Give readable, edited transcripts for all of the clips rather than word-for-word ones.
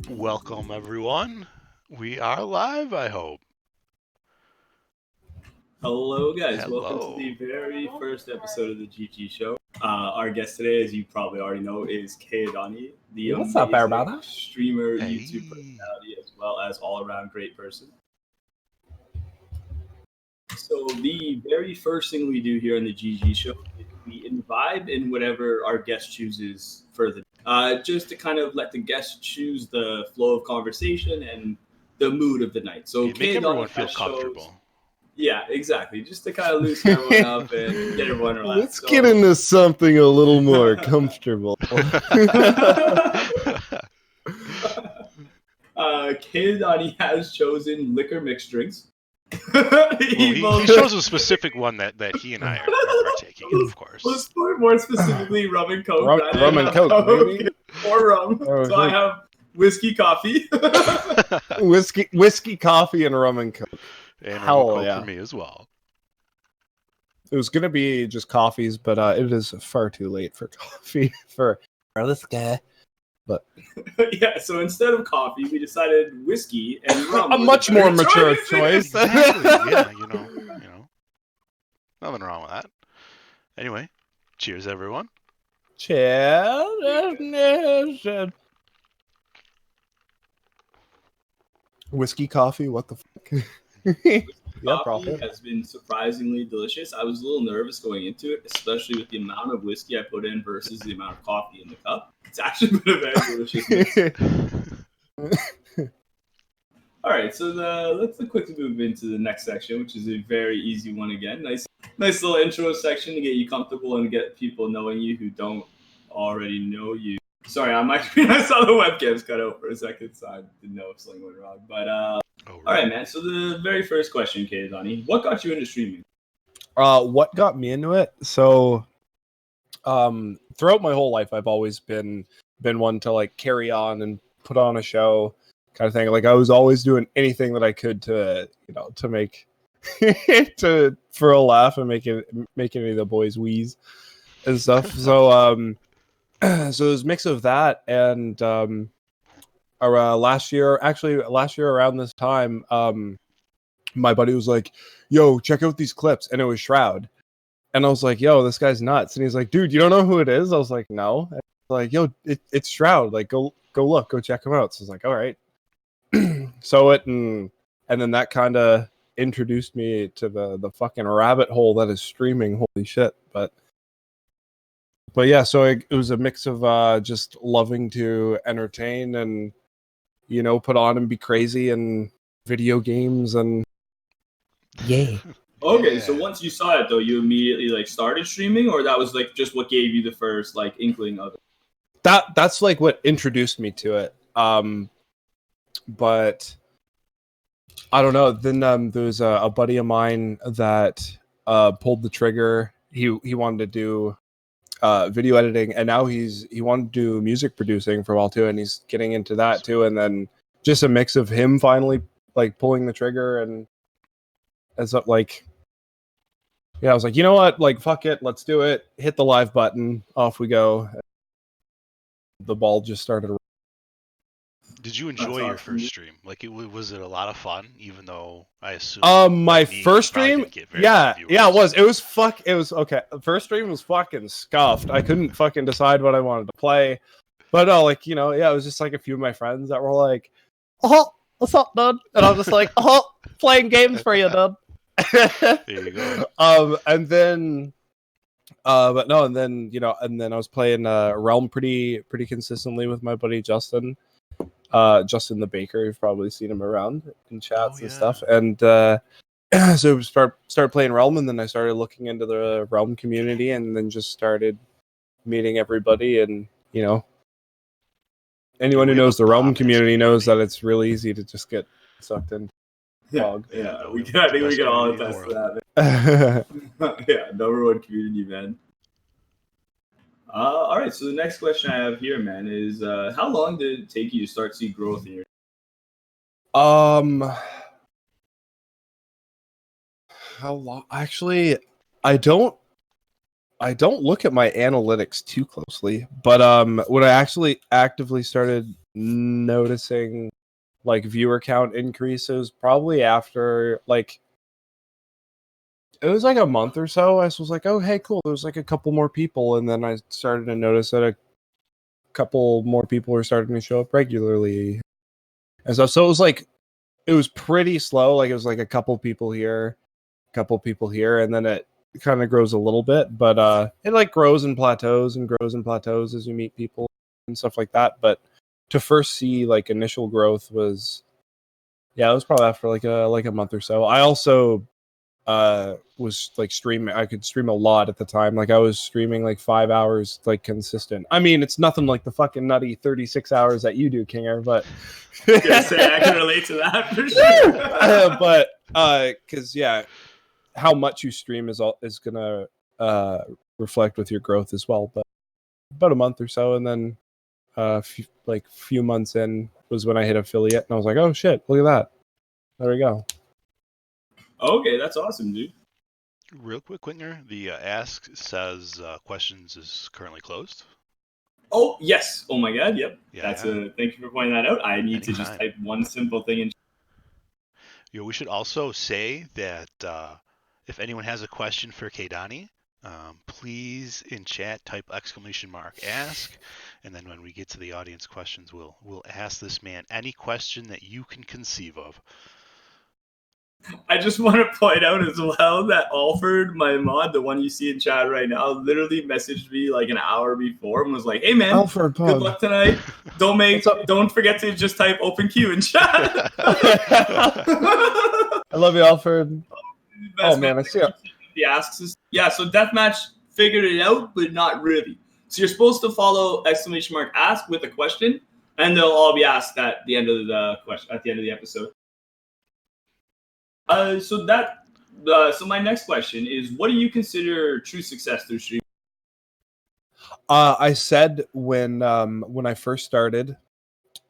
Welcome, everyone. We are live, I hope. Hello, guys. Hello. Welcome to the very first episode of the GG Show. Our guest today, as you probably already know, is Caedonnie, the What's up, everybody? streamer, Hey. YouTube personality, as well as all-around great person. So the very first thing we do here on the GG Show is we imbibe in whatever our guest chooses for the just to kind of let the guest choose the flow of conversation and the mood of the night. So Make everyone Caedonnie feel has comfortable. shows- Yeah, exactly. Just to kind of loosen everyone up and get everyone relaxed. Let's get into something a little more comfortable. Caedonnie has chosen liquor mixed drinks. He chose a specific one that he and I are partaking in, of course. Let's put more specifically rum and coke. Rum and coke, baby. Or rum. Oh, So I have whiskey, coffee. whiskey, coffee, and rum and coke. And Hell Coke yeah. for me as well. It was gonna be just coffees, but it is far too late for coffee for this guy. But Yeah, so instead of coffee, we decided whiskey and rum. a was much better more mature choice. Exactly. Yeah, nothing wrong with that. Anyway, cheers, everyone. Cheers. Whiskey, coffee, what the fuck? Yeah, Coffee profit. has been surprisingly delicious. I was a little nervous going into it, especially with the amount of whiskey I put in versus the amount of coffee in the cup. It's actually been a very delicious mix. All right, so let's quickly move into the next section, which is a very easy one again. Nice little intro section to get you comfortable and get people knowing you who don't already know you. Sorry, on my screen I saw the webcams cut out for a second, so I didn't know if something went wrong. But Oh, all right, man. So the very first question, Caedonnie, what got you into streaming? What got me into it? So, throughout my whole life, I've always been one to like carry on and put on a show, kind of thing. Like I was always doing anything that I could to make for a laugh and make any of the boys wheeze and stuff. So so it was a mix of that and last year around this time, my buddy was like, "Yo, check out these clips," and it was Shroud. And I was like, "Yo, this guy's nuts." And he's like, "Dude, you don't know who it is?" I was like, "No." And like, "Yo, it's Shroud. Like, go look, go check him out." So I was like, "All right." So and then that kind of introduced me to the fucking rabbit hole that is streaming. Holy shit! But yeah, so it was a mix of just loving to entertain and put on and be crazy and video games and yeah. Okay, Yeah. so once you saw it though, you immediately like started streaming, or that was like just what gave you the first like inkling of it? That's like what introduced me to it. But I don't know. Then there was a buddy of mine that pulled the trigger. He wanted to do video editing, and now he wanted to do music producing for a while too, and he's getting into that too. And then just a mix of him finally like pulling the trigger and as like, yeah, I was like, you know what, like fuck it, let's do it. Hit the live button, off we go. The ball just started. Did you enjoy your first stream? Like, was it a lot of fun? Even though I assume My like me, first you probably stream, didn't get very yeah, many it viewers. was okay. The first stream was fucking scuffed. I couldn't fucking decide what I wanted to play, but like yeah, it was just like a few of my friends that were like, "Oh, what's up, dude?" And I was just like, "Oh, playing games for you, dude." There you go. And then, but no, and then and then I was playing Realm pretty consistently with my buddy Justin. Justin the Baker, you've probably seen him around in chats and stuff. And so we start playing Realm, and then I started looking into the Realm community, and then just started meeting everybody. And anyone who knows the Realm community knows that it's really easy to just get sucked in. Yeah, I think we can all attest to that. Yeah, number one community, man. All right, so the next question I have here, man, is how long did it take you to start see growth in your? How long? Actually, I don't look at my analytics too closely, but when I actually actively started noticing like viewer count increases, probably after like it was like a month or so. I was like, "Oh, hey, cool." There's like a couple more people, and then I started to notice that a couple more people were starting to show up regularly, and so it was pretty slow. Like it was like a couple people here, and then it kind of grows a little bit, but it like grows and plateaus as you meet people and stuff like that. But to first see like initial growth was, yeah, it was probably after like a month or so. I also was like streaming. I could stream a lot at the time. Like I was streaming like 5 hours like consistent. I mean, it's nothing like the fucking nutty 36 hours that you do, Kinger, but I can relate to that for sure. But because yeah, how much you stream is gonna reflect with your growth as well. But about a month or so, and then few months in was when I hit affiliate, and I was like, "Oh shit, look at that! There we go." Okay, that's awesome, dude. Real quick, Whitner, the ask says questions is currently closed. Oh, yes. Oh, my God. Yep. Yeah, yeah. Thank you for pointing that out. I need to just Anytime. type one simple thing in. We should also say that if anyone has a question for Caedonnie, please in chat type !ask, and then when we get to the audience questions, we'll ask this man any question that you can conceive of. I just want to point out as well that Alfred, my mod, the one you see in chat right now, literally messaged me like an hour before and was like, "Hey man, Alfred, good luck tonight. Don't forget to just type open queue in chat." I love you, Alfred. Oh man, I see it. The asks is, yeah. So deathmatch figured it out, but not really. So you're supposed to follow !ask with a question, and they'll all be asked at the end of the question at the end of the episode. So my next question is, what do you consider true success through streaming? I said when I first started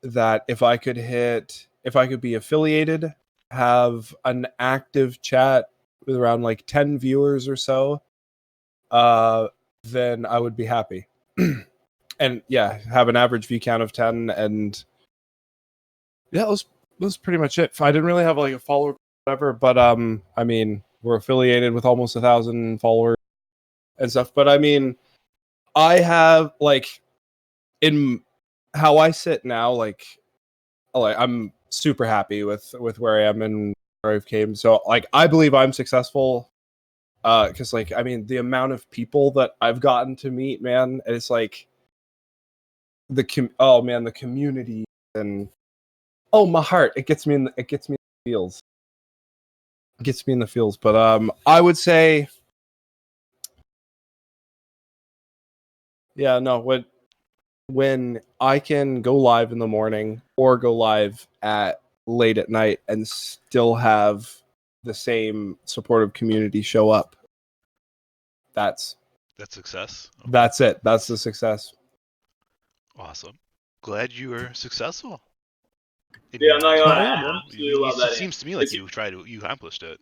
that if I could be affiliated, have an active chat with around like 10 viewers or so, then I would be happy. And yeah, have an average view count of 10, and yeah, that was pretty much it. I didn't really have like a follower, whatever, but I mean, we're affiliated with almost 1,000 followers and stuff. But I mean, I have like in how I sit now, like I'm super happy with where I am and where I've came. So like I believe I'm successful because like I mean the amount of people that I've gotten to meet, man, and it's like the community, and my heart, it gets me in the feels. It gets me in the feels. But I would say yeah, no, when I can go live in the morning or go live at late at night and still have the same supportive community show up, that's success. Okay. That's it. That's the success. Awesome. Glad you were successful. Yeah, I'm not gonna lie. I absolutely love that. It seems to me like you accomplished it.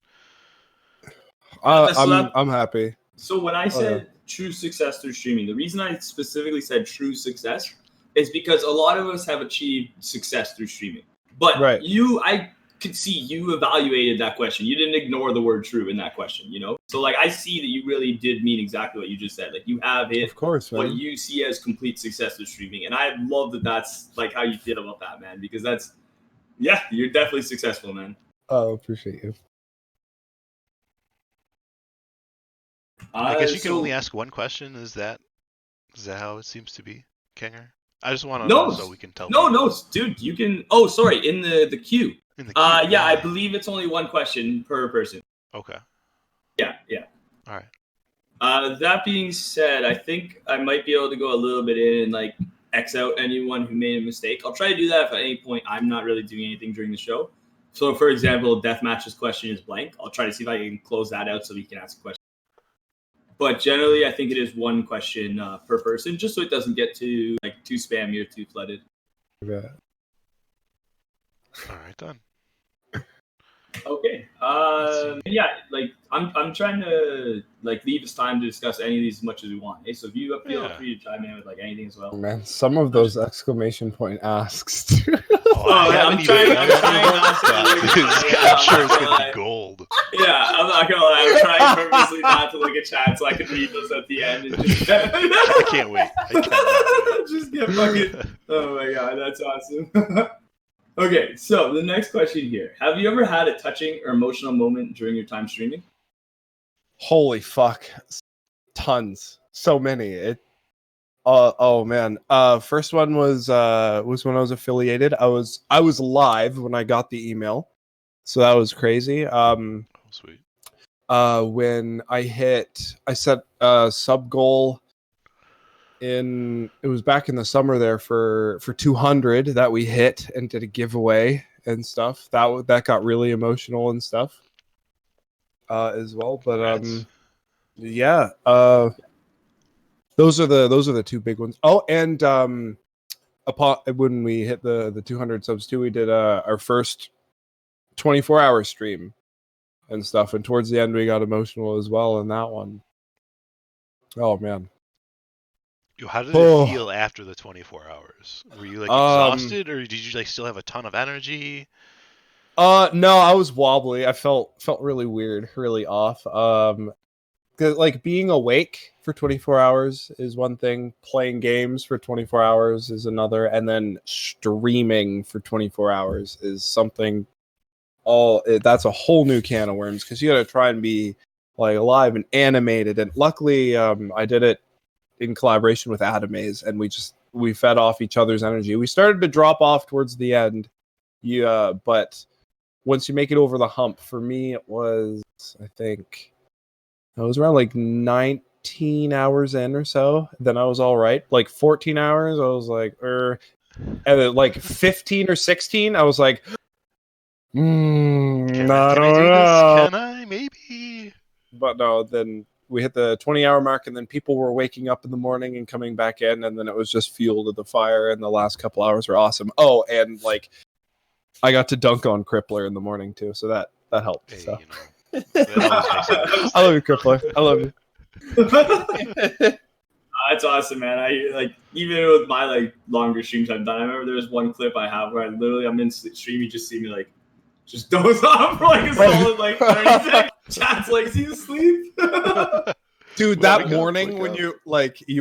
I'm happy. So when I said true success through streaming, the reason I specifically said true success is because a lot of us have achieved success through streaming. But I could see you evaluated that question. You didn't ignore the word true in that question, you know? So like I see that you really did mean exactly what you just said. Like you have hit of course, what you see as complete success through streaming. And I love that that's like how you feel about that, man, because you're definitely successful, man. Oh, appreciate you. I guess you can only ask one question. Is that how it seems to be, Kenger? I just want to know so we can tell. No, dude, you can. Oh, sorry, in the queue. In the queue. Yeah, I believe it's only one question per person. Okay. Yeah. All right. That being said, I think I might be able to go a little bit in and like X out anyone who made a mistake. I'll try to do that if at any point I'm not really doing anything during the show. So, for example, Deathmatch's question is blank. I'll try to see if I can close that out so we can ask a question. But generally, I think it is one question per person, just so it doesn't get too spammy or too flooded. Yeah. All right, done. Okay. Yeah, like I'm trying to like leave us time to discuss any of these as much as we want. Hey, so if you feel free to chime in with like anything as well. Man, some of those exclamation point asks. I'm trying not to. I'm sure it's gonna be gold. Yeah, I'm not gonna lie. I'm trying purposely not to look at chat so I can read those at the end. And just... I can't wait. Just get fucking. Oh my god, that's awesome. Okay, so the next question here: have you ever had a touching or emotional moment during your time streaming? Holy fuck, tons, so many. Oh man. First one was when I was affiliated. I was live when I got the email, so that was crazy. Sweet. When I set a sub goal it was back in the summer there for 200 that we hit and did a giveaway and stuff. That got really emotional and stuff as well. But yeah. Those are the two big ones. Oh, and when we hit the 200 subs too, we did our first 24-hour stream and stuff. And towards the end, we got emotional as well in that one. Oh man. How did it Oh. feel after the 24 hours? Were you like Um, exhausted, or did you like still have a ton of energy? No, I was wobbly. I felt really weird, really off. 'Cause, like, being awake for 24 hours is one thing, playing games for 24 hours is another, and then streaming for 24 hours is something that's a whole new can of worms, because you got to try and be like alive and animated. And luckily, I did it in collaboration with Adamaze, and we fed off each other's energy. We started to drop off towards the end, but once you make it over the hump, for me it was, I think, I was around like 19 hours in or so. Then I was all right. Like 14 hours, I was like, and then like 15 or 16, I was like, I Can I don't do this? know. Can I? Maybe. But no, then we hit the 20-hour mark, and then people were waking up in the morning and coming back in, and then it was just fuel to the fire, and the last couple hours were awesome. Oh, and like I got to dunk on Crippler in the morning too, so that helped. Hey, So. that always makes a difference. I love you, Crippler. I love you. That's awesome, man. I like, even with my like longer streams I've done. I remember there was one clip I have where I'm in stream, you just see me like just doze off for like a solid like 30 seconds. Chat's like, see you sleep. Dude, that morning when you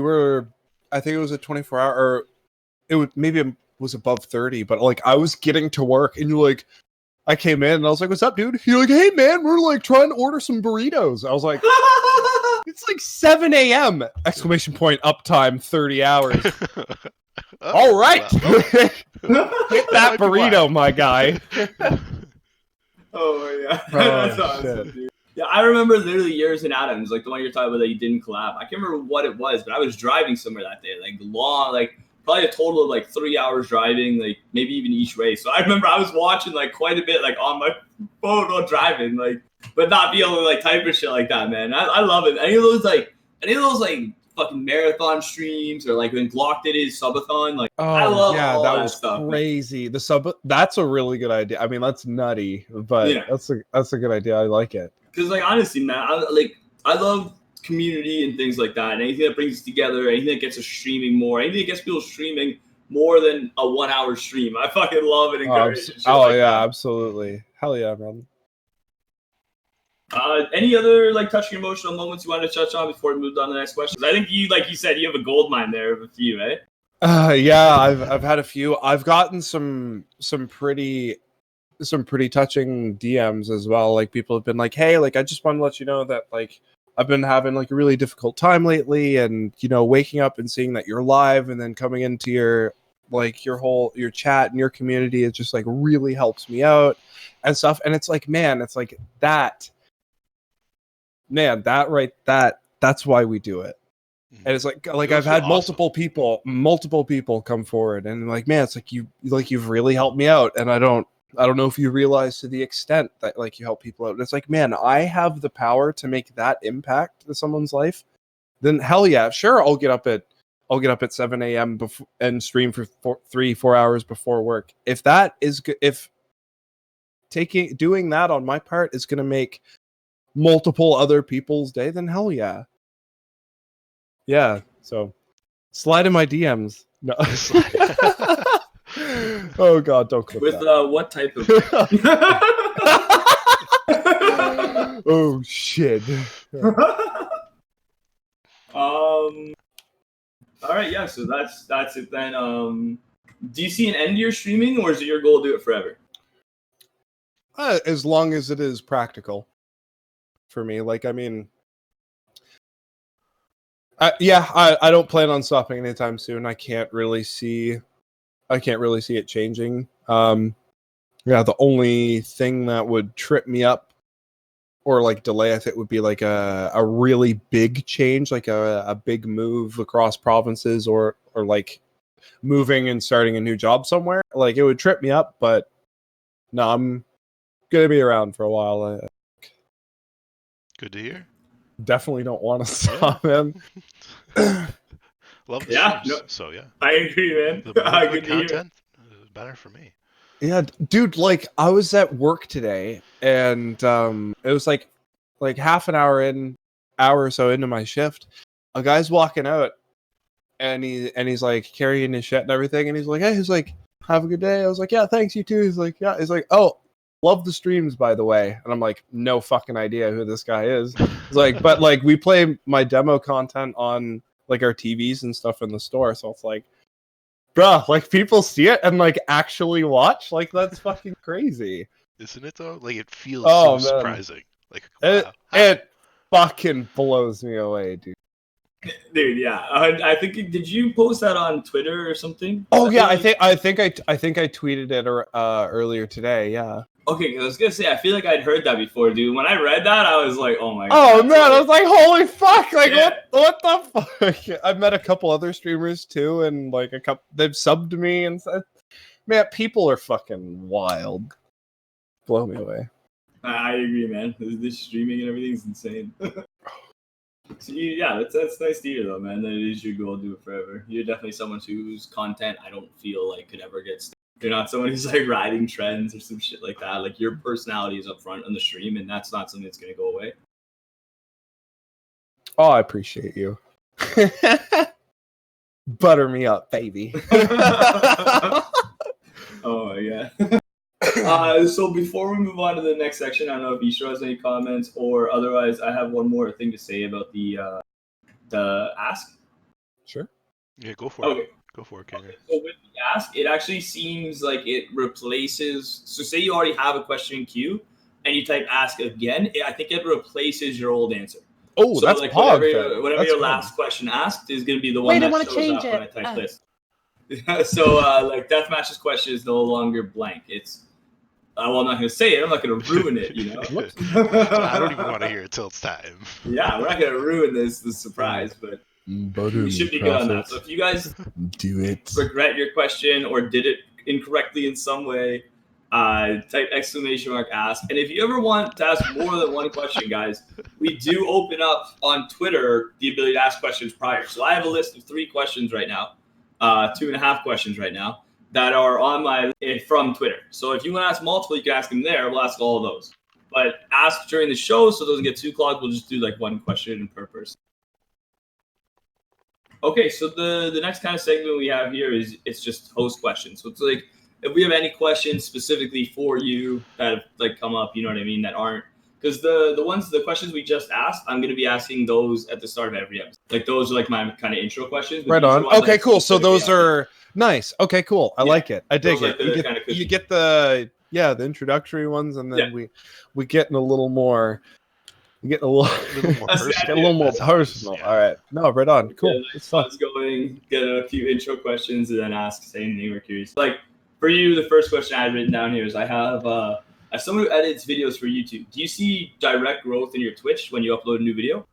were, I think it was a 24-hour, or it was above 30, but like I was getting to work, and you're like, I came in and I was like, "What's up, dude?" You're like, "Hey, man, we're like trying to order some burritos." I was like, "It's like 7 a.m. Exclamation point, uptime 30 hours." All right, well, get that burrito, my guy. Oh yeah, Oh, that's awesome, shit. dude. Yeah, I remember literally yours and Adams, like the one you're talking about that you didn't collab. I can't remember what it was, but I was driving somewhere that day, like long, like probably a total of like 3 hours driving, like maybe even each way. So I remember I was watching like quite a bit, like on my phone while driving, like, but not be able to like type and shit like that, man. I love it. Any of those like fucking marathon streams, or like when Glock did his subathon, like I love all that that was stuff. crazy. That's a really good idea. I mean, that's nutty, but Yeah. that's a good idea. I like it. Because like honestly, man, I love community and things like that. And anything that brings us together, anything that gets us streaming more, anything that gets people streaming more than a 1 hour stream. I fucking love it. Absolutely. Hell yeah, man. Any other like touching emotional moments you want to touch on before we move on to the next question? I think you, like you said, you have a gold mine there of a few, eh? Yeah, I've had a few. I've gotten some pretty touching DMs as well. Like, people have been like, "Hey, like, I just want to let you know that like I've been having like a really difficult time lately, and waking up and seeing that you're live, and then coming into your chat and your community, it just like really helps me out and stuff." And it's like, man, it's like that's why we do it. And it's like I've had multiple people come forward, and like, man, it's like you've really helped me out, and I don't know if you realize to the extent that like you help people out. And it's like, man, I have the power to make that impact to someone's life. Then hell yeah, sure, I'll get up at 7 a.m. and stream for 3-4 hours before work. If that is if doing that on my part is going to make multiple other people's day, then hell yeah. Yeah, so slide in my DMs. No. Oh god, don't clip With that. what type of? Oh shit. All right, yeah. So that's it then. Do you see an end to your streaming, or is it your goal to do it forever? As long as it is practical for me. Like, I mean, I don't plan on stopping anytime soon. I can't really see it changing. The only thing that would trip me up or like delay, I think, would be like a really big change, like a big move across provinces, or like moving and starting a new job somewhere. Like, it would trip me up, but no, I'm gonna be around for a while. Good to hear. Definitely don't want to stop, man. Love the streams, so yeah. I agree, man. The more Good to hear. content, better for me. Yeah, dude, like, I was at work today, and it was like half an hour or so into my shift, a guy's walking out, and he's like carrying his shit and everything, and he's like, hey, he's like, have a good day. I was like, yeah, thanks, you too. He's like, yeah. He's like, oh, love the streams, by the way. And I'm like, no fucking idea who this guy is. He's like, but like we play my demo content on like our TVs and stuff in the store, so it's like, bruh, like people see it and like actually watch. Like that's fucking crazy. Isn't it though? Like it feels Oh, so man. surprising. Like It, wow. it fucking blows me away, dude. Dude, yeah. I think did you post that on Twitter or something? Oh yeah, I think I tweeted it earlier today. Yeah. Okay, 'cause I was gonna say I feel like I'd heard that before, dude. When I read that, I was like, oh my Oh god. man, I was like, holy fuck! Like Yeah. what the fuck? I've met a couple other streamers too, and like they've subbed me and said, man, people are fucking wild. Blow me away. I agree, man. This streaming and everything is insane. So that's nice to hear though, man. That is your goal, do it forever. You're definitely someone whose content I don't feel like could ever get stale. You're not someone who's like riding trends or some shit like that. Like your personality is up front on the stream, and that's not something that's gonna go away. Oh, I appreciate you. Butter me up, baby. Oh yeah. So before we move on to the next section, I don't know if Ishra has any comments, or otherwise, I have one more thing to say about the ask. Sure. Yeah, go for Okay. it. Go for it, King. Okay, so with the ask, it actually seems like it replaces. So say you already have a question in queue, and you type ask again. I think it replaces your old answer. Oh, So that's like pog. whatever your last question asked is going to be the one Wait, I that wanna shows change up when I it. type this. So like Deathmatch's question is no longer blank. It's well, I'm not going to say it. I'm not going to ruin it. You know. I don't even want to hear it till it's time. Yeah, we're not going to ruin the surprise, but Butter we should be good on that. So if you guys do it. regret your question or did it incorrectly in some way, type exclamation mark ask. And if you ever want to ask more than one question, guys, we do open up on Twitter the ability to ask questions prior. So I have a list of 3 questions right now, 2.5 questions right now that are on my from Twitter. So if you want to ask multiple, you can ask them there. We'll ask all of those. But ask during the show so it doesn't get too clogged. We'll just do like one question per person. Okay, so the next kind of segment we have here is it's just host questions. So it's like if we have any questions specifically for you that have like come up, you know what I mean, that aren't because the questions we just asked, I'm gonna be asking those at the start of every episode. Like those are like my kind of intro questions. Right on. Okay, cool. So those are nice. Okay, cool. I like it. I dig Those are it. like You get the introductory ones, and then we get in a little more. We get a little more personal. Get a little more personal. Yeah. All right. No, right on. Cool. Get nice thoughts going. Get a few intro questions, and then ask say anything we're curious. Like for you, the first question I had written down here is I have as someone who edits videos for YouTube, do you see direct growth in your Twitch when you upload a new video?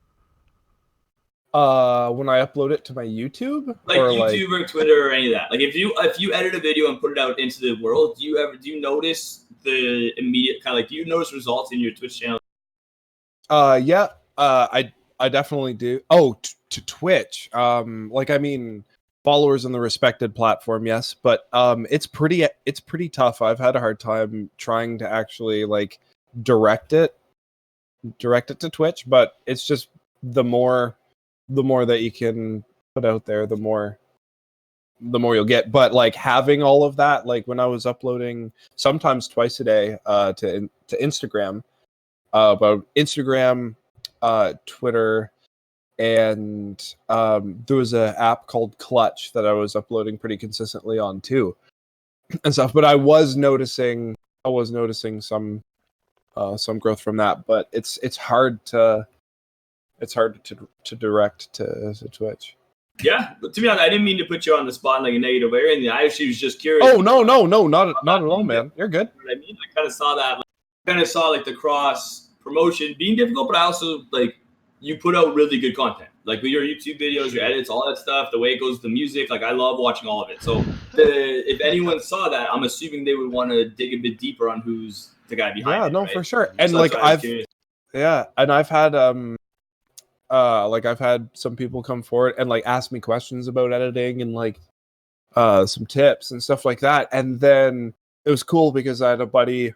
When I upload it to my YouTube, like YouTube or Twitter or any of that. Like if you edit a video and put it out into the world, do you notice the immediate kind of like do you notice results in your Twitch channel? Yeah. I definitely do. Oh, to Twitch. Like I mean, followers on the respected platform, yes, but it's pretty tough. I've had a hard time trying to actually like direct it to Twitch, but it's just the more that you can put out there, the more you'll get. But like having all of that, like when I was uploading sometimes twice a day to Instagram, about Instagram, Twitter, and there was an app called Clutch that I was uploading pretty consistently on too, and stuff. But I was noticing some growth from that. But it's hard to direct to Twitch. Yeah, but to be honest, I didn't mean to put you on the spot in like a negative way or anything. I actually was just curious. Oh no, not at all, man. You're good. I mean, I kind of saw that. Like, the cross promotion being difficult, but I also like you put out really good content. Like with your YouTube videos, your edits, all that stuff, the way it goes to music. Like I love watching all of it. So if anyone saw that, I'm assuming they would want to dig a bit deeper on who's the guy behind it. Yeah, no, right? for sure. And So like I've had some people come forward and like ask me questions about editing and like some tips and stuff like that. And then it was cool because I had a buddy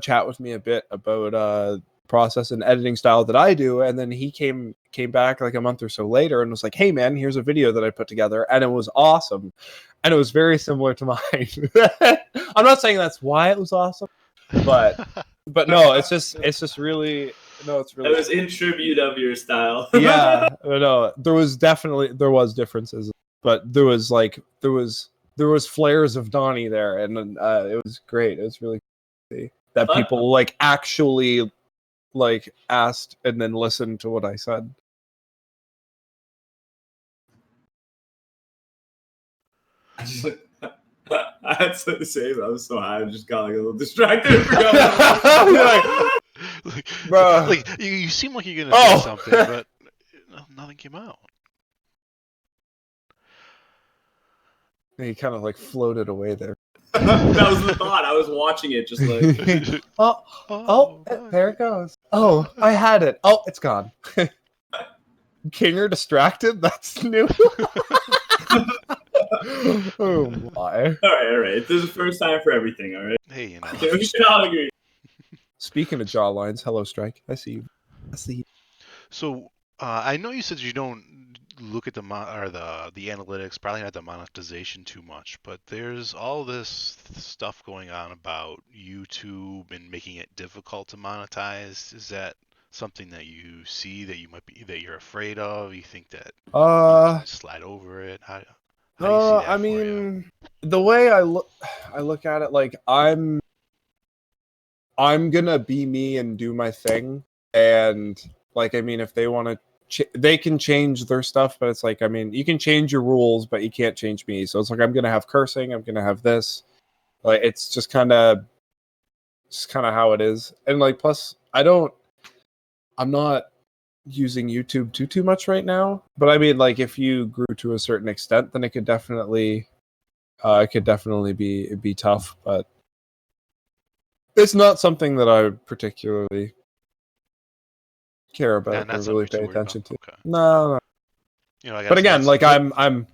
chat with me a bit about process and editing style that I do. And then he came back like a month or so later and was like, "Hey man, here's a video that I put together," and it was awesome, and it was very similar to mine. I'm not saying that's why it was awesome, but no, it's just really no, it's really. It was in tribute of your style. Yeah, no, there was differences, but there was flares of Donnie there, and it was great. It was really cool that people like actually like asked and then listened to what I said. I had to say I was so high, I just got like a little distracted. Like you seem like you're gonna say something, but nothing came out. He kind of like floated away there. That was the thought. I was watching it, just like there it goes. Oh, I had it. Oh, it's gone. Kinger distracted. That's new. Oh my! All right. This is the first time for everything. All right. Hey, you know. We should all agree. Speaking of jaw lines, hello, Strike. I see you. So I know you said you don't look at the analytics, probably not the monetization too much, but there's all this stuff going on about YouTube and making it difficult to monetize. Is that something that you see that you're afraid of? You think that you can slide over it? How do you see that I mean, the way I look at it, like I'm gonna be me and do my thing, and like I mean, if they want to. They can change their stuff, but it's like, I mean, you can change your rules, but you can't change me. So it's like, I'm going to have cursing. I'm going to have this. Like, it's just kind of how it is. And like, plus I'm not using YouTube too much right now, but I mean, like if you grew to a certain extent, then it could definitely be tough, but it's not something that I particularly care about or really pay attention to. Okay. No. You know, but again, like I'm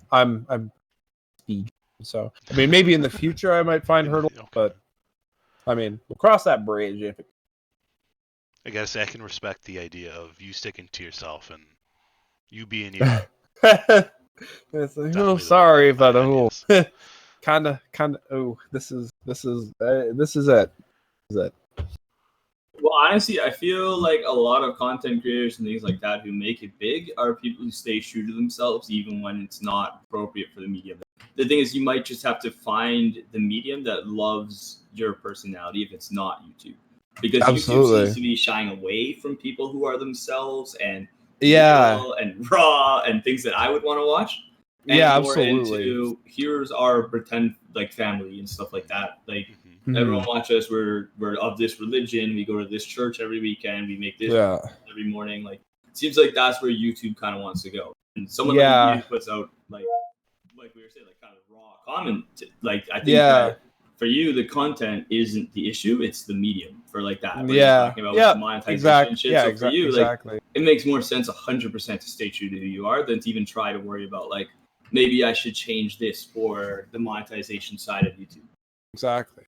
speed. So I mean, maybe in the future I might find hurdles, okay. But I mean, we'll cross that bridge if. I gotta say, I can respect the idea of you sticking to yourself and you being you. It's like, oh, sorry, but kind of. Oh, this is it. Well, honestly, I feel like a lot of content creators and things like that who make it big are people who stay true to themselves, even when it's not appropriate for the medium. The thing is, you might just have to find the medium that loves your personality if it's not YouTube. Because Absolutely. YouTube seems to be shying away from people who are themselves and real and raw and things that I would want to watch. And yeah, absolutely. Into, here's our pretend like family and stuff like that. Like everyone watch us. We're of this religion. We go to this church every weekend. We make this every morning. Like it seems like that's where YouTube kind of wants to go. And someone like you puts out like we were saying, like kind of raw comment. Like I think that for you, the content isn't the issue; it's the medium for like that. Talking about monetization exactly. Shit. Yeah, so exactly. For you, like it makes more sense 100% to stay true to who you are than to even try to worry about like maybe I should change this for the monetization side of YouTube. Exactly.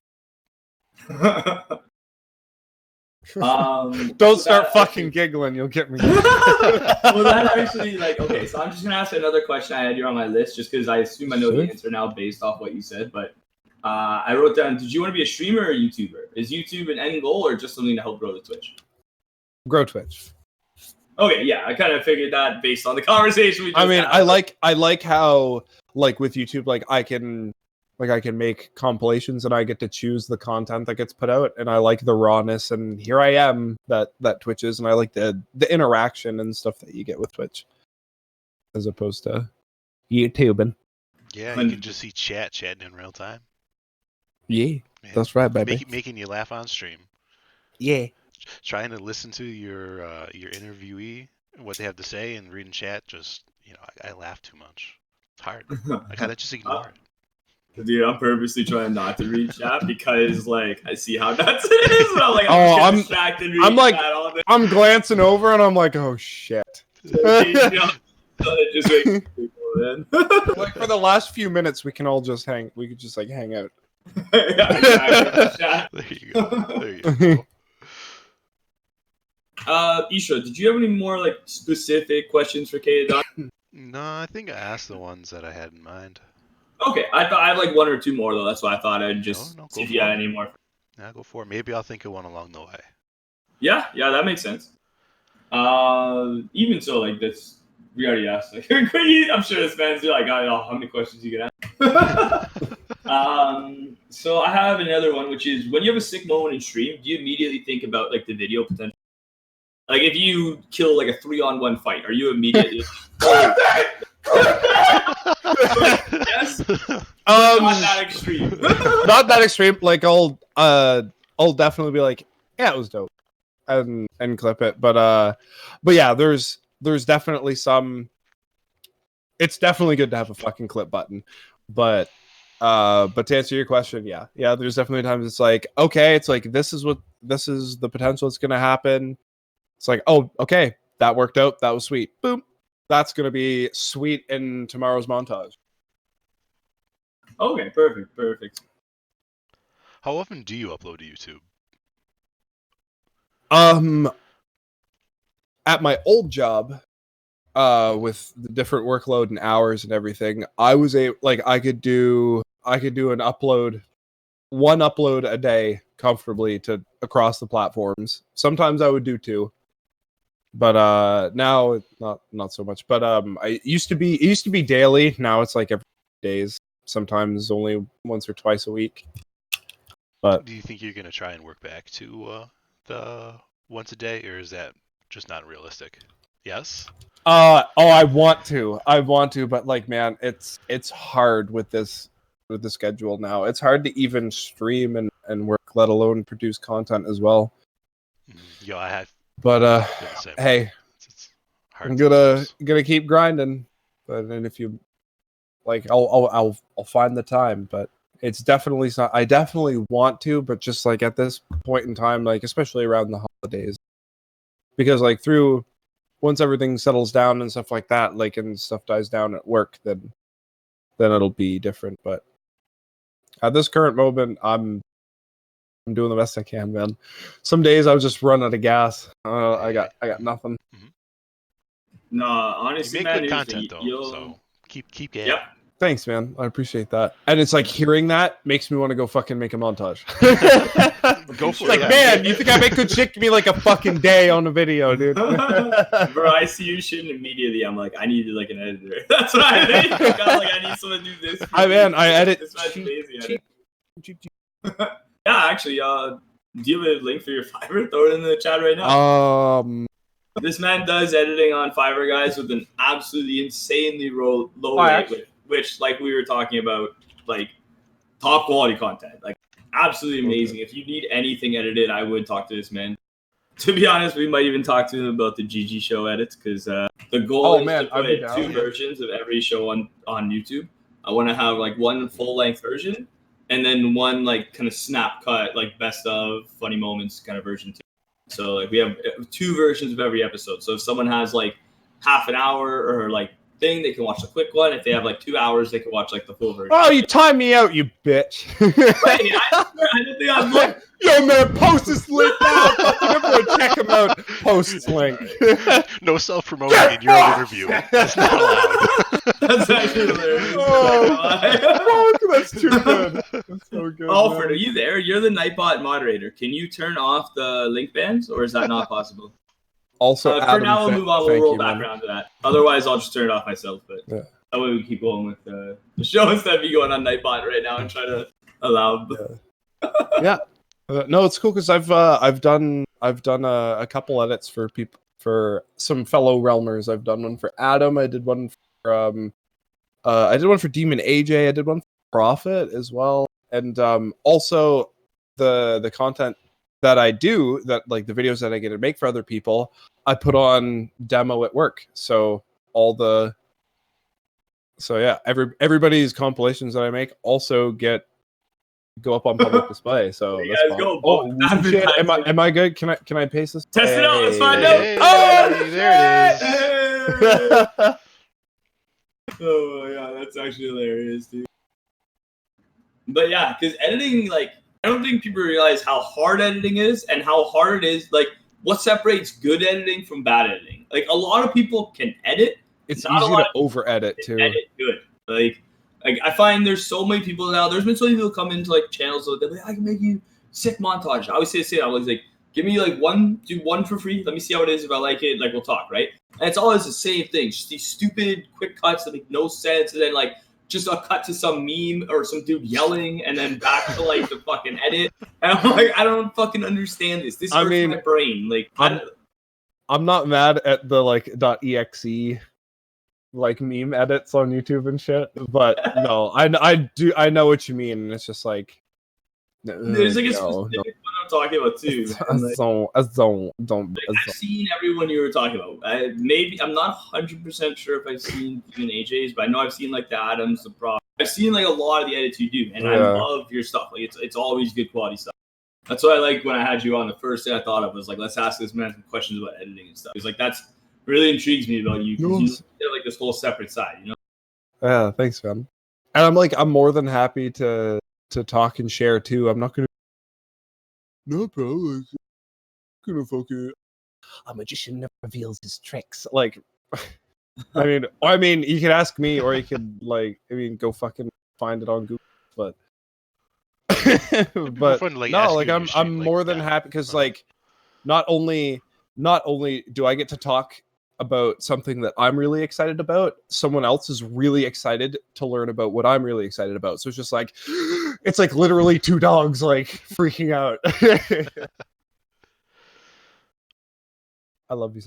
Don't start fucking giggling. You'll get me. Well, that actually, like, okay, so I'm just gonna ask another question I had here on my list, just because I assume I know the answer now based off what you said. But I wrote down: did you want to be a streamer or a YouTuber? Is YouTube an end goal or just something to help grow the Twitch? Grow Twitch. Okay, yeah, I kind of figured that based on the conversation we just had. I like how like with YouTube, like I can make compilations and I get to choose the content that gets put out, and I like the rawness, and here I am that Twitch is, and I like the interaction and stuff that you get with Twitch as opposed to YouTubing. Yeah, you can just see chatting in real time. Yeah, that's right, baby. Making you laugh on stream. Yeah. Trying to listen to your interviewee, what they have to say, and reading chat, just I laugh too much. It's hard. I gotta just ignore it. Dude, I'm purposely trying not to read chat because, like, I see how nuts it is. And I'm like, I'm distracted. I'm like, chat all day. I'm glancing over and I'm like, oh shit. Just like for the last few minutes, we can all just hang. We could just like hang out. There you go. Isha, did you have any more like specific questions for Caedonnie? No, I think I asked the ones that I had in mind. Okay, I thought I had like one or two more though. That's why I thought I'd just No, see go if you for had it. any more. Yeah, go for it. Maybe I'll think of one along the way. Yeah, that makes sense. Even so, like this, we already asked. Like, I'm sure this man's like, oh, how many questions you can ask? So I have another one, which is when you have a sick moment in stream, do you immediately think about like the video potential? Like if you kill like a 3-on-1 fight, are you immediately? Yes. Not that extreme. Not that extreme. Like I'll definitely be like, yeah, it was dope, and clip it. But yeah, there's definitely some. It's definitely good to have a fucking clip button, but to answer your question, yeah, there's definitely times it's like, okay, it's like this is the potential that's gonna happen. It's like, oh, okay, that worked out. That was sweet. Boom. That's gonna be sweet in tomorrow's montage. Okay, perfect. How often do you upload to YouTube? At my old job, with the different workload and hours and everything, I was I could do one upload a day comfortably to across the platforms. Sometimes I would do two, but now not so much. But it used to be daily. Now it's like every days. Sometimes only once or twice a week. But Do you think you're gonna try and work back to the once a day, or is that just not realistic? Yes. I want to, but like, man, it's hard with this schedule now. It's hard to even stream and work, let alone produce content as well. Yo, I have. But Feel the same way. hey, It's hard I'm sometimes. gonna keep grinding. But then if you like, I'll find the time. But it's definitely I definitely want to, but just like at this point in time, like especially around the holidays, because like once everything settles down and stuff like that, like and stuff dies down at work, then it'll be different. But at this current moment, I'm doing the best I can, man. Some days I'll just run out of gas. I got nothing. Mm-hmm. No, You honestly, make man, good here's content though, so keep game. Yep. Thanks, man. I appreciate that. And it's like hearing that makes me want to go fucking make a montage. Go for like, it. man, you think I make good shit? Give me like a fucking day on the video, dude. Bro, I see you shooting immediately. I'm like, I need like an editor. That's what I think. I need someone to do this. I edit. This man's amazing. Yeah, actually, do you have a link for your Fiverr? Throw it in the chat right now. This man does editing on Fiverr, guys, with an absolutely insanely low rate, which, like we were talking about, like top quality content, like absolutely amazing. Okay. If you need anything edited, I would talk to this man. To be honest, we might even talk to him about the GG show edits, because the goal is to put two versions of every show on YouTube. I want to have like one full length version and then one like kind of snap cut, like best of funny moments kind of version too. So like we have two versions of every episode. So if someone has like half an hour or like thing, they can watch the quick one. If they have like 2 hours, they can watch like the full version. Oh, you timed me out, you bitch. Wait, I didn't think I was like, yo, man, post this link now. Everyone check him out. Post link. No self-promoting in your own interview. That's not allowed. That's actually hilarious. Oh, fuck, that's too good. That's so good. Alfred, are you there? You're the Nightbot moderator. Can you turn off the link bans, or is that not possible? Also, for now, we'll move on. We'll roll back around to that. Otherwise, I'll just turn it off myself. But that way, we keep going with the show instead of me going on Nightbot right now and try to allow. Yeah. No, it's cool because I've done a couple edits for people, for some fellow realmers. I've done one for Adam. I did one for Demon AJ. I did one for Prophet as well, and also the content that I do, that like the videos that I get to make for other people, I put on demo at work. So everybody's compilations that I make also go up on public display. So there that's fun. Oh shit! Am I good? Can I paste this? Test it out. Let's find out. Oh, there it is. Oh yeah, that's actually hilarious, dude. But yeah, because editing, like, I don't think people realize how hard editing is and how hard it is. Like, what separates good editing from bad editing? Like a lot of people can edit. It's Not a easy lot to of people over edit can too. edit good. Like I find there's so many people now. There's been so many people come into like channels that they're like, I can make you sick montage. I always say I was like, give me like do one for free. Let me see how it is. If I like it, like we'll talk, right? And it's always the same thing. Just these stupid quick cuts that make no sense, and then like just a cut to some meme or some dude yelling, and then back to like the fucking edit. And I'm like, I don't fucking understand this. This hurts my brain. Like, I'm not mad at the like .exe like meme edits on YouTube and shit, but no, I know what you mean, and it's just like there's like a specific one I'm talking about too. I've seen everyone you were talking about. I'm not 100% sure if I've seen even AJ's, but I know I've seen like the Adams, the Pro. I've seen like a lot of the edits you do, and I love your stuff. Like it's always good quality stuff. That's what I like when I had you on. The first thing I thought of was like, let's ask this man some questions about editing and stuff. It's like that's really intrigues me about you. You have like this whole separate side, you know? Yeah, thanks, man. And I'm more than happy to talk and share too. I'm not gonna. No, bro. Like, gonna fucking. A magician never reveals his tricks. Like, I mean, you could ask me, or you could like, go fucking find it on Google. But, no, like I'm more than happy because like, not only do I get to talk about something that I'm really excited about, someone else is really excited to learn about what I'm really excited about. So it's just like, it's like literally two dogs like freaking out. I love you.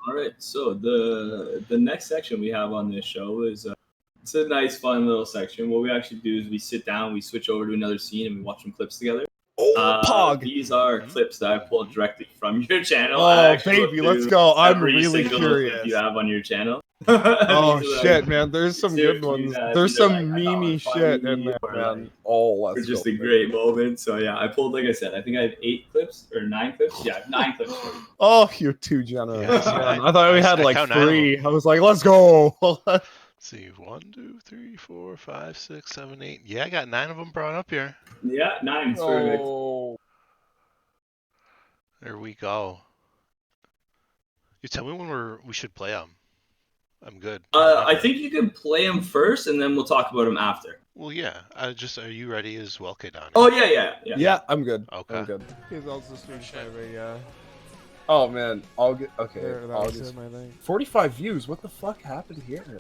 All right, so the next section we have on this show is it's a nice, fun little section. What we actually do is we sit down, we switch over to another scene, and we watch some clips together. Pog. These are clips that I pulled directly from your channel. Oh, baby, let's go. I'm really curious. Clip you have on your channel. Oh, shit, man. There's some good ones. There's some memey shit in there, man. Or just a great moment. So, yeah, I pulled, like I said, I think I have 8 clips or 9 clips. Yeah, 9 clips. Oh, you're too generous. Yeah, I thought we had like 3. I was like, let's go. Let's see, 1, 2, 3, 4, 5, 6, 7, 8. Yeah, I got 9 of them brought up here. Yeah, 9. Perfect. There we go. You tell me when we should play them. I'm good. I think you can play them first, and then we'll talk about them after. Well, yeah. Are you ready as well, Caedonnie? Oh yeah. Yeah, I'm good. Okay. I'm good. He's also streaming. Oh man, I'll get okay. There, I'll just 45 views. What the fuck happened here?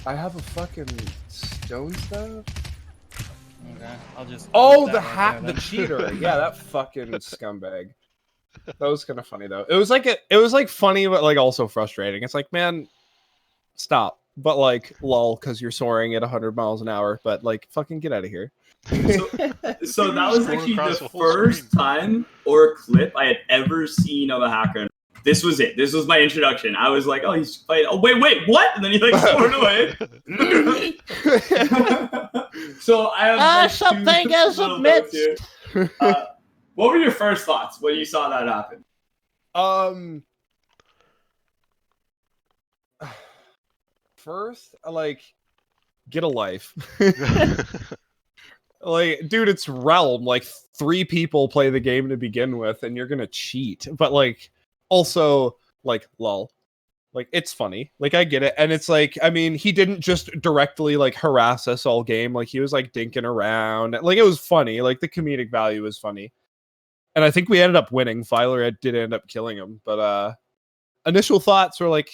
I have a fucking stone stuff. Okay, I'll just. Oh, the the cheater. Yeah, that fucking scumbag. That was kind of funny though. It was like funny, but like also frustrating. It's like, man, stop. But like, lol, because you're soaring at 100 miles an hour. But like, fucking get out of here. So that was actually the first time or clip I had ever seen of a hacker. This was it. This was my introduction. I was like, oh, he's fighting. Oh, wait, what? And then he like soared away. So I have something is amidst. What were your first thoughts when you saw that happen? First, like, get a life. Like, dude, it's Realm. Like, 3 people play the game to begin with, and you're gonna cheat. But like, also, like, lol. Like, it's funny. Like, I get it. And it's like, I mean, he didn't just directly like harass us all game. Like, he was like dinking around. Like, it was funny. Like, the comedic value was funny. And I think we ended up winning. Filer did end up killing him. But initial thoughts were like,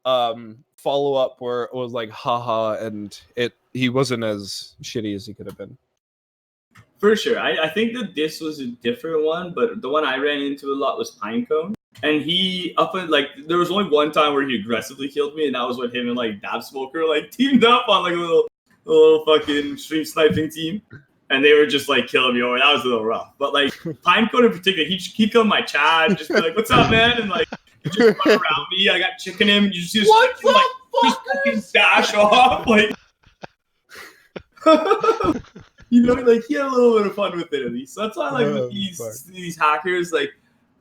follow up where it was like, haha, and he wasn't as shitty as he could have been. For sure. I think that this was a different one, but the one I ran into a lot was Pinecone. And he there was only one time where he aggressively killed me, and that was when him and like Dab Smoker like teamed up on like a little fucking stream sniping team. And they were just like killing me over. That was a little rough. But like Pinecone in particular, he'd come my chat, just be like, "What's up, man?" And like he'd just run around me. I got chicken him. You just see What's him, like just fucking dash off, like you know, like he had a little bit of fun with it at least. So that's why I like with these hackers, like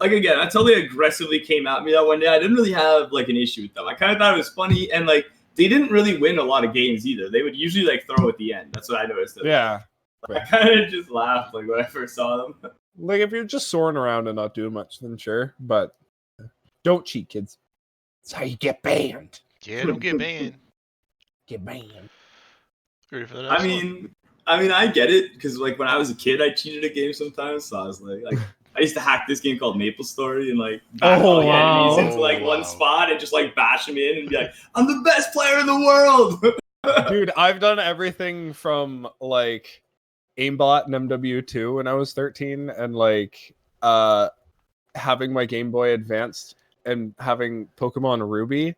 again, until they aggressively came at me that one day, I didn't really have like an issue with them. I kind of thought it was funny, and like they didn't really win a lot of games either. They would usually like throw at the end. That's what I noticed. Yeah. I kind of just laughed like when I first saw them. Like if you're just soaring around and not doing much, then sure. But don't cheat, kids. That's how you get banned. Yeah, don't get banned. Get banned. Ready for the next I mean, I get it because like when I was a kid, I cheated at games sometimes. So I was like I used to hack this game called Maple Story and like bash all the enemies into like one spot and just like bash them in and be like, I'm the best player in the world. Dude, I've done everything from like aimbot and MW2 when I was 13 and like having my Game Boy Advanced and having Pokemon Ruby.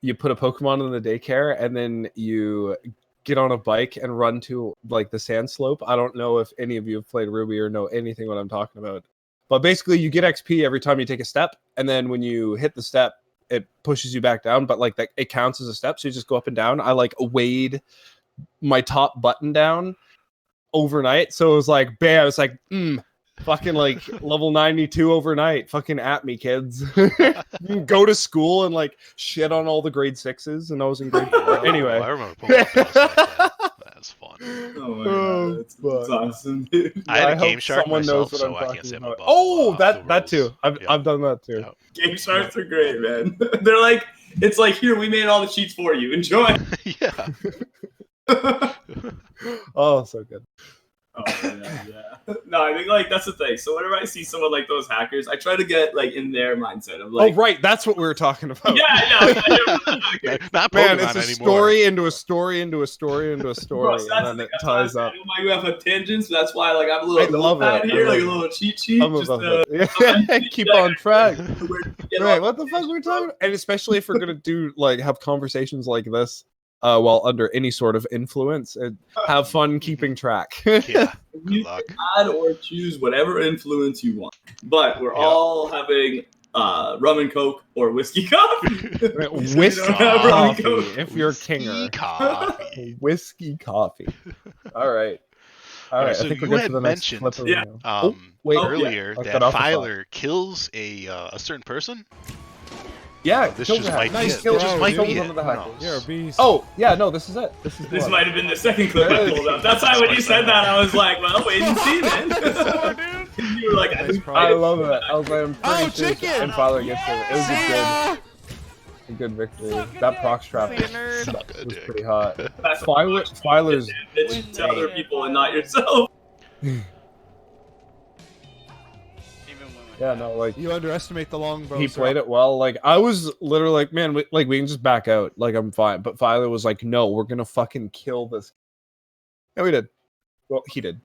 You put a Pokemon in the daycare and then you get on a bike and run to like the sand slope. I don't know if any of you have played Ruby or know anything what I'm talking about. But basically you get XP every time you take a step, and then when you hit the step, it pushes you back down, but like that it counts as a step, so you just go up and down. I like weighed my top button down overnight, so it was like bam, it's like fucking like level 92 overnight. Fucking at me, kids. You go to school and like shit on all the grade 6s, and I was in grade 4. Anyway, I remember Pokemon like that. That's fun. Oh my god, that's awesome, dude. I had a hope Game Shark someone myself, knows what so I'm I can't talking say I'm about. above. Oh, the that too. rules. I've done that too. Yep. Game Sharks are great, man. They're like, it's like, here, we made all the cheats for you. Enjoy. Yeah. Oh, so good. Oh, yeah. No, I think like that's the thing. So whenever I see someone like those hackers, I try to get like in their mindset of like, Oh, right, that's what we were talking about. yeah. Not Pokemon Man, it's a anymore. story into a story into a story into a story, Bro, and then it ties up. I have a tangent, so that's why like I have a little I love notepad it. here, I like a love little cheat sheet. I'm Just above it. Keep on track. Right, what the fuck were we talking about? And especially if we're gonna do like have conversations like this while under any sort of influence, and have fun keeping track. Yeah. Good You luck. can add or choose whatever influence you want, but we're all having rum and coke or whiskey coffee. Whiskey don't have rum and coffee, coke. if you're Whiskey kinger. coffee. Whiskey coffee. All right. All right. So I think you we're good had to the next mentioned, clip. Of Yeah. wait. Earlier I that cut off the Filer kills a certain person. Yeah, This kills just a might hack. be Nice it. kill. This just might Kills be one it. of the Who hackers. knows? You're a beast. Oh, yeah, no, this is it. This is the This one. might have been the second clip I pulled up. That's why when you said that, I was like, well, wait and see, man. You were like, I love it. I was like, I'm pretty sure chicken! and Father gets it. It was a good victory. That proc trap was pretty hot. Filer's bitch to other people and not yourself. yeah, no, like You underestimate the longbow. he played it well. Like I was literally like, man, we can just back out. Like I'm fine. But Filer was like, no, we're gonna fucking kill this. Yeah, we did. Well, he did.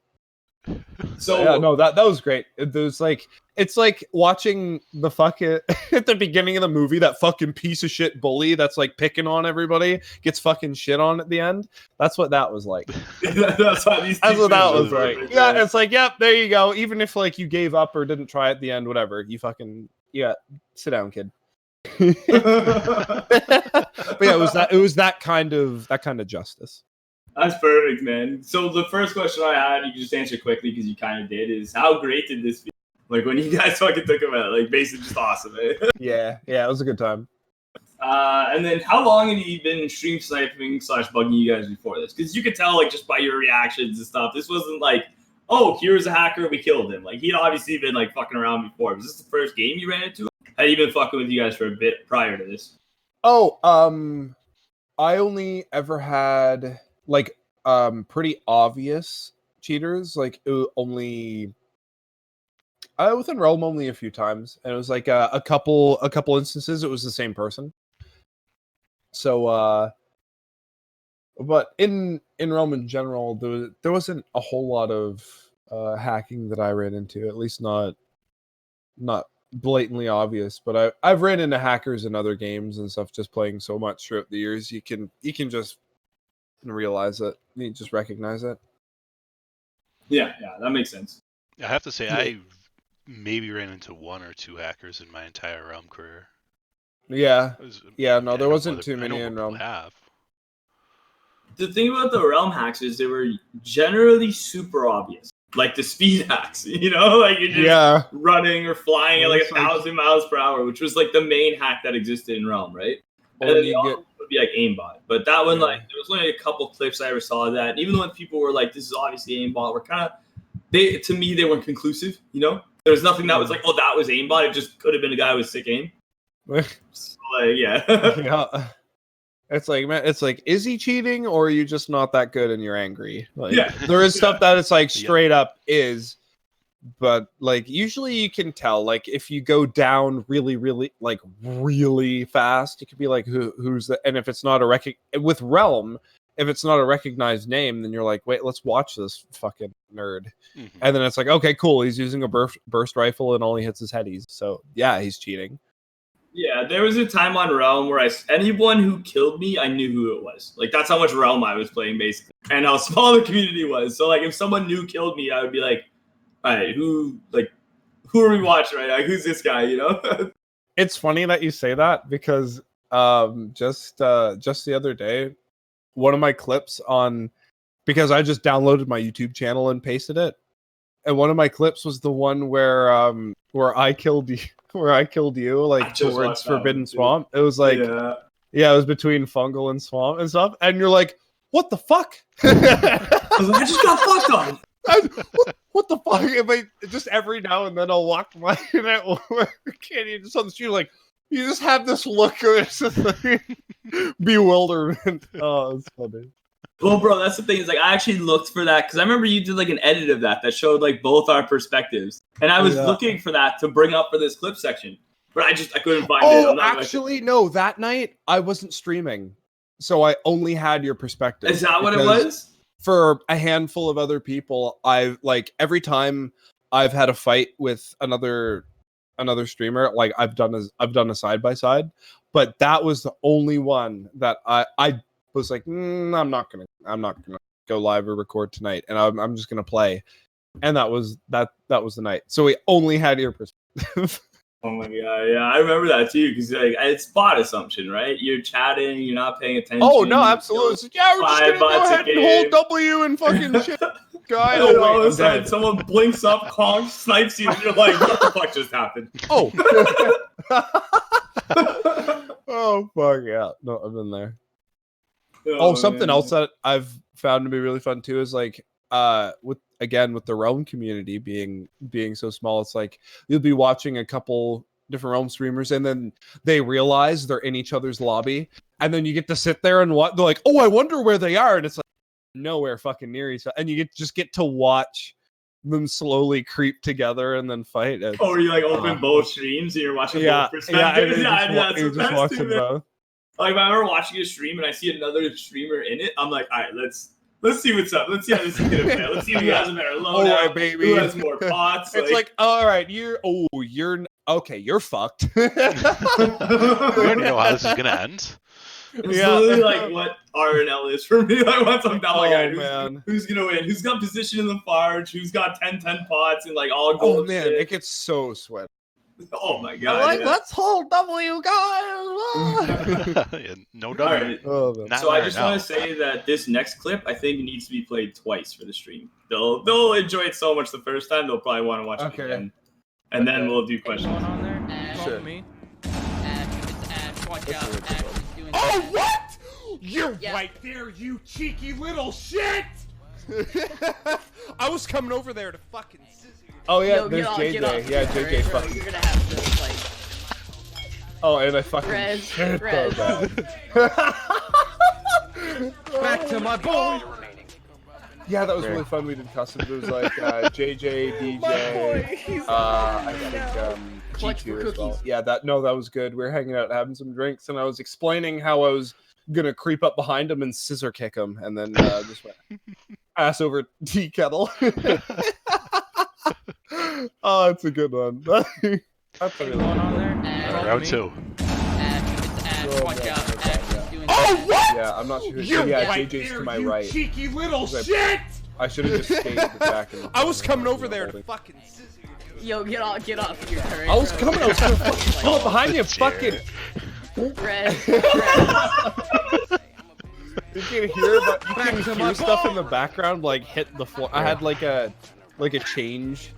So Yeah, no, that was great. There's like, it's like watching the fucking at the beginning of the movie, that fucking piece of shit bully that's like picking on everybody gets fucking shit on at the end. That's what that was like. that's why these. That's what that was teachers like. are Yeah, it's like, yep, there you go. Even if like you gave up or didn't try at the end, whatever, you fucking sit down, kid. But yeah, it was that kind of justice. That's perfect, man. So the first question I had, you can just answer quickly because you kind of did, is how great did this feel? Like when you guys fucking took him out, like basically just awesome, eh? Yeah, it was a good time. And then how long had you been stream sniping / bugging you guys before this? Because you could tell, like, just by your reactions and stuff, this wasn't like, oh, here's a hacker, we killed him. Like, he'd obviously been, like, fucking around before. Was this the first game you ran into him? Had he been fucking with you guys for a bit prior to this? Oh, I only ever had like pretty obvious cheaters. Like only within Realm only a few times, and it was like a couple instances it was the same person. So but in Realm in general, there wasn't a whole lot of hacking that I ran into, at least not blatantly obvious. But I've ran into hackers in other games and stuff, just playing so much throughout the years. You can just realize it. You just recognize it. Yeah, that makes sense. I have to say, I maybe ran into one or two hackers in my entire Realm career. Yeah. Yeah, No, there wasn't too many in Realm. Have. The thing about the Realm hacks is they were generally super obvious. Like the speed hacks, you know? Like you're just running or flying at like 1,000 miles per hour, which was like the main hack that existed in Realm, right? And then they also put would be like aimbot. But that one, like, there was only a couple clips I ever saw of that. And even when people were like, "This is obviously aimbot," were kind of to me they weren't conclusive. You know, there was nothing that was like, "Oh, that was aimbot." It just could have been a guy with sick aim. So, like, yeah. Yeah. It's like, man, it's like, is he cheating or are you just not that good and you're angry? Like, Yeah. there is stuff that it's like straight up is, but like usually you can tell, like if you go down really fast, it could be like who's the, and if it's not with Realm, if it's not a recognized name, then you're like, wait, let's watch this fucking nerd. Mm-hmm. And then it's like, okay, cool, he's using a burst rifle and all he hits is headies, so yeah, he's cheating. Yeah, there was a time on Realm where anyone who killed me, I knew who it was. Like, that's how much Realm I was playing, basically, and how small the community was. So, like, if someone new killed me, I would be like, all right, who are we watching right now? Who's this guy, you know? It's funny that you say that because just the other day, one of my clips because I just downloaded my YouTube channel and pasted it, and one of my clips was the one where I killed you. Where I killed you, like towards Forbidden Swamp. It was like, yeah, it was between Fungal and Swamp and stuff. And you're like, what the fuck? I just got fucked on. What the fuck? Like, just every now and then I'll walk by and you just on the street, like, you just have this look of it's just like bewilderment. Oh, it's funny. Well, bro, that's the thing. Is like I actually looked for that because I remember you did like an edit of that showed like both our perspectives, and I was looking for that to bring up for this clip section, but I couldn't find it. Oh, actually, no. That night I wasn't streaming, so I only had your perspective. Is that what it was? For a handful of other people, I've like every time I've had a fight with another streamer, like I've done a side by side, but that was the only one that I was like, I'm not gonna go live or record tonight, and I'm just gonna play, and that was the night. So we only had your perspective. Oh my god, yeah, I remember that too because like it's bot assumption, right? You're chatting, you're not paying attention. Oh no, absolutely. It's like, yeah, we're just gonna go ahead and hold W and fucking shit. Guy, and all of a sudden, someone blinks up, Kong snipes you, and you're like, what the fuck just happened? Oh. Oh fuck yeah, no, I've been there. Oh, something else that I've found to be really fun too is like with the Realm community being so small, it's like you'll be watching a couple different Realm streamers and then they realize they're in each other's lobby and then you get to sit there and they're like, oh, I wonder where they are, and it's like nowhere fucking near each other, and you get to watch them slowly creep together and then fight. Oh, you like open both streams and you're watching both perspectives? You just watching both. Like if I were watching a stream and I see another streamer in it, I'm like, all right, let's see what's up. Let's see how this is gonna play. Let's see who has a better loadout, baby. Who has more pots. It's like all right, you're okay. You're fucked. We already know how this is gonna end. It's literally like what RNL is for me. Like once I'm down, man, who's gonna win? Who's got position in the Farge? Who's got 10-10 pots and like all gold? Oh man, shit. it gets so sweaty. Oh my god! Like, let's hold W, guys. Yeah, no W. Right. So I just want to say that this next clip, I think, needs to be played twice for the stream. They'll enjoy it so much the first time, they'll probably want to watch it again. And then we'll do questions. Going on there? Sure. Me. Watch out. Oh, what? You're right there, you cheeky little shit! I was coming over there to fucking scissor. Oh yeah, there's JJ. Yeah, JJ fucking. You're gonna have to like. Oh, and I fucking. Res. Back to my boy. Yeah, that was really fun. We did custom. It was like JJ, DJ, I think G2 as well. Yeah, that was good. We were hanging out, having some drinks, and I was explaining how I was gonna creep up behind him and scissor kick him, and then just went ass over tea kettle. Oh, that's a good one. That's a really good one. Round two. Watch out. Oh, what? Yeah, I'm not sure. JJ's to my right. Cheeky little shit! I should have just stayed at the back. I was coming over there to fucking scissor. Yo, get off your turret. I was gonna fucking pull up behind you, fucking. Res. You can hear, but you can hear stuff in the background like hit the floor. I had like a little change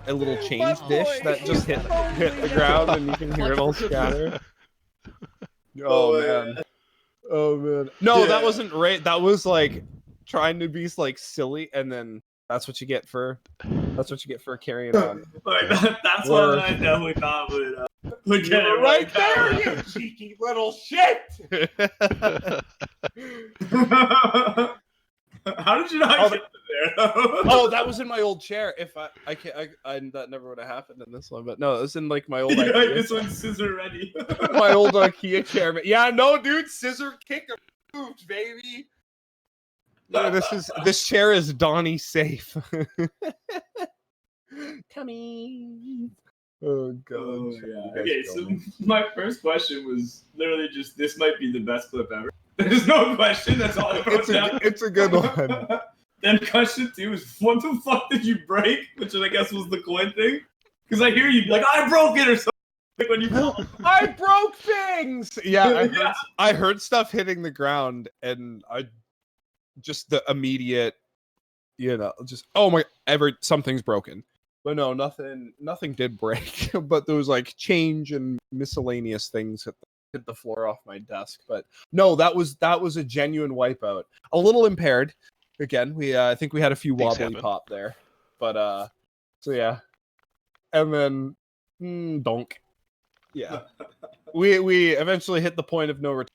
dish that just hit the ground, and you can hear it all scatter. Oh man. Oh man. No, that wasn't right. That was like trying to be like silly, and then that's what you get for carrying on. Like that's Or- what I definitely thought would get You're it right Kyle. there, you cheeky little shit. How did you not Oh, get there? Oh, that was in my old chair. If I can't, that never would have happened in this one. But no, it was in like my old Yeah, IKEA, this one's scissor ready. my old IKEA chair. But yeah, no, dude, scissor kick approved, baby. Yeah, this chair is Donnie safe. Coming. Oh god. Oh, You yeah. guys Okay, kill so me. my first question was literally just this might be the best clip ever. There's no question. That's all I wrote down. It's a good one. Then question 2 is what the fuck did you break? Which I guess was the coin thing. Because I hear you be like, I broke it or something like when you fall. I broke things. Yeah, Yeah. I heard stuff hitting the ground, and I just the immediate, just oh my, something's broken. But no, nothing did break. But there was like change and miscellaneous things hit the floor off my desk. But no, that was a genuine wipeout. A little impaired. Again, I think we had a few Things wobbly happen. pop there. But so yeah. And then donk. Yeah. we eventually hit the point of no return.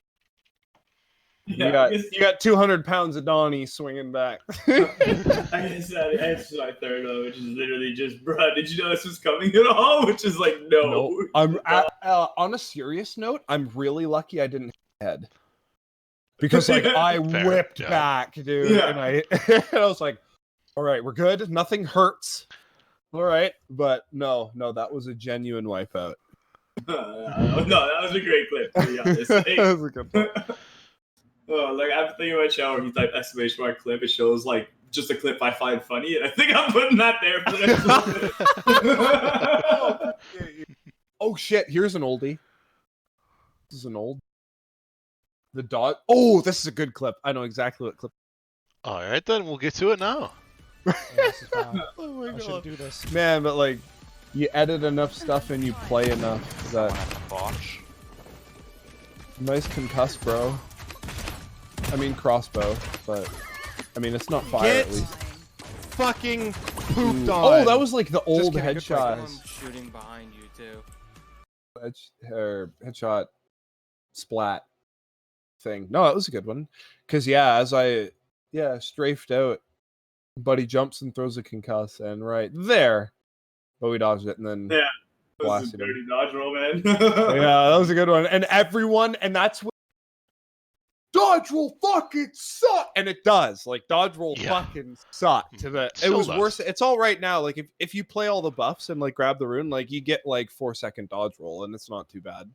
Yeah, You got 200 pounds of Donnie swinging back. I guess that's my third one, which is literally just, bro, did you know this was coming at all? Which is like, no. No, I'm on a serious note. I'm really lucky I didn't hit my head because like I Fair, whipped yeah. back, dude, Yeah. and I was like, all right, we're good. Nothing hurts. All right, but no, that was a genuine wipeout. No, that was a great clip, to be honest. That was a good one. Oh, like I'm thinking about channel where you type exclamation mark clip, it shows like just a clip I find funny, and I think I'm putting that there for the next little bit. Oh shit! Here's an oldie. This is an old. The dog. Oh, this is a good clip. I know exactly what clip. All right, then we'll get to it now. Oh my god! Do this, man. But like, you edit enough stuff and you play enough that. Nice concuss, bro. I mean crossbow, but I mean it's not fire at least. Fucking pooped on. Oh, that was like the old kidding, good play. headshot. Shooting behind you too. Headshot splat thing. No, that was a good one. Cause yeah, as I strafed out, buddy jumps and throws a concuss, and right there, but we dodged it and then Yeah. That was a blasted him. dirty dodge roll, man. Yeah, that was a good one. And everyone, and that's what dodge roll fucking suck, and it does. Like dodge roll Yeah. fucking sucked. It Still was does. worse. It's all right now. Like if you play all the buffs and like grab the rune, like you get like 4-second dodge roll, and it's not too bad.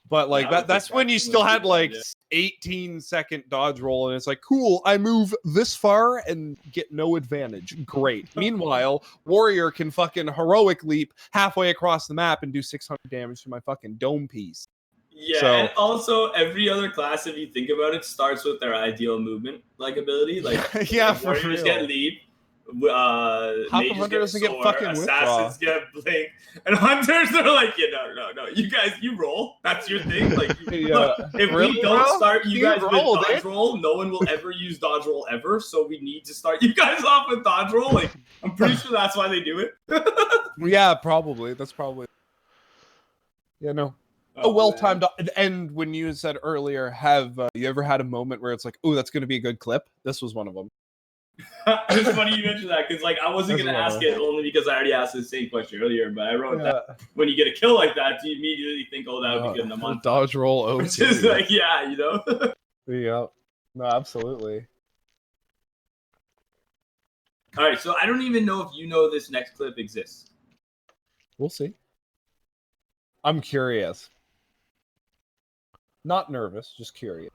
But like Yeah, I would that's think when you that's still really had good, like yeah. 18-second dodge roll, and it's like cool. I move this far and get no advantage. Great. Meanwhile, warrior can fucking heroic leap halfway across the map and do 600 damage to my fucking dome piece. Yeah, So- and also every other class, if you think about it, starts with their ideal movement like ability. Like Yeah, for warriors real. get leap, Half a mages hunter get doesn't get soar, fucking assassins get blink, and hunters are like, yeah, no, you guys, you roll. That's your thing. Like, Yeah. look, if Really, we don't bro? start you You guys rolled with dodge it. roll, no one will ever use dodge roll ever. So we need to start you guys off with dodge roll. Like, I'm pretty sure that's why they do it. Yeah, probably. That's probably. Yeah, no. Oh, A well-timed. And when you said earlier, have you ever had a moment where it's like, oh, that's going to be a good clip? This was one of them. It's funny you mentioned that because like I wasn't That's gonna a lot ask of- it only because I already asked the same question earlier, but I wrote that when you get a kill like that, you immediately think, oh, that would be good in a month. Dodge roll. Oh, Which is like, yeah, you know. yeah. No, absolutely. All right, so I don't even know if you know this next clip exists. We'll see. I'm curious. Not nervous, just curious.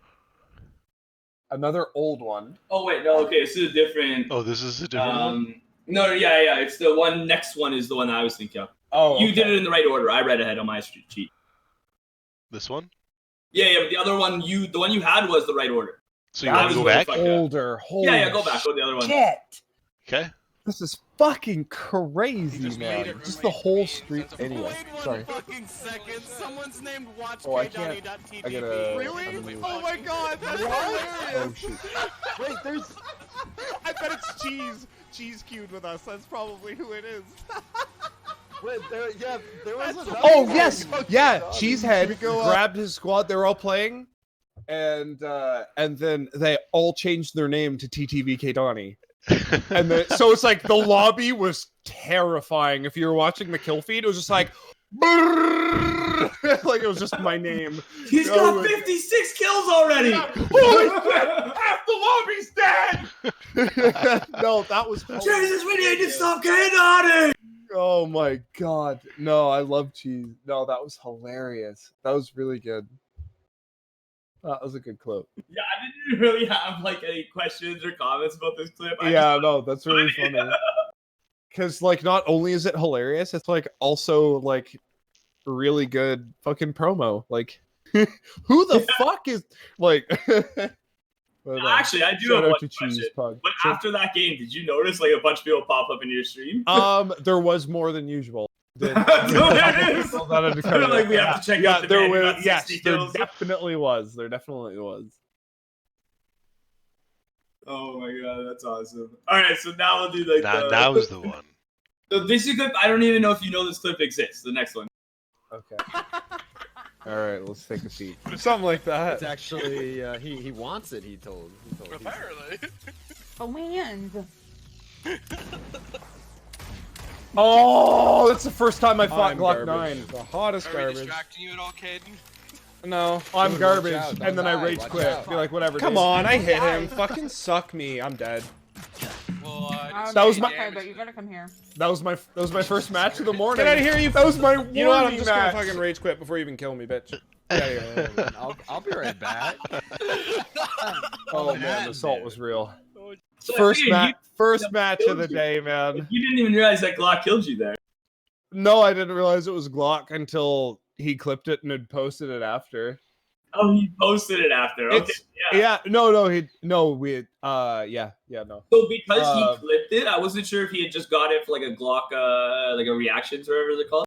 Another old one. Oh wait, no, okay, this is a different. Oh, this is a different one? No, yeah, it's the one. Next one is the one I was thinking of. Oh, You did it in the right order. I read ahead on my cheat. This one? Yeah, but the other one, the one you had was the right order. So you That want to was go really back? fun. Older. Holy Yeah, go back. Go to the other one. shit. Okay. This is fucking He crazy, just made man. it Just remain the whole memes. street. That's a- Anyway, Wait 1 sorry. fucking second. Someone's named Watch Oh, I can't- Caedonnie.tv. I gotta- Really? I'm gonna- Oh my god, that's Oh hilarious. shoot. Wait, there's. I bet it's Cheese. Cheese queued with us. That's probably who it is. Wait, there was another Oh one. yes, yeah. God. Cheesehead go up. grabbed his squad. They were all playing, and then they all changed their name to TTV Caedonnie. And so it's like the lobby was terrifying. If you were watching the kill feed, it was just like, brrrr, like it was just my name. He's Oh got my- 56 kills already. Holy shit! Half the lobby's dead. No, that was. Jesus, we need to stop Caedonnie. Oh my god! No, I love cheese. No, that was hilarious. That was really good. That was a good clip. Yeah, I didn't really have like any questions or comments about this clip. I Yeah, no, that's really funny. Because like, not only is it hilarious, it's like also like really good fucking promo. Like, who the fuck is like? But, Actually, I do shout have out one to question. Cheese Pug. But after that game, did you notice like a bunch of people pop up in your stream? There was more than usual. There is. Like we have to check yeah, out the there man who was. got Yes, 60 there kills. definitely was. There definitely was. Oh my god, that's awesome. All right, so now we'll do like That was the one. So this is good. I don't even know if you know this clip exists. The next one. Okay. All right, let's take a seat. Something like that. It's actually he wants it. He told. Apparently. Oh man. Oh, that's the first time I fought I'm Glock garbage. 9. The hottest Are we garbage. distracting you at all, Caden? No, I'm Dude, garbage. watch out, don't And then I die, rage watch quit. out. Be like, whatever. Come dude. on, I hit him. Fucking suck me. I'm dead. Well, That was my- Okay, but you gotta come here. That was my first match of the morning. Get out of here, you. That was my You know what? I'm warning just match. gonna fucking rage quit before you even kill me, bitch. Get out of here. I'll be right back. Oh man, man, the salt dude. was real. So I First figured match, first you- match of the day, man. You didn't even realize that Glock killed you there. No, I didn't realize it was Glock until he clipped it and had posted it after. Oh, he posted it after. Okay, It's- yeah. Yeah, no, no. So because he Uh, clipped it, I wasn't sure if he had just got it for like a Glock, like a reactions or whatever they're called.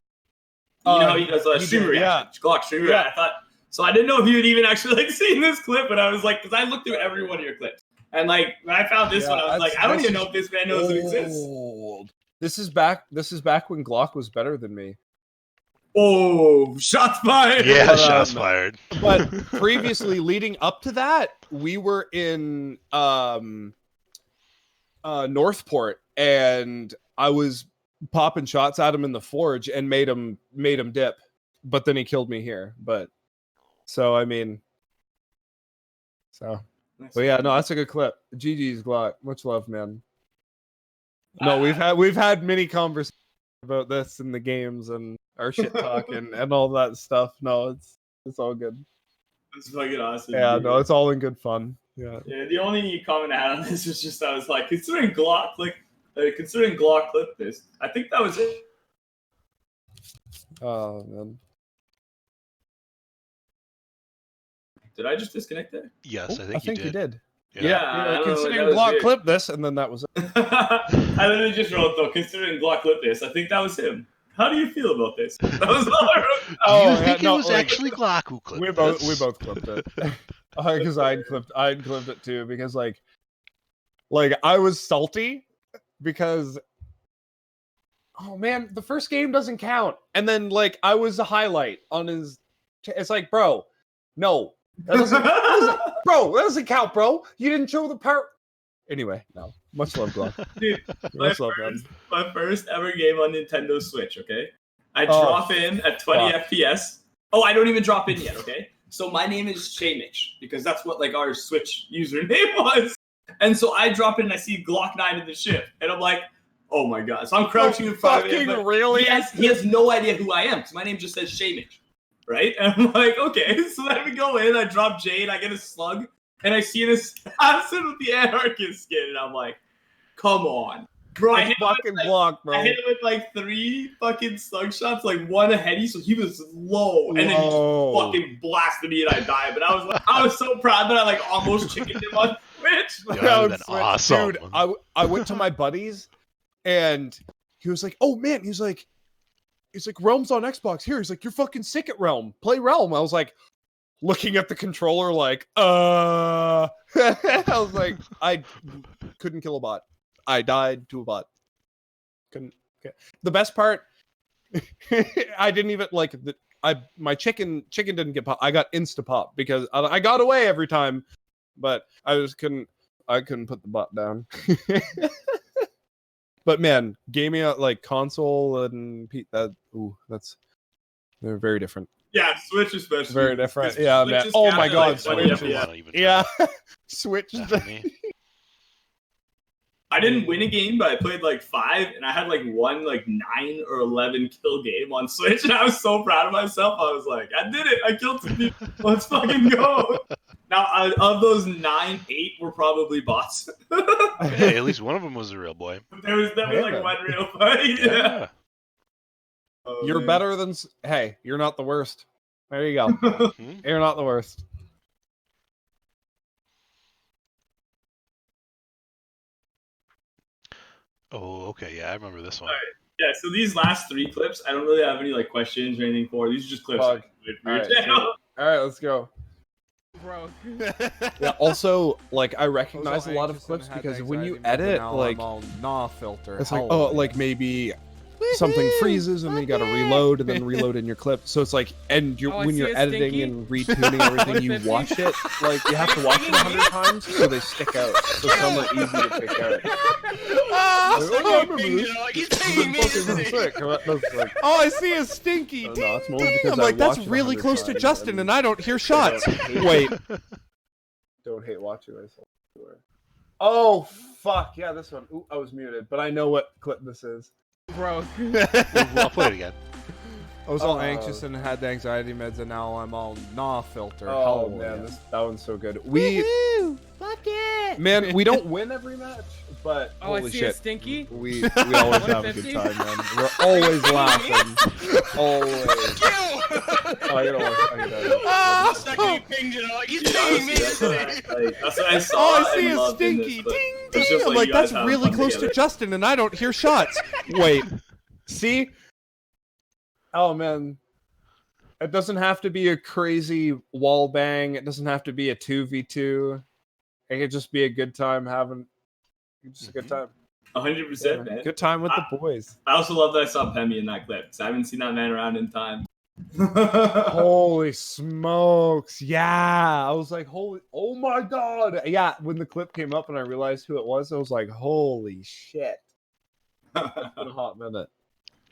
You know how he does he streamer did, yeah. reactions, Glock streamer. Yeah. I thought so. I didn't know if you had even actually like seen this clip, but I was like, because I looked through every one of your clips, and like when I found this Yeah, one, I was that's- like, I don't this even is know if this man knows it exists. Old. This is back when Glock was better than me. Oh, shots fired! Yeah, But, shots fired. But previously, leading up to that, we were in Northport, and I was popping shots at him in the forge and made him dip. But then he killed me here. But so I mean, so but yeah, no, that's a good clip. GG's Glock, much love, man. No, we've had many conversations about this in the games and our shit talk and all that stuff. No, it's all good. It's fucking awesome. Yeah, dude. no, it's all in good fun. Yeah. Yeah, the only comment I had on this was just I was like, considering Glock clipped this, I think that was it. Oh man. Did I just disconnect there? Yes, I I think, you did. Yeah, Yeah, I don't know, considering that was Glock weird. clipped this, and then that was it. I literally just wrote though, considering Glock clipped this, I think that was him. How do you feel about this? That was all I wrote. Do Oh, you yeah, think no, it was like, actually Glock who clipped we this? both clipped it. Because I'd clipped it too, because like I was salty because oh man, the first game doesn't count. And then like I was a highlight on his it's like, bro, no. That doesn't bro, that doesn't count, bro. You didn't show the part. Anyway, no. Much love, Glock. Dude, my Much love, man. first ever game on Nintendo Switch, okay? I Oh, drop in at 20 fuck. FPS. Oh, I don't even drop in yet, okay? So my name is Shamich, because that's what like our Switch username was. And so I drop in and I see Glock 9 in the ship. And I'm like, oh my god. So I'm crouching in front of him. Fucking but really? he has no idea who I am, because my name just says Shamich. Right? And I'm like, okay. So then we go in, I drop Jade, I get a slug, and I see this assassin with the anarchist skin, and I'm like, come on. Bro, I hit him Fucking with, Glock, bro. I hit him with like 3 fucking slug shots, like one aheady, so he was low, and then he Whoa. fucking blasted me and I died. But I was so proud that I like almost chickened him on Twitch. Yeah, That that would would've been switch. awesome. Dude, I went to my buddies and he was like, "Oh man," he's like, "Realm's on Xbox here." He's like, "You're fucking sick at Realm. Play Realm." I was like, looking at the controller, like, I was like, I couldn't kill a bot. I died to a bot. Couldn't. Okay. The best part, I didn't even like my chicken didn't get pop. I got insta pop because I got away every time, but I couldn't put the bot down. But man, gaming out like console and they're very different. Yeah, Switch especially. Very different. Switch Yeah, man. is Oh kinda my God, like, Switch. yeah. Switch. Definitely. I didn't win a game, but I played like 5, and I had like one like 9 or 11 kill game on Switch, and I was so proud of myself. I was like, I did it! I killed 2 people. Let's fucking go! Now, of those 9, 8 were probably bots. Hey, at least one of them was a real boy. There was like one real fight. Yeah. Oh, You're man. better than. Hey, you're not the worst. There you go. Mhm. You're not the worst. Oh, okay. Yeah, I remember this one. All right. Yeah, so these last 3 clips, I don't really have any like questions or anything for. These are just clips. Fuck. For your channel. All right, let's go. Bro. Yeah. Also, like, I I was recognize a all lot of anxious clips and had because when you anxiety, but edit, now like, I'm all nah filter. it's like, oh, Hallelujah. like maybe something freezes and then you got to reload and then reload in your clip. So it's like, and Oh, I when see you're a editing stinky. and retuning everything, you 150. watch it. Like, you have to watch it 100 times so they stick out. So some are easy to pick out. Oh, I see a stinky. No, Ding, it's mostly ding. because I'm I like, that's watched it really 100 close to times Justin, and I don't hear I shots. don't hate- Wait. Don't hate watching myself. Oh, fuck. Yeah, this one. Ooh, I was muted, but I know what clip this is. Bro. I'll play it again. I was all Oh. anxious and had the anxiety meds, and now I'm all nah filter. Oh, Hallelujah. man, that one's so good. We, Fuck it. man, we don't win every match, but Oh, I holy see a shit. stinky. We always have a good 150? time, man. We're always laughing. Always. Oh, I gotta watch. Second Yeah, that's what I saw. Oh, I see and a loved in this stinky. clip. Ding, It's ding. just I'm like like, you guys that's have really fun close together. to Justin, and I don't hear shots. Wait. See? Oh, man. It doesn't have to be a crazy wall bang. It doesn't have to be a 2v2. It could just be a good time having just a good time. 100%, man. Good time with the boys. I also love that I saw Pemi in that clip because I haven't seen that man around in time. Holy smokes. Yeah. I was like, oh my God. Yeah. When the clip came up and I realized who it was, I was like, holy shit. It's been a hot minute.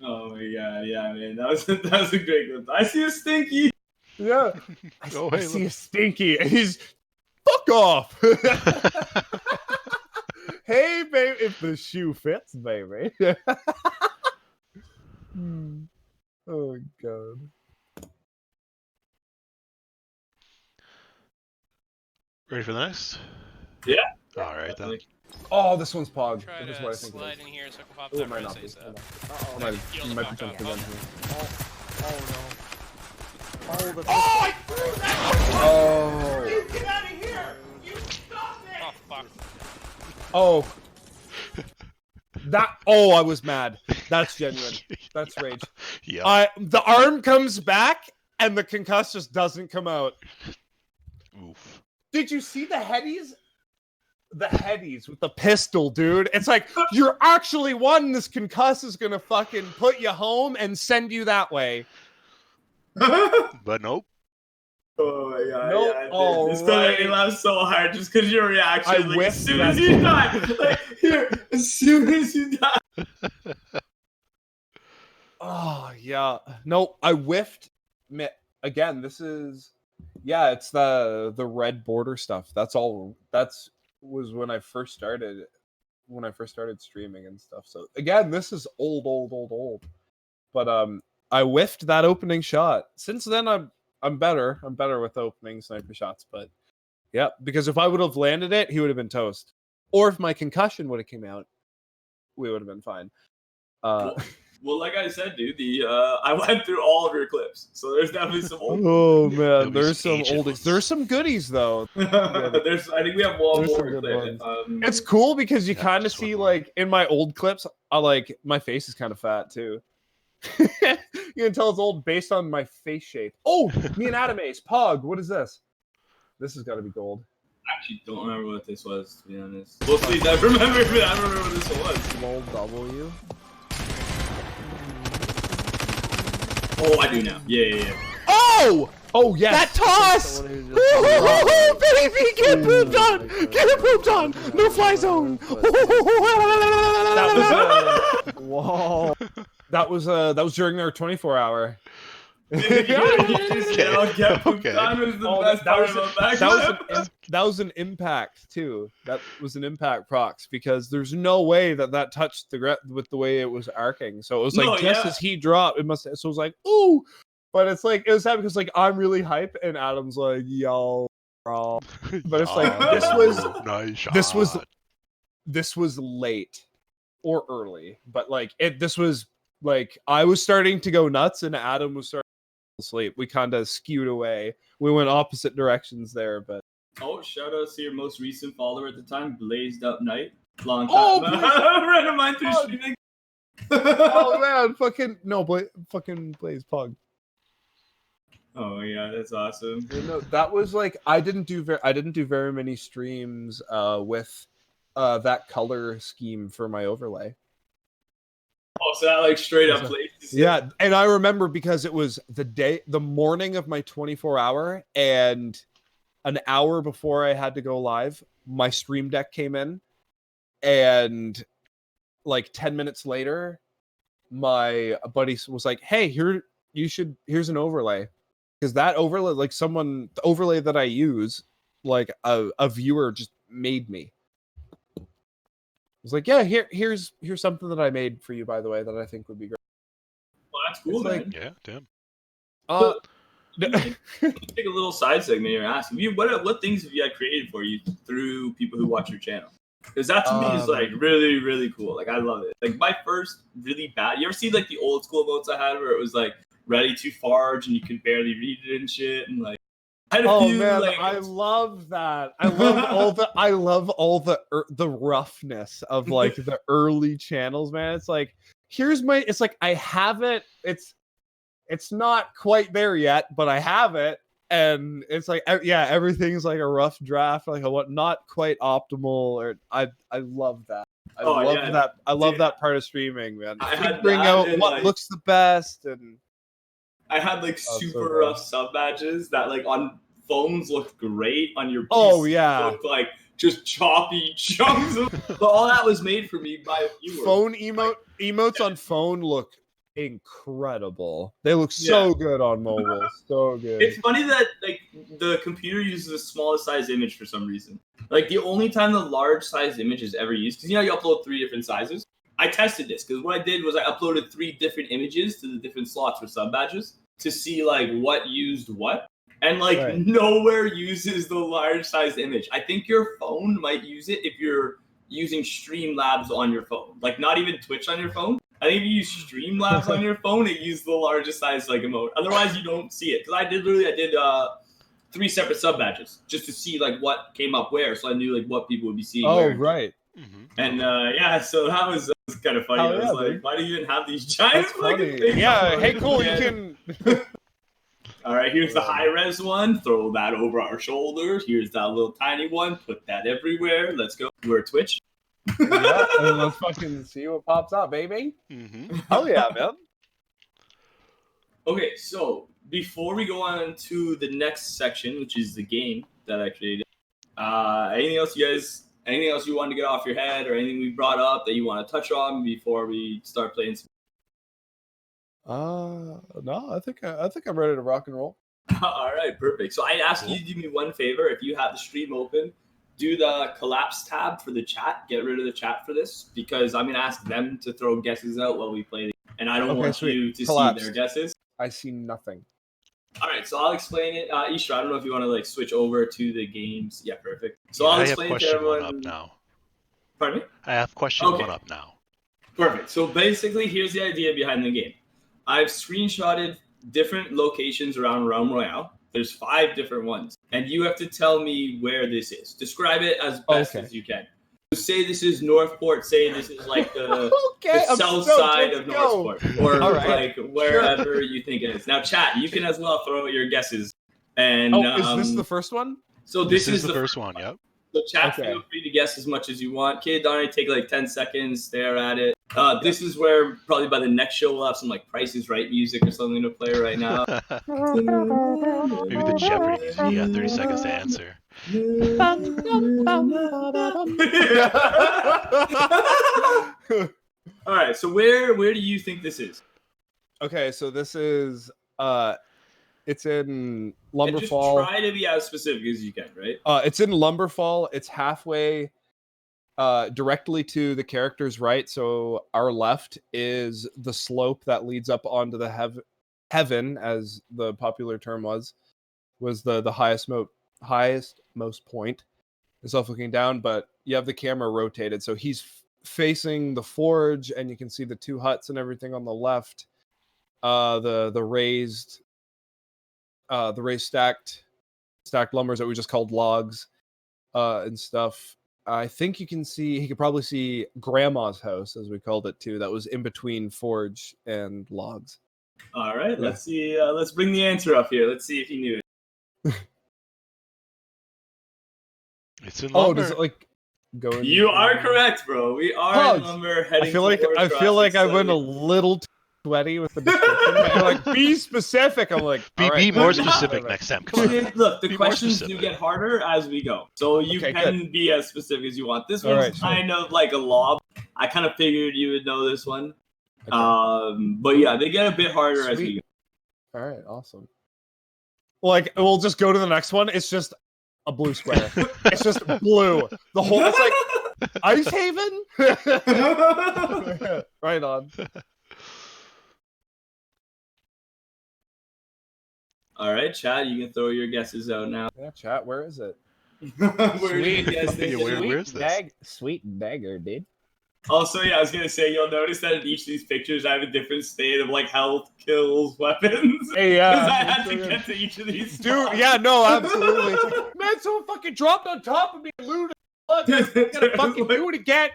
Oh my god, yeah, man, that was a great clip. I see a stinky. Yeah. Oh, I hey, see look. a stinky and he's fuck off. Hey, babe, if the shoe fits, baby. Oh, God. Ready for the next? Yeah. All right, then. Oh, this one's Pog. Try This is to what I think it slide is. in here so I can pop Oh, that it might not be. princess up. Oh, might Heal be the fuck jumping up. again here. Oh, Get out of here! You stop it! Oh fuck. Oh. I was mad. That's genuine. That's rage. Yeah. The arm comes back and the concuss just doesn't come out. Oof. Did you see the headies? The headies with the pistol, dude. It's like, you're actually won. This concuss is gonna fucking put you home and send you that way. But nope. Oh my god, Nope. yeah, Oh, this still made me right. laugh so hard just because your reaction. I Like, whiffed as soon that as you die, like, here, as soon as you die. Oh yeah. Nope. I whiffed. Again, this is it's the red border stuff. That's all. Was when I first started streaming and stuff. So again, this is old. But I whiffed that opening shot. Since then I'm better. I'm better with opening sniper shots, but yeah, because if I would have landed it, he would have been toast. Or if my concussion would have came out, we would have been fine. Well, like I said, dude, I went through all of your clips, so there's definitely some old. Oh There'll man, be there's some some ancient oldies. ones. There's some goodies though. I think we have one There's some more good clip. ones. It's cool because you Yeah, kind of just one see more. like in my old clips, I like my face is kind of fat too. You can tell it's old based on my face shape. Oh, me and Adam Ace, Pog. What is this? This has got to be gold. I actually don't remember what this was, to be honest. Well, please, I remember, but I don't remember what this one was. Lol W. Oh, I do now. Yeah. Oh! Oh yes! That toss! Oh, baby, get pooped on! Get it pooped on! No fly zone! That was Whoa. that was during our 24-hour. Okay. Okay. Was the Oh, best that part was about that clip. that was an impact too. That was an impact procs because there's no way that touched the with the way it was arcing. So it was like No, just yeah. as he dropped, it must. So it was like ooh, but it's like it was sad because like I'm really hype and Adam's like yo, bro. But it's like Nice this was shot. this was late or early, but like this was like I was starting to go nuts and Adam was starting to sleep. We kind of skewed away. We went opposite directions there, but Oh, shout out to your most recent follower at the time, Blazed Up Night. Long time. Oh, friend of mine through Oh. streaming. oh man, fucking Blaze Pug. Oh yeah, that's awesome. You know, that was like I didn't do very many streams with that color scheme for my overlay. Oh, so that like straight up plays. Yeah, and I remember because it was the morning of my 24-hour, and an hour before I had to go live, my stream deck came in, and like 10 minutes later, my buddy was like, "Hey, here's an overlay," because that overlay, like the overlay that I use, like a viewer just made me. I was like, yeah, here's something that I made for you, by the way, that I think would be great. Well, that's cool, It's man. like- Yeah, damn. Take a little side segment here. Asking you, what things have you had created for you through people who watch your channel? Because that to me is like really, really cool. Like I love it. Like my first really bad. You ever see like the old school emotes I had where it was like ready to farge and you could barely read it and shit, and like I had a Oh few, man, like, I love that. I love all the roughness of like the early channels, man. It's like it's like I have it. It's not quite there yet, but I have it, and it's like yeah, everything's like a rough draft, like a not quite optimal. Or I love that. I love that. I love that part of streaming, man. I had Bring that out and, what like, looks the best, and I had like so super good. rough sub badges that like on phones looked great, on your PC Oh, yeah. looked like just choppy chunks of, but all that was made for me by a viewer. phone emotes on phone look incredible. They look so good on mobile. So good. It's funny that like the computer uses the smallest size image for some reason. Like the only time the large size image is ever used, because you know you upload 3 different sizes. I tested this because what I did was I uploaded 3 different images to the different slots for sub badges to see like what used what. And like nowhere uses the large size image. I think your phone might use it if you're using Streamlabs on your phone. Like not even Twitch on your phone. I think if you use Streamlabs on your phone, it uses the largest size like emote. Otherwise, you don't see it. Because I did 3 separate sub badges just to see like what came up where, so I knew like what people would be seeing. Oh where. right. Mm-hmm. And yeah, so that was kind of funny. Hell I was yeah, like, dude. why do you even have these giant That's fucking funny. things? Yeah. Hey, cool. Yeah. You can. All right, here's the high res one. Throw that over our shoulders. Here's that little tiny one. Put that everywhere. Let's go. We're Twitch. Yeah, and let's fucking see what pops up, baby. Mm-hmm. Hell yeah, man. Okay, so before we go on to the next section, which is the game that I created, anything else you want to get off your head, or anything we brought up that you want to touch on before we start playing some? No, I think I'm ready to rock and roll. All right, perfect. So I ask you to do me one favor. If you have the stream open, do the collapse tab for the chat. Get rid of the chat for this, because I'm going to ask them to throw guesses out while we play. And I don't want you to see their guesses. I see nothing. All right, so I'll explain it. Ishra, I don't know if you want to like switch over to the games. Yeah, perfect. So Yeah, I'll I have explain to question everyone. one up now. Pardon me? I have question Okay. one up now. Perfect. So basically, here's the idea behind the game. I've screenshotted different locations around Realm Royale. There's 5 different ones, and you have to tell me where this is. Describe it as best as you can. So say this is Northport. Say this is like the I'm south stoked. side Let's of go. Northport, or All right. like wherever you think it is. Now, chat, you can as well throw out your guesses. And Is this the first one? so This is the first one. Yep. So chat, Okay. feel free to guess as much as you want. Caedonnie, take like 10 seconds, stare at it. This is where probably by the next show we'll have some like Price is Right music or something to play right now. Maybe the Jeopardy music. You got 30 seconds to answer. All right, so where do you think this is? Okay, so this is it's in And just Lumberfall. try to be as specific as you can, right? It's in Lumberfall. It's halfway directly to the character's right. So our left is the slope that leads up onto the heaven, as the popular term was the highest most point. Yourself looking down, but you have the camera rotated, so he's facing the forge, and you can see the 2 huts and everything on the left. The raised stacked lumbers that we just called logs and stuff. I think he could probably see Grandma's house, as we called it too. That was in between forge and logs. All right, let's see. Let's bring the answer up here. Let's see if you knew it. It's in Oh, lumber. does it like go in? You are correct, bro. We are in lumber heading. I feel like I went a little too sweaty with the description. You're like, be specific. I'm like, Be, all right. be more specific next time. Come on. Look, the Be more questions do specific. get harder as we go, so you Okay, can be as specific as you want. This All one's right, sure. kind of like a lob. I kind of figured you would know this one. Okay. But yeah, they get a bit harder as we Sweet. go. All right, awesome. Like, we'll just go to the next one. It's just a blue square. It's just blue. The whole, it's like Ice Haven. Right on. All right, Chad, you can throw your guesses out now. Yeah, chat. Where is it? Where do you guess this Yeah, is? where is this? Sweet dagger, dude. Also, yeah, I was gonna say you'll notice that in each of these pictures, I have a different state of like health, kills, weapons. Hey, Because yeah. I had to get to each of these. Dude, yeah, no, absolutely. It's like, man, someone fucking dropped on top of me and looted. I gotta fucking do it again.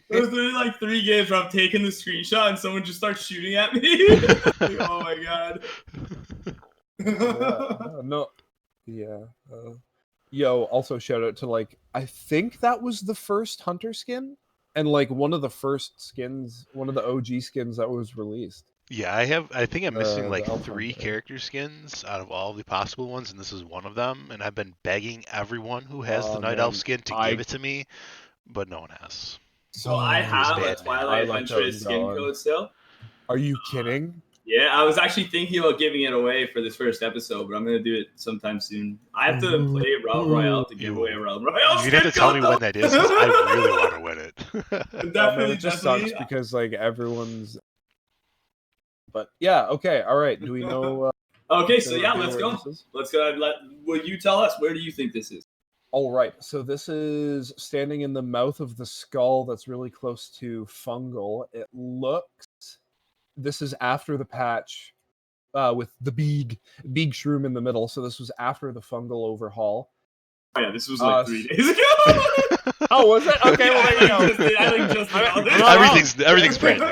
There's literally like 3 games where I'm taking the screenshot and someone just starts shooting at me. Like, oh my god. No. Yeah. Yo, also shout out to like, I think that was the first hunter skin and like one of the first skins, one of the OG skins that was released. Yeah, I think I'm missing like the elf 3 hunter. character skins out of all the possible ones, and this is one of them. And I've been begging everyone who has the Oh, Night man. Elf skin to give it to me, but no one has. So I have a bad, man. Twilight I like Adventurous those skin going. code still. Are you kidding? Yeah, I was actually thinking about giving it away for this first episode, but I'm gonna do it sometime soon. I have to play Realm Royale to give away a Realm Royale. You'd have to tell me when that is, because I really want to win it. Definitely, It just sucks because like everyone's. But yeah, okay, all right. Do we know? Okay, so do we yeah, know let's where go. this is? Let's go. Will you tell us where do you think this is? All right, so this is standing in the mouth of the skull that's really close to Fungal. It looks. This is after the patch with the big shroom in the middle. So this was after the Fungal overhaul. Oh, yeah, this was like 3 days ago. Oh, was it? Okay, well there you go. I think just about this. Everything's brand new.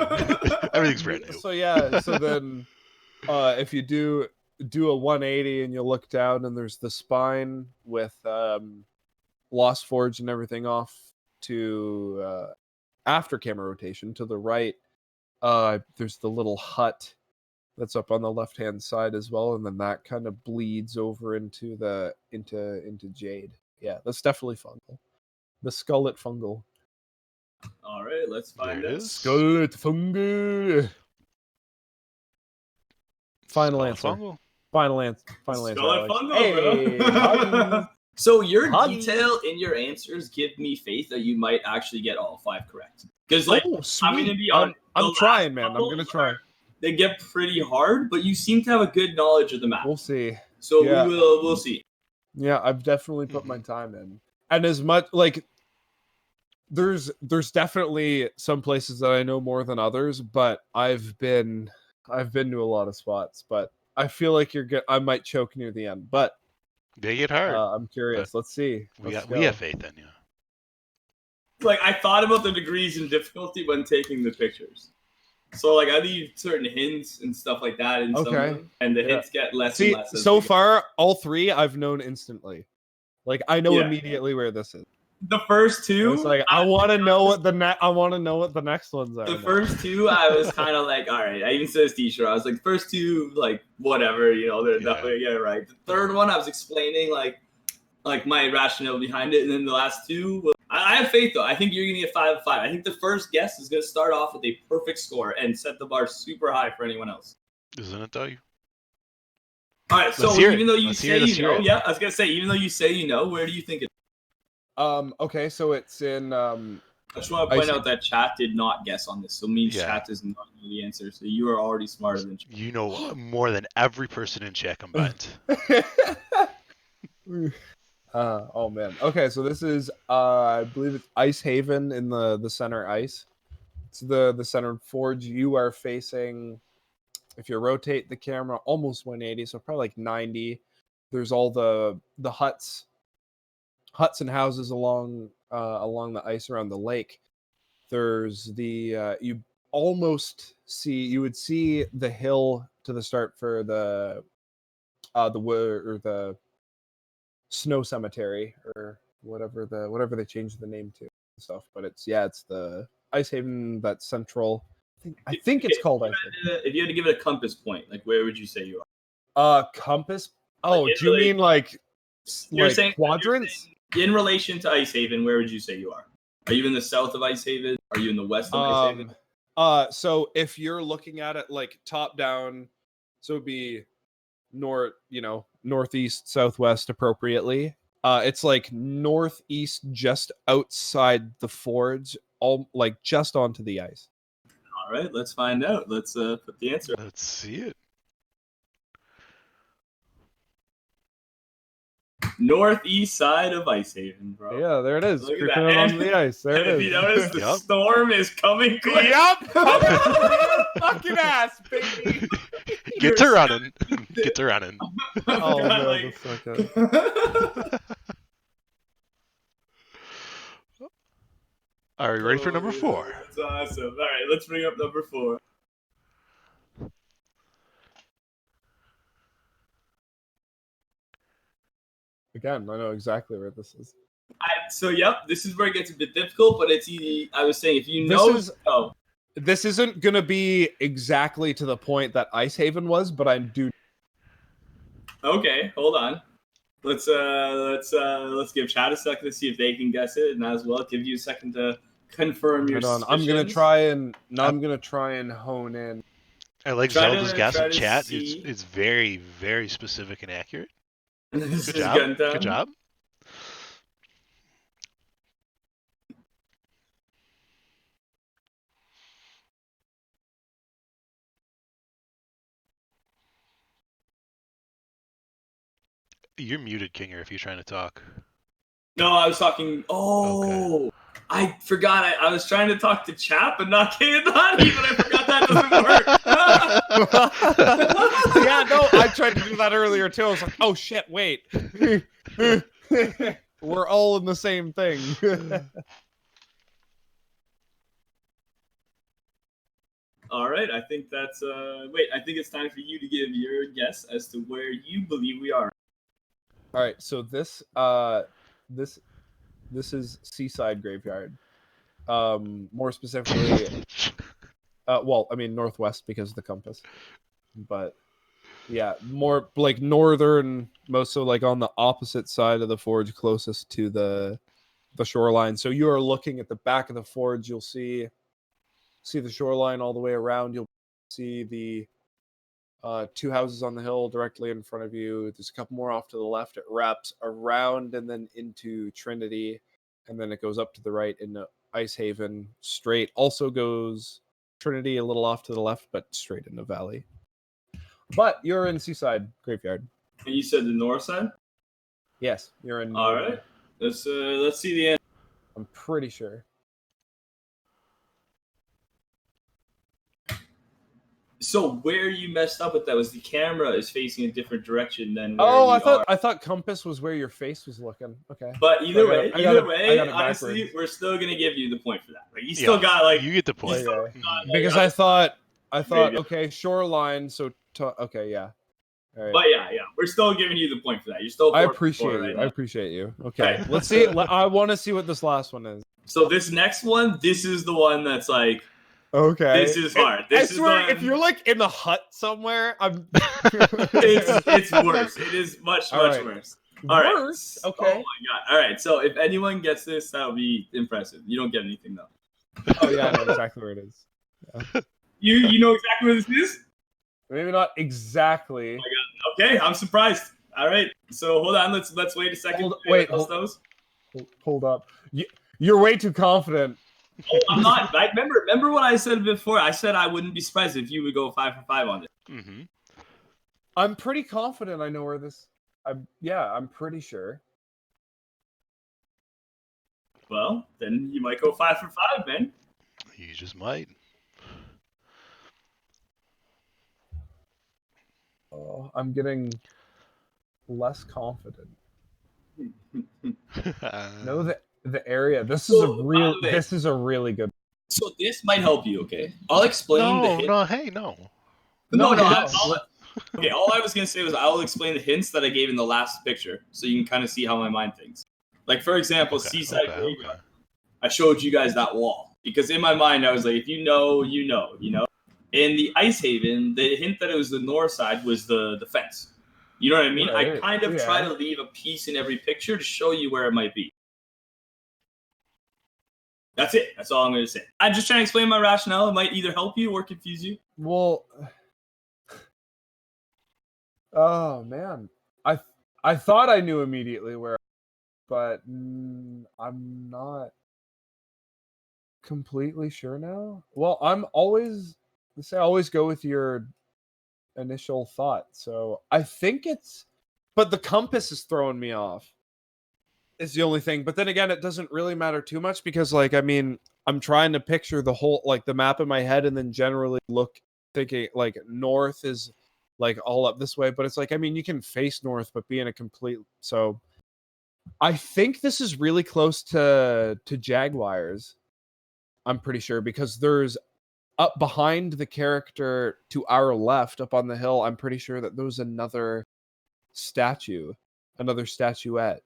Everything's brand new. So yeah, so then if you do a 180 and you look down and there's the spine with Lost Forge and everything off to after camera rotation to the right. There's the little hut that's up on the left hand side as well, and then that kind of bleeds over into Jade. Yeah, that's definitely Fungal. The Skullet Fungal. All right, let's find There it it. is. Skullet Fungal. Final answer. Fungal. Final answer. Skullet Alex. Fungal, Hey, bro. buddy. So your Huggy. detail in your answers give me faith that you might actually get all 5 correct. Because like Oh, I'm gonna sweet. be honest, the I'm last trying, man. I'm couple gonna try. They get pretty hard, but you seem to have a good knowledge of the map. We'll see. So yeah. we'll see. Yeah, I've definitely put my time in. And as much like there's definitely some places that I know more than others, but I've been to a lot of spots, but I feel like I might choke near the end, but They get hard. I'm curious. Let's see. We Let's have go. faith in you. Like, I thought about the degrees in difficulty when taking the pictures. So, like, I leave certain hints and stuff like that in some of Okay. them, and the Yeah. hints get less See, and less. As so we go. far, all three I've known instantly. Like I know Yeah. immediately where this is. The first two, It's like I want to know what the next ones are. the now. first two, I was kind of like, all right. I even said this t-shirt. I was like, the first two, like, whatever, you know, they're Yeah. definitely get it right. The third one, I was explaining like my rationale behind it, and then the last two, well, I have faith though. I think you're gonna get 5 out of 5. I think the first guess is gonna start off with a perfect score and set the bar super high for anyone else. Isn't it though? All right, so Let's hear it. even though you Let's hear say it. you know, yeah, I was gonna say even though you say you know, where do you think it? Okay, so it's in I just want to point I see. out that chat did not guess on this, so means Yeah. chat does not know the answer. So you are already smarter than chat. You know more than every person in chat combined. oh man. Okay, so this is I believe it's Ice Haven in the center ice. It's the center forge. You are facing, if you rotate the camera almost 180, so probably like 90. There's all the huts and houses along the ice around the lake. There's the you would see the hill to the start for the snow cemetery or whatever they changed the name to and stuff. But it's the Ice Haven, that's central. I think it's called Ice Haven. If you had to give it a compass point, like where would you say you are? Compass. Oh, Like, do you mean like You're saying quadrants? in relation to Ice Haven, where would you say you are? Are you in the south of Ice Haven? Are you in the west of Ice Haven? So if you're looking at it like top down, so it'd be northeast, southwest appropriately. It's like northeast, just outside the forge, all like just onto the ice. All right, let's find out. Let's put the answer. Let's see it. Northeast side of Ice Haven, bro. Yeah, there it is. Look at Creeping that. out on the ice. There it If is. you notice, the Yep. storm is coming quick. Yup! Coming for your fucking ass, baby! Get to running. Get to running. Oh God, man, like- that's so good. Are you ready for number 4? That's awesome. All right, let's bring up number 4. Again, I know exactly where this is. So, yep, this is where it gets a bit difficult, but it's easy. I was saying, if you know, This isn't gonna be exactly to the point that Ice Haven was, but I do. Okay, hold on. Let's give chat a second to see if they can guess it, and as well give you a second to confirm your. Hold on. I'm gonna try and hone in. I like Try to- Zelda's guess try in to chat. see. It's very, very specific and accurate. This Good is job. getting done. Good job. You're muted, Kinger, if you're trying to talk. No, I was talking. Oh, I forgot. I was trying to talk to Chap and not Caedonnie, but I forgot that doesn't work. Yeah, no, I tried to do that earlier too. I was like, oh shit, wait. We're all in the same thing. All right, I think that's. Wait, I think it's time for you to give your guess as to where you believe we are. All right, so this is Seaside Graveyard. More specifically, well, I mean northwest because of the compass, but yeah, more like northern, most so like on the opposite side of the forge, closest to the shoreline. So you are looking at the back of the forge. You'll see the shoreline all the way around. You'll see the 2 houses on the hill directly in front of you. There's a couple more off to the left. It wraps around and then into Trinity, and then it goes up to the right into Ice Haven. Straight also goes Trinity a little off to the left, but straight into Valley. But you're in Seaside Graveyard. And you said the north side. Yes, you're in. All right, let's see the answer. I'm pretty sure. So where you messed up with that was the camera is facing a different direction than where Oh, we are. I thought compass was where your face was looking. Okay. But either way, I got it honestly, backwards. we're still gonna give you the point for that. Like you still got like you get the point. Okay. Mhm. Because I thought Maybe. okay, shoreline. So okay, yeah. All right. But yeah, we're still giving you the point for that. You're still. I 4 for 4 appreciate right you. now. I appreciate you. Okay, Okay. let's see. I want to see what this last one is. So this next one, this is the one that's like, Okay. this is hard. This I is swear, the if you're like in a hut somewhere, I'm. it's worse. It is much All right. worse. All right. Worse? Oh Okay. my god. All right. So if anyone gets this, that would be impressive. You don't get anything though. Oh yeah, I know exactly where it is. You know exactly where this is? Maybe not exactly. Okay, I'm surprised. All right. So hold on. Let's wait a second. Hold up. You're way too confident. Oh, I'm not. I remember what I said before. I said I wouldn't be surprised if you would go 5 for 5 on this. Mm-hmm. I'm pretty confident I know where this. I'm pretty sure. Well, then you might go 5 for 5, man. You just might. Oh, I'm getting less confident. Know the area. This is This is a really good. So this might help you. Okay, I'll explain the hint. No. Okay, all I was gonna say was I'll explain the hints that I gave in the last picture, so you can kind of see how my mind thinks. Like for example, Seaside Graveyard. I showed you guys that wall because in my mind I was like, if you know, you know, you know. In the Ice Haven, the hint that it was the north side was the fence. You know what I mean? Right. I kind of try to leave a piece in every picture to show you where it might be. That's it. That's all I'm going to say. I'm just trying to explain my rationale. It might either help you or confuse you. Well, oh man, I thought I knew immediately where, but I'm not completely sure now. Well, I always go with your initial thought. So I think it's, but the compass is throwing me off. Is the only thing. But then again, it doesn't really matter too much because, like, I mean, I'm trying to picture the whole, like, the map in my head and then generally thinking, like, north is, like, all up this way. But it's like, I mean, you can face north, but be in a complete... So I think this is really close to Jaguars. I'm pretty sure because there's up behind the character to our left up on the hill. I'm pretty sure that there was another statue, another statuette.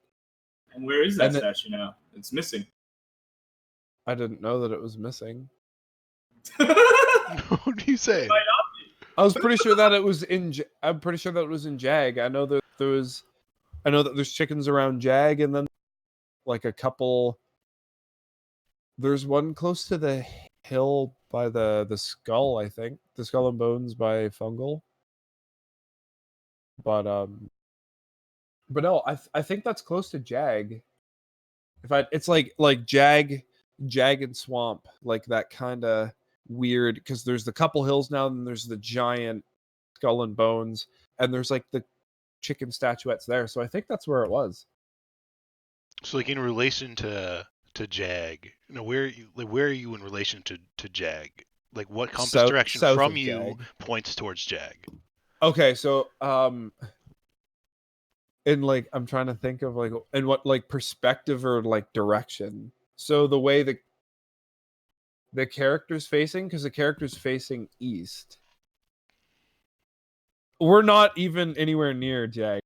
And where is that statue now? It's missing. I didn't know that it was missing. What do you say? I was pretty sure that it was in. I'm pretty sure that it was in Jag. I know that there was. I know that there's chickens around Jag, and then like a couple. There's one close to the hill by the skull. I think the Skull and Bones by Fungal. But no, I think that's close to Jag. It's like Jag and Swamp, like that kind of weird, because there's the couple hills now, and there's the giant Skull and Bones, and there's like the chicken statuettes there. So I think that's where it was. So like in relation to Jag, you know, where are you in relation to Jag? Like what compass direction from you Jag points towards Jag? Okay, so in like I'm trying to think of like in what like perspective or like direction. So the way the character's facing, because the character's facing east. We're not even anywhere near Jag.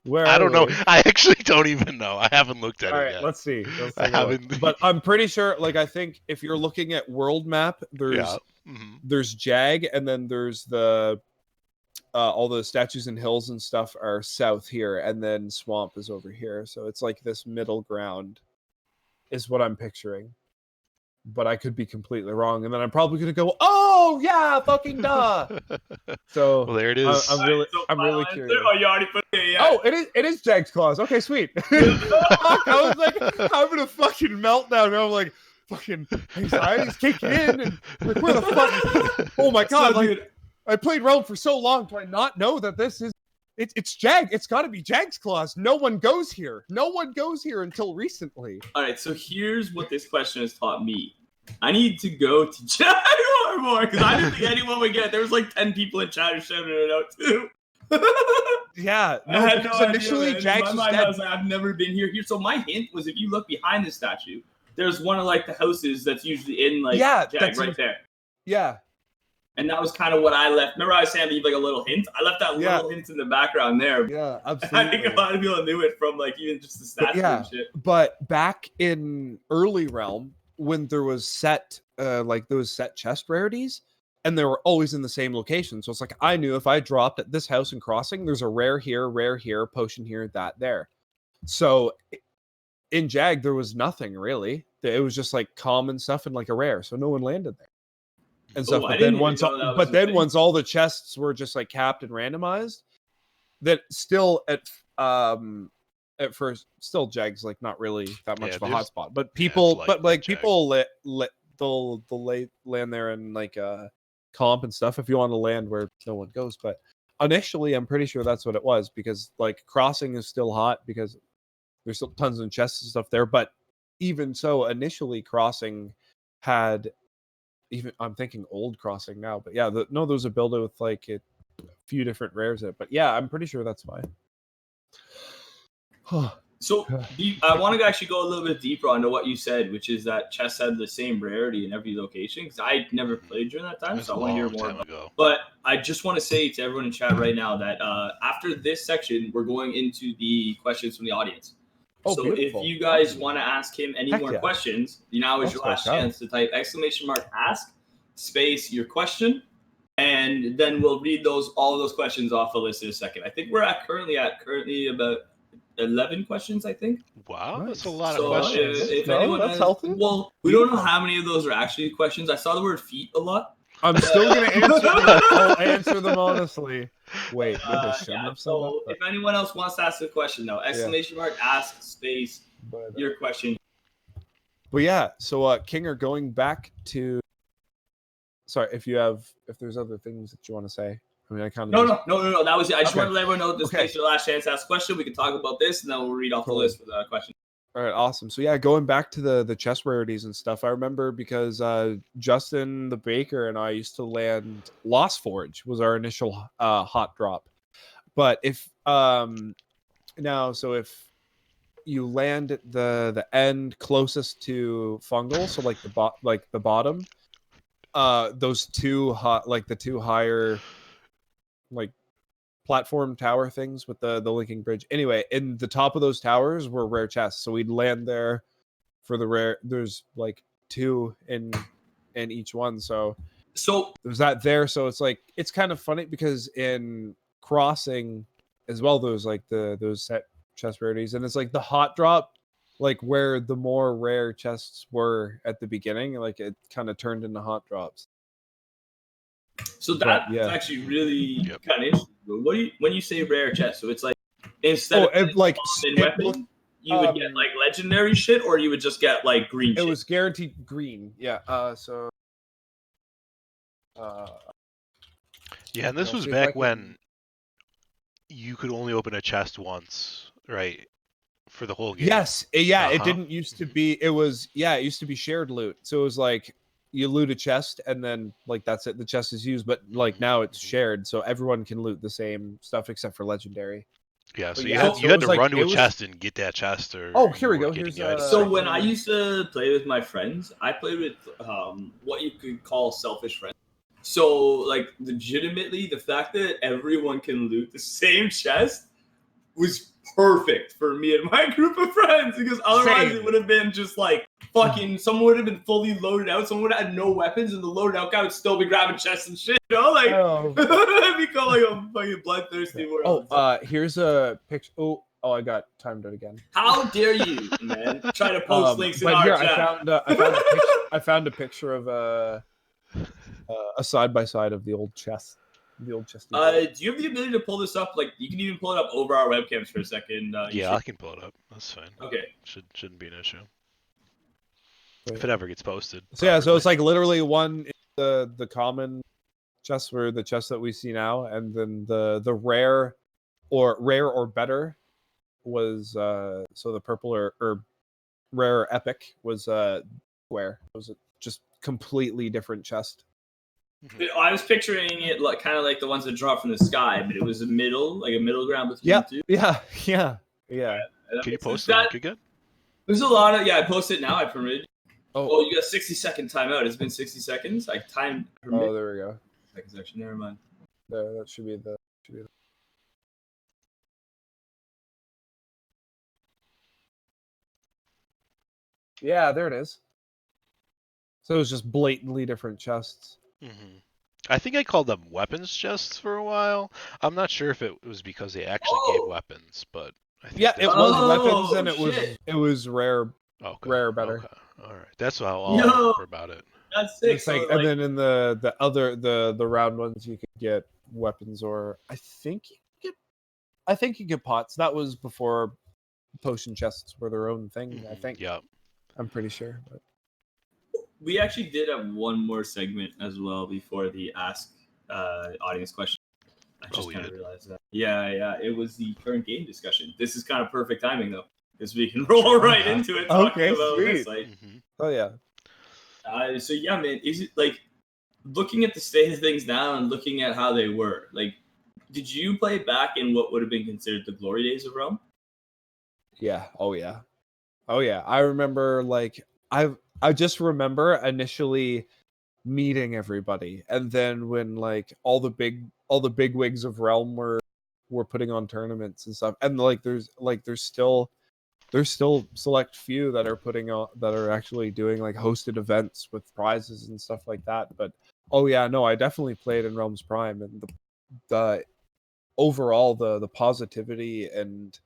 Where I don't know. we? I actually don't even know. I haven't looked at All it right, yet. let's see. I haven't. But I'm pretty sure. Like I think if you're looking at world map, there's Jag, and then there's the all the statues and hills and stuff are south here, and then Swamp is over here. So it's like this middle ground is what I'm picturing. But I could be completely wrong, and then I'm probably gonna go, "Oh yeah, fucking duh." So well, there it is. I'm really curious. Oh, you already put it. Yeah. Oh, it is Jag's claws. Okay, sweet. I was like having a fucking meltdown. I'm like, fucking anxiety's kicking in, and like, where the fuck? Oh my god! So, like, dude, I played Realm for so long. Do I not know that this is? It's Jag. It's got to be Jag's claws. No one goes here. No one goes here until recently. all right, so here's what this question has taught me. I need to go to Jaguar more because I didn't think anyone would get it. There was like 10 people in chat who shouted it out too. Yeah, I no, had because no idea, initially man. In Jags my was mind, dead. I was like, I've never been here. So my hint was, if you look behind the statue, there's one of like the houses that's usually in like Jag that's right there. Yeah, And that was kind of what I left. Remember, I was saying leave like a little hint. I left that Yeah. little hint in the background there. yeah, I absolutely. think a lot of people knew it from like even just the statue yeah. and shit. But back in early realm, when there was set like those set chest rarities, and they were always in the same location, so it's like I knew if I dropped at this house and crossing, there's a rare here, potion here, that there. So in Jag there was nothing really. It was just like common stuff and like a rare, so no one landed there and stuff. Oh, I But didn't then even once, know that was a thing. once all the chests were just like capped and randomized, that still at first still Jag's like not really that much Yeah, of a there's- hotspot, but it's people like but like Jag. people they'll land there and like comp and stuff if you want to land where no one goes. But initially I'm pretty sure that's what it was, because like crossing is still hot because there's still tons of chests and stuff there. But even so, initially crossing had, even I'm thinking old crossing now, but yeah, there was a build with like a few different rares in it. But yeah, I'm pretty sure that's why. So I want to actually go a little bit deeper onto what you said, which is that chess had the same rarity in every location, because I never played during that time, That's so I a want to hear long more time about. ago. But I just want to say to everyone in chat right now that after this section, we're going into the questions from the audience. Oh, so beautiful. if you guys want to ask him any Heck more yeah. questions, now is Let's your go, last Kyle. chance to type !ask space your question, and then we'll read all of those questions off the list in a second. I think we're currently about 11 questions, I think. Wow, that's a Nice. lot of So questions. if No, anyone that's has, healthy. well, we don't know how many of those are actually questions. I saw the word feet a lot. I'm still gonna answer them. I'll answer them honestly. Wait, maybe I shouldn't have said So that. if anyone else wants to ask a question, though, !ask space But your question. yeah, so Kinger, going back to, sorry, if there's other things that you want to say. I mean, I kind of No. That was it. I just Okay. wanted to let everyone know that this Okay. is your last chance to ask a question. We can talk about this, and then we'll read off Totally. the list with a question. All right, awesome. So yeah, going back to the chest rarities and stuff, I remember because Justin the Baker and I used to land Lost Forge was our initial hot drop. But if if you land at the end closest to fungal, so like the bottom, those two the two higher like platform tower things with the linking bridge. Anyway, in the top of those towers were rare chests, so we'd land there for the rare. There's like two in each one, so there's that there. So it's like it's kind of funny because in crossing as well, there's like those set chest rarities, and it's like the hot drop, like where the more rare chests were at the beginning, like it kind of turned into hot drops. So that's yeah. actually really kind of interesting. When you say rare chest, so it's like instead of common weapon, you would get like legendary shit, or you would just get like green shit? It was guaranteed green. Yeah. Yeah, and this was see if I back can- when you could only open a chest once, right? For the whole game. Yes. Yeah. It Uh-huh. didn't used to be. It used to be shared loot. So it was like you loot a chest and then like that's it. The chest is used, but like now it's shared, so everyone can loot the same stuff except for legendary. Yeah, so But you yeah, had, so you it had was to like- run to it a was- chest and get that chest, or Oh, here we you go. weren't getting Here's, the items. So when I used to play with my friends, I played with what you could call selfish friends. So like legitimately, the fact that everyone can loot the same chest was perfect for me and my group of friends, because otherwise Same. it would have been just like fucking someone would have been fully loaded out, someone would have had no weapons, and the loaded out guy would still be grabbing chests and shit, you know, like it'd become like a fucking bloodthirsty world. Here's a picture. Oh, I got timed out again. How dare you, man, try to post links in but our here chat. I found a picture of a side by side of the old chest. The old chest. Do you have the ability to pull this up? Like, you can even pull it up over our webcams for a second. Yeah, I can pull it up. That's fine. Okay. Shouldn't be an issue. If it ever gets posted. So yeah, so it's like literally one in the common chest, where the chest that we see now, and then the rare or better was so the purple or rare epic was square. It was just completely different chest. I was picturing it like kind of like the ones that drop from the sky, but it was a middle ground between Yeah, the two. yeah. That Can you makes post sense. the link again? There's a lot of I posted it now. I permitted. Oh. Oh, you got 60-second timeout. It's been 60 seconds. I timed. Oh, there we go. Seconds actually. Never mind. There, that should be the. Yeah, there it is. So it was just blatantly different chests. I think I called them weapons chests for a while. I'm not sure if it was because they actually gave weapons, but I think Yeah, it that's was Oh, weapons, and shit. it was rare. okay. Rare better. Okay. All right. That's how all I Yo. remember about it. That's sick. It's like, So, and then in the other the round ones you could get weapons, or I think you get pots. That was before potion chests were their own thing. I think. Yep. I'm pretty sure. But. we actually did have one more segment as well before the ask audience question. I just kind of realized that. Yeah. It was the current game discussion. This is kind of perfect timing though, because we can roll right into it. Okay, about sweet. this, like, Oh yeah. so yeah, man. Is it like looking at the state of things now and looking at how they were? Like, did you play back in what would have been considered the glory days of Rome? Yeah. Oh yeah. Oh yeah. I remember like I just remember initially meeting everybody, and then when like all the big wigs of Realm were putting on tournaments and stuff, and there's still select few that are actually doing like hosted events with prizes and stuff like that. But oh yeah, no, I definitely played in Realms Prime, and the overall the positivity and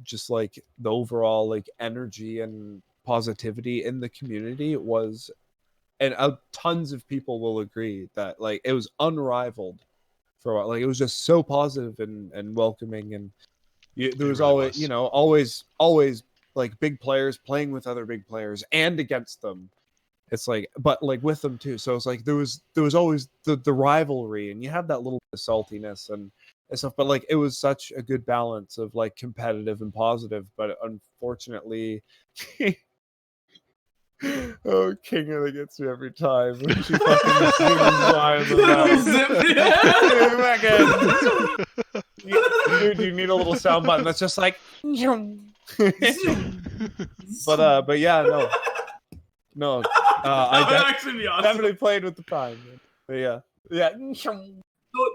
just like the overall like energy and positivity in the community was, and tons of people will agree that like it was unrivaled for a while. Like it was just so positive and welcoming, and there was really always was. always like big players playing with other big players and against them. It's like, but like with them too. So it's like there was always the rivalry, and you have that little bit of saltiness and stuff. But like it was such a good balance of like competitive and positive. But unfortunately, oh, King really gets me every time when she fucking zooms by in the mouth. Dude, you need a little sound button that's just like. But yeah, no. I That would actually be awesome. definitely played with the Prime. But yeah. So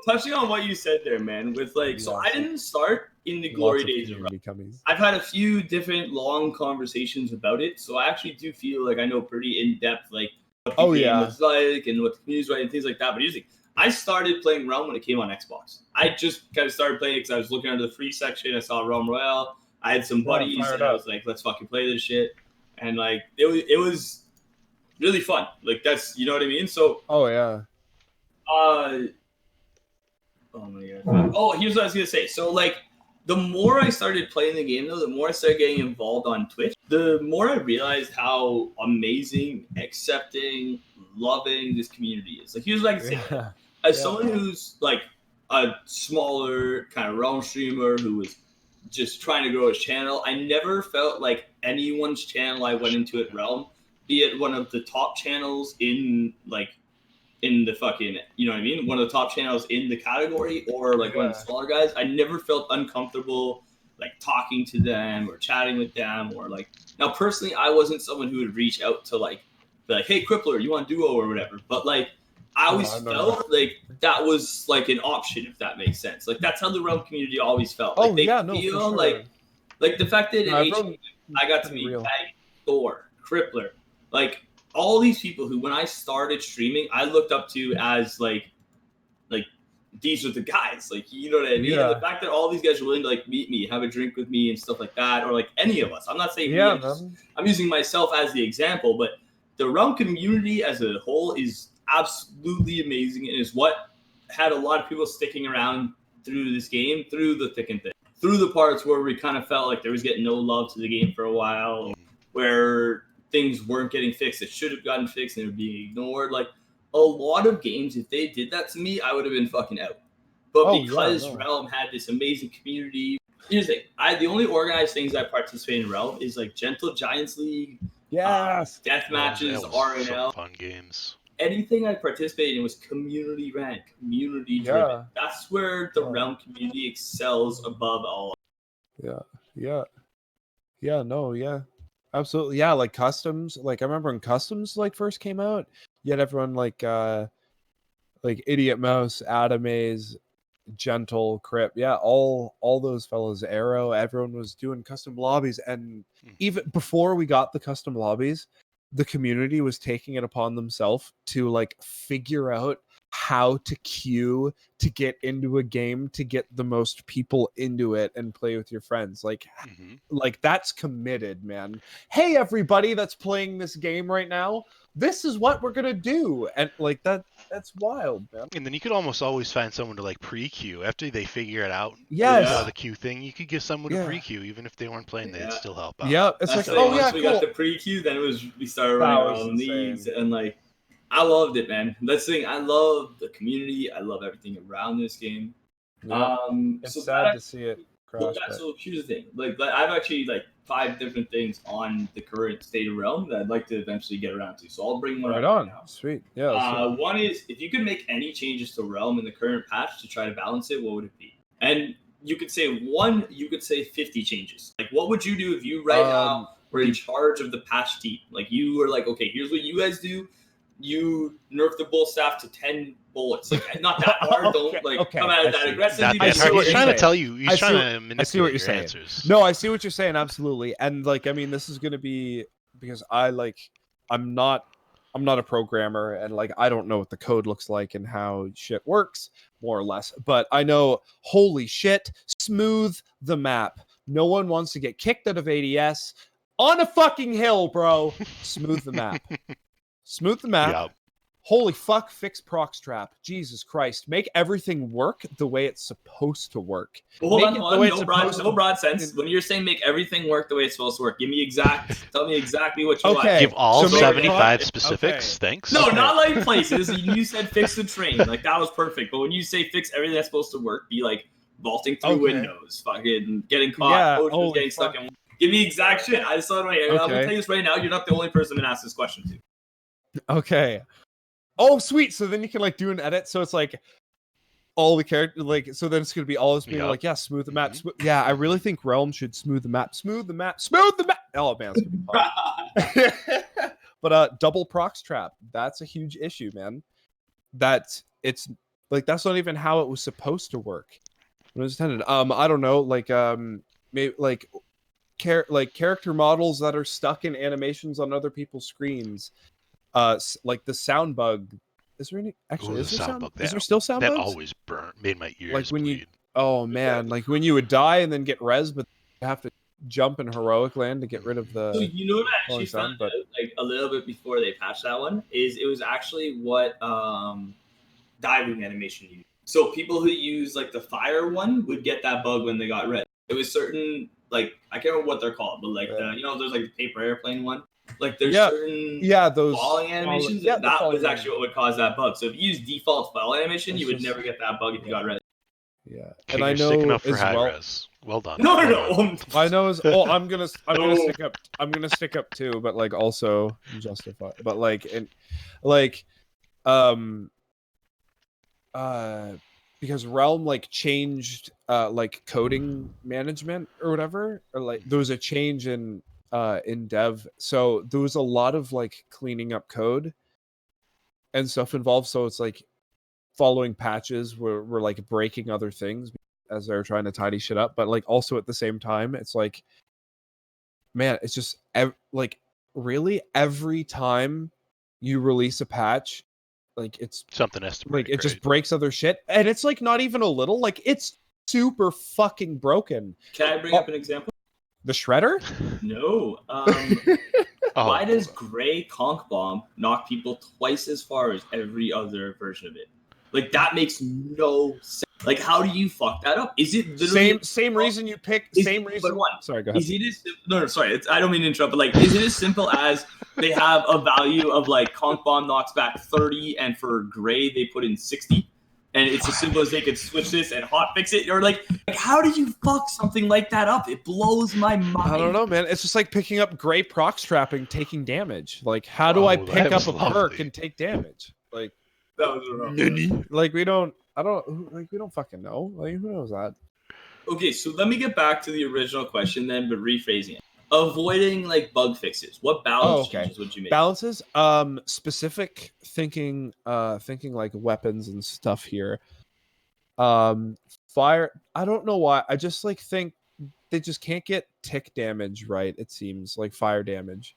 touching on what you said there, man, with like, so I didn't start in the glory days of Realm. I've had a few different long conversations about it, so I actually do feel like I know pretty in depth, like what the game was like and what the community's like and things like that. But usually, I started playing Realm when it came on Xbox. I just kind of started playing it because I was looking under the free section. I saw Realm Royale. I had some buddies, and I was like, let's fucking play this shit. And like, it was really fun. Like that's, you know what I mean? So. Oh yeah. Oh my god. Oh, here's what I was gonna say. So like, the more I started playing the game, though, the more I started getting involved on Twitch, the more I realized how amazing, accepting, loving this community is. Like, here's what I can say. As someone who's like a smaller kind of Realm streamer who was just trying to grow his channel, I never felt like anyone's channel I went into at Realm, be it one of the top channels in the fucking, you know what I mean? One of the top channels in the category, or like one of the smaller guys, I never felt uncomfortable like talking to them or chatting with them, or like, now personally, I wasn't someone who would reach out to like, be like, hey, Crippler, you want duo or whatever. But like, I always felt like that was like an option, if that makes sense. Like that's how the Realm community always felt. Like they feel like the fact that in HQ, I got to meet Peg, Thor, Crippler, like all these people who, when I started streaming, I looked up to as like these are the guys, like, you know what I mean? And the fact that all these guys are willing to like meet me, have a drink with me and stuff like that, or like any of us. I'm not saying I'm using myself as the example, but the Realm community as a whole is absolutely amazing, and is what had a lot of people sticking around through this game, through the thick and thin, through the parts where we kind of felt like there was getting no love to the game for a while, where things weren't getting fixed that should have gotten fixed and they were being ignored. Like a lot of games, if they did that to me, I would have been fucking out. But because Realm had this amazing community, here's the thing: the only organized things I participate in Realm is like Gentle Giants League, Yes. Death matches, That was some RNL. fun games. Anything I participated in was community ran, community driven. Yeah. That's where the Yeah. Realm community excels above all. Yeah. No. Yeah. Absolutely. Yeah. Like customs. Like I remember when customs like first came out, you had everyone like Idiot Mouse, Adamaze, Gentle, Crip. Yeah. All those fellows. Arrow. Everyone was doing custom lobbies, and even before we got the custom lobbies, the community was taking it upon themselves to like figure out how to queue to get into a game to get the most people into it and play with your friends. Like that's committed, man. Hey everybody that's playing this game right now, this is what we're gonna do. And like that's wild, man. And then you could almost always find someone to like pre-queue after they figure it out. Yes. The queue thing. You could give someone Yeah. to pre-queue even if they weren't playing. They'd still help out. Yeah, it's That's like, the thing. oh yeah, Once we cool. got the pre-queue, then we started That running was our own insane. leagues, and like I loved it, man. That's the thing. I love the community. I love everything around this game. Yeah. It's So sad that- to see it Well, crash. so here's the thing. Like I've actually like 5 different things on the current state of Realm that I'd like to eventually get around to. So I'll bring one Right up on. now. Sweet. Yeah. let's see. One is if you could make any changes to Realm in the current patch to try to balance it, what would it be? And you could say 1, you could say 50 changes. Like what would you do if you now were in charge of the patch team? Like you were like, okay, here's what you guys do. You nerf the bull staff to 10 bullets. Like not that hard. Don't come at it that aggressively. That's see hard. what He's you're trying to saying. tell you. He's I see trying what- to I see manipulate what you're your saying. answers. No, I see what you're saying, absolutely. And like I mean this is gonna be because I'm not a programmer and like I don't know what the code looks like and how shit works, more or less. But I know holy shit, smooth the map. No one wants to get kicked out of ADS on a fucking hill, bro. Smooth the map. Smooth the map. Yep. Holy fuck, fix procs trap. Jesus Christ. Make everything work the way it's supposed to work. Well, hold Make on, it hold the on. way No it's broad, supposed no to- broad sense. When you're saying make everything work the way it's supposed to work, give me tell me exactly what you want. Okay. Give all So make- 75 okay. specifics. Thanks. No, Okay. not like places. You said fix the train. Like that was perfect. But when you say fix everything that's supposed to work, be like vaulting through Okay. windows, fucking getting caught, Yeah, potions holy getting stuck fuck. in. Give me exact shit. I just thought right here. I'm gonna Okay. tell you this right now. You're not the only person that asked this question to. Okay. Oh, sweet. So then you can like do an edit. So it's like all the character like so then it's gonna be all this being Yep. like smooth the map. Yeah, I really think Realm should smooth the map. Smooth the map. Smooth the map. Oh man, it's gonna be fun. But double procs trap. That's a huge issue, man. It's like that's not even how it was supposed to work. It was intended. I don't know, like maybe like character models that are stuck in animations on other people's screens. Like the sound bug. Is there any actually? Ooh, Is the there sound sound? bug, Is that- there still sound That bugs? always made my ears Like when you- bleed. Oh man, like when you would die and then get res, but you have to jump in heroic land to get rid of So the. you know what I actually Only found sound, but- out, like a little bit before they patched that one is it was actually what diving animation used. So people who use like the fire one would get that bug when they got red. It was certain like I can't remember what they're called, but like Yeah. there's like the paper airplane one. Like there's Yeah. certain Yeah, those falling animations. Yeah, the that falling was actually what would cause that bug. So if you use default fall animation, It's you would just- never get that bug if you got red. Yeah, Okay, and I you're sticking know up for as high well. res. Well done. No, Well done. no. I know as I'm gonna No. stick up. I'm gonna stick up too, but like also justify. But like and like because Realm like changed like coding management or whatever, or like there was a change in dev, so there was a lot of like cleaning up code and stuff involved. So it's like following patches were like breaking other things as they're trying to tidy shit up, but like also at the same time it's like, man, it's just like really every time you release a patch, like it's Something has to like break, it just right? breaks other shit, and it's like not even a little, like it's super fucking broken. Can I bring up an example? The shredder. No. Oh, Why does Gray Conch Bomb knock people twice as far as every other version of it? Like that makes no sense. Like how do you fuck that up? Is it literally same reason you picked Is- same but reason what? Sorry, go ahead. Is it as no, sorry, I don't mean to interrupt, but like, is it as simple as they have a value of like Conch Bomb knocks back 30, and for Gray they put in 60? And it's as simple as they could switch this and hotfix it. Or like how did you fuck something like that up? It blows my mind. I don't know, man. It's just like picking up gray proc trapping, taking damage. Like, how do I Oh, pick that up was a perk lovely. and take damage? Like, That was wrong. like we don't fucking know. Like, who knows that? Okay, so let me get back to the original question then, but rephrasing it. Avoiding like bug fixes. What balance okay. changes would you make? Balances, specific thinking like weapons and stuff here. Fire. I don't know why. I just like think they just can't get tick damage right. It seems like fire damage.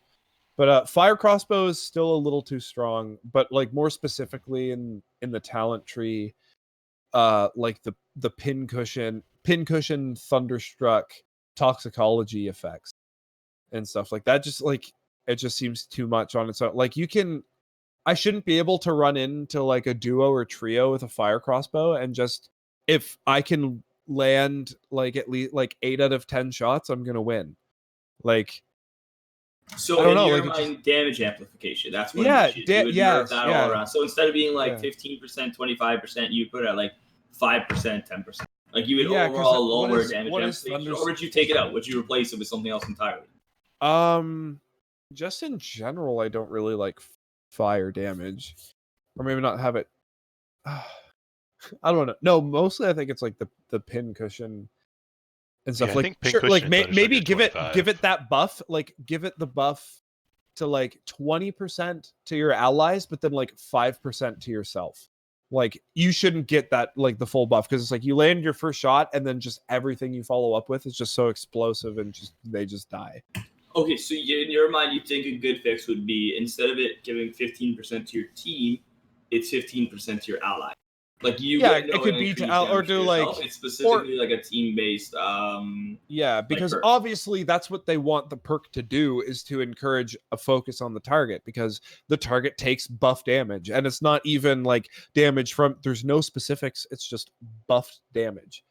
But fire crossbow is still a little too strong. But like more specifically in the talent tree, like the pincushion, thunderstruck, toxicology effects and stuff like that. Just like it just seems too much on its own. Like I shouldn't be able to run into like a duo or trio with a fire crossbow and just if I can land like at least like 8 out of 10 shots, I'm gonna win. Like So I don't in know, your like, mind, damage amplification. That's what Yeah, it is. You would nerf that yeah. all around. So instead of being like Yeah. 15%, 25%, you put it at like 5%, 10%. Like you would Yeah, 'cause overall what lower is- damage what is amplification, thunders- or would you take it out? Would you replace it with something else entirely? Just in general, I don't really like fire damage, or maybe not have it. I don't know. No, mostly I think it's like the pin cushion and stuff. Yeah, I like think pin sure, like cushion is maybe under give 25. it that buff. Like give it the buff to like 20% to your allies, but then like 5% to yourself. Like you shouldn't get that like the full buff because it's like you land your first shot and then just everything you follow up with is just so explosive and just they just die. Okay, so in your mind, you think a good fix would be instead of it giving 15% to your team, it's 15% to your ally. Like you, Yeah, get no it could be increased to or damage do yourself. like it's specifically like a team-based. yeah, because perk. obviously that's what they want the perk to do is to encourage a focus on the target because the target takes buff damage and it's not even like damage from there's no specifics, it's just buffed damage.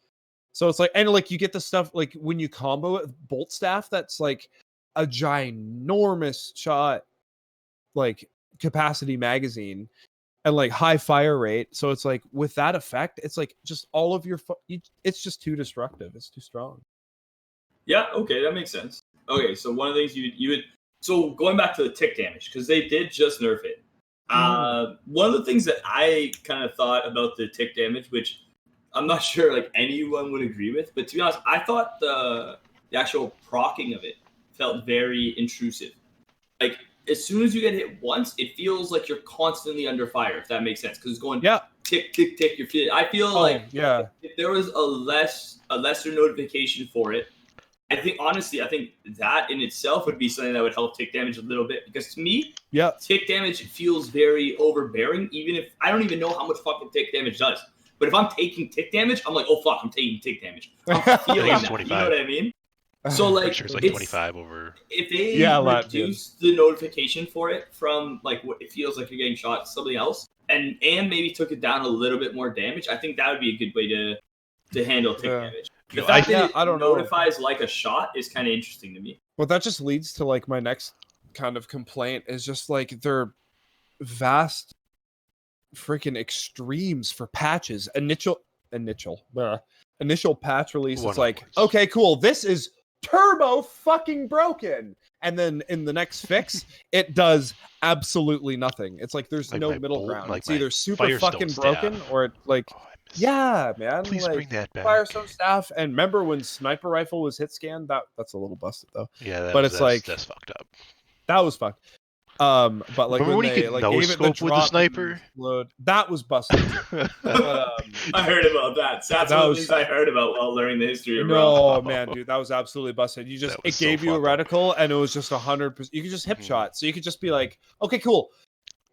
So it's like and like you get the stuff like when you combo it with bolt staff that's like a ginormous shot like capacity magazine and like high fire rate. So it's like with that effect, it's like just all of your it's just too destructive. It's too strong. Yeah, okay, that makes sense. Okay, so one of the things you would so going back to the tick damage because they did just nerf it. One of the things that I kind of thought about the tick damage, which I'm not sure like anyone would agree with, but to be honest, I thought the actual procking of it felt very intrusive. Like as soon as you get hit once, it feels like you're constantly under fire. If that makes sense, because it's going tick tick tick. You're feeling. I feel like if there was a lesser notification for it, I think honestly, I think that in itself would be something that would help tick damage a little bit. Because to me, tick damage feels very overbearing. Even if I don't even know how much fucking tick damage does, but if I'm taking tick damage, I'm like, oh fuck, I'm taking tick damage. I'm feeling that. 25. You know what I mean? So like, Sure, it's like 25 over. If they reduce the notification for it from like what it feels like you're getting shot to somebody else, and maybe took it down a little bit more damage, I think that would be a good way to handle tick damage. The fact that it notifies like a shot is kind of interesting to me. Well, that just leads to like my next kind of complaint is just like their vast freaking extremes for patches. Initial patch release. It's like, okay, cool. This is turbo fucking broken. And then in the next fix, it does absolutely nothing. It's like there's no middle ground. Like it's either super fucking broken or it like yeah, man. Please like, bring that back. Firestone staff. And remember when sniper rifle was hit scan? That's a little busted though. Yeah, but it's like that's fucked up. That was fucked. But like remember when you could no scope with the sniper? That was busted. I heard about that. That's one of the things I heard about while learning the history of No, man, dude, that was absolutely busted. You just it gave you a reticle and it was just 100%. You could just hip shot, so you could just be like, okay, cool.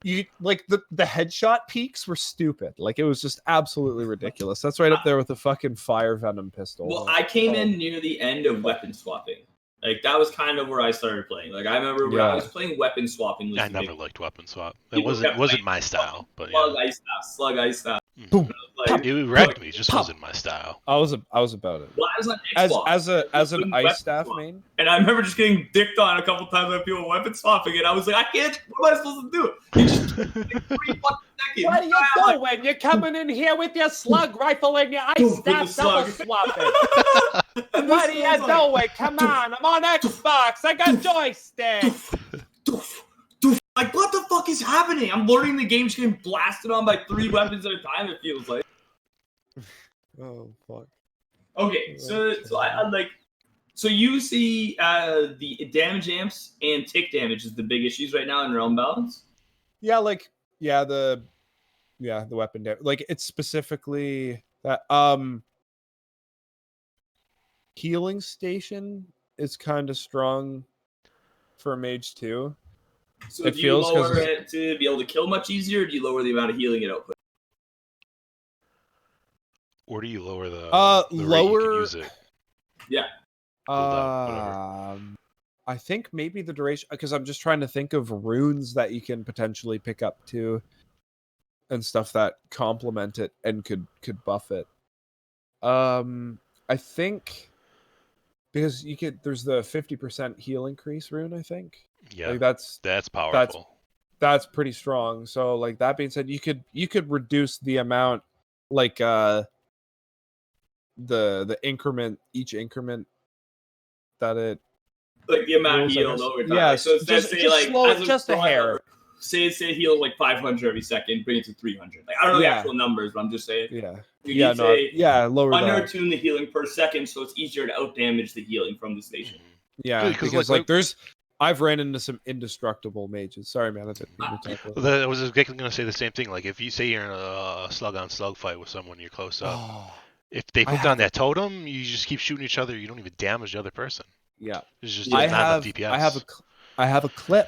You like the headshot peaks were stupid. Like it was just absolutely ridiculous. That's right up there with the fucking fire venom pistol. Well, I came in near the end of weapon swapping. Like that was kind of where I started playing. Like I remember when I was playing weapon swapping. I never liked weapon swap. It wasn't my style. But slug ice staff. Boom. Like, It wrecked me. It just Pop. wasn't my style. I was about it. well, I was on As Xbox. as an Couldn't ice weapon staff swap. main. And I remember just getting dicked on a couple times by people weapon swapping, and I was like, I can't. What am I supposed to do? You just like 3 fucking seconds. What are you I'm doing? You're coming in here with your slug rifle and your Don't ice put the staff double slug. swapping. like, and What are this you guy's like, doing? Come on, I'm on Xbox. I got joystick. doof, doof. Like, what the fuck is happening? I'm learning the game, just getting blasted on by 3 weapons at a time. It feels like. Oh fuck. Okay, so I like. So you see the damage amps and tick damage is the big issues right now in Realm Balance. Yeah, like the weapon damage. Like it's specifically that healing station is kind of strong for mage too. So It do you feels 'cause lower it to be able to kill much easier, or do you lower the amount of healing it outputs? Or do you lower the rate you lower can use it? Yeah. Cooldown, whatever. I think maybe the duration, because I'm just trying to think of runes that you can potentially pick up too, and stuff that complement it and could buff it. I think because there's the 50% heal increase rune. I think Yeah, like that's powerful. that's pretty strong. So like that being said, you could reduce the amount, like the increment, each increment that it Like the amount rules, I healed guess. over time. Yeah, Like, so instead just say like slow as it just a broad hair. number, say heal like 500 every second, bring it to 300. Like I don't know the Yeah. actual numbers, but I'm just saying. Yeah. You Yeah, can no, say lower under that. tune the healing per second, so it's easier to out damage the healing from the station. Yeah, Because, because like, there's I've ran into some indestructible mages. Sorry, man, I didn't mean to talk about that. I was exactly going to say the same thing. Like if you say you're in a slug-on-slug fight with someone you're close up, Oh, if they I put down have that totem, you just keep shooting each other. You don't even damage the other person. yeah. It's just I not enough have DPS. I have a clip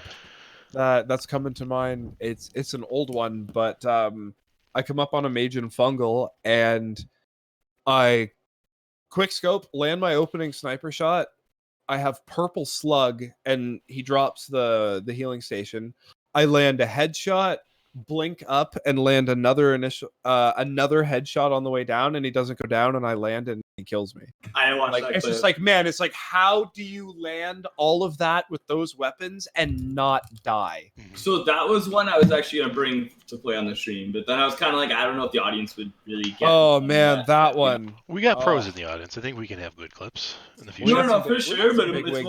that's coming to mind. It's an old one, but I come up on a mage and fungal and I quick scope, land my opening sniper shot. I have purple slug and he drops the healing station. I land a headshot, blink up and land another headshot on the way down, and he doesn't go down, and I land and he kills me. I watched Like that it's clip. just like, man, it's like, how do you land all of that with those weapons and not die? So that was one I was actually gonna bring to play on the stream, but then I was kind of like, I don't know if the audience would really get. Oh man, that you know. one. We got pros Oh. in the audience. I think we can have good clips in the We future. got No, some for big- we sure, got but some big it's wigs.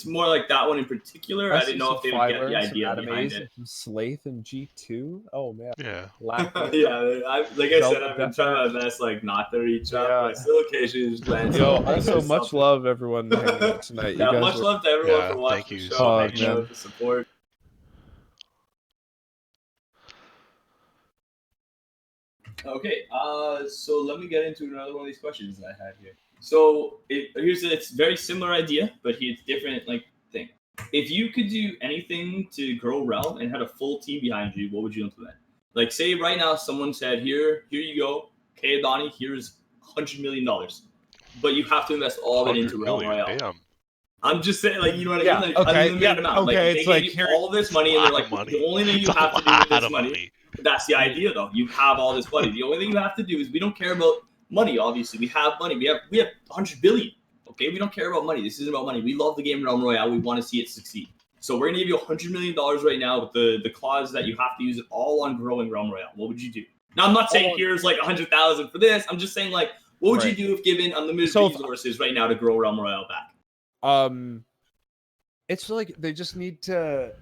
more like that one in particular. I didn't know if they would get the idea behind it. Some Slaith and G2. Oh man. Yeah. Yeah, like I said, I've been trying my best like not to reach out, but I still occasionally just glance. Yo, over also or much something. love everyone hanging out tonight. You Yeah, guys much are- love to everyone Yeah, for watching thank you the show, so hanging much. out with the support. Okay, so let me get into another one of these questions that I had here. So it's very similar idea, but it's different thing. If you could do anything to grow Realm and had a full team behind you, what would you implement? Like, say right now someone said, here you go, Caedonnie, here's $100 million, but you have to invest all of it into 100 Realm million, Royale. damn. I'm just saying, like, you know what I Yeah, mean? Like, okay, unlimited yeah, amount. okay, Like, they it's gave like, you here- all of this money, and they're Lot like, of money. the only thing you It's a have to do with lot this of money. That's the idea, though. You have all this money. The only thing you have to do is we don't care about money. Obviously, we have money. We have 100 billion. Okay, we don't care about money. This isn't about money. We love the game Realm Royale. We want to see it succeed. So we're gonna give you $100 million right now with the clause that you have to use it all on growing Realm Royale. What would you do? Now, I'm not saying here's like 100,000 for this. I'm just saying, like, what would you do if given unlimited resources right now to grow Realm Royale back? It's like they just need to,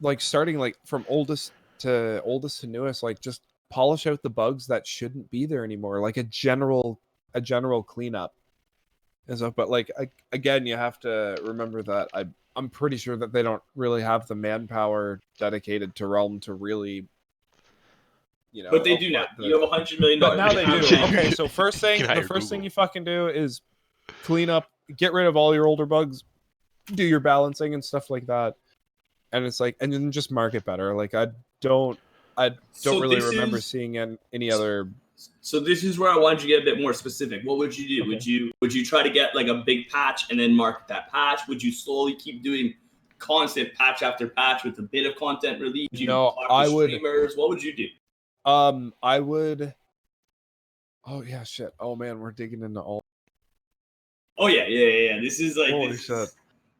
like, starting like from oldest to newest, like just polish out the bugs that shouldn't be there anymore, like a general cleanup and stuff. But like again, you have to remember that I'm pretty sure that they don't really have the manpower dedicated to Realm to really, you know. But they do now. You have $100 million. But now they do. Yeah. Okay, so first thing, You can the hire first thing Google. you fucking do is clean up, get rid of all your older bugs, do your balancing and stuff like that, and it's like, and then just market better. Like I don't So really this remember is- seeing any other. So this is where I wanted you to get a bit more specific. What would you do? Okay. Would you try to get like a big patch and then market that patch? Would you slowly keep doing constant patch after patch with a bit of content release? Would you No, talk to I would- streamers? What would you do? I would. Oh yeah, shit. Oh man, we're digging into all. Oh yeah. This is like Holy this. shit.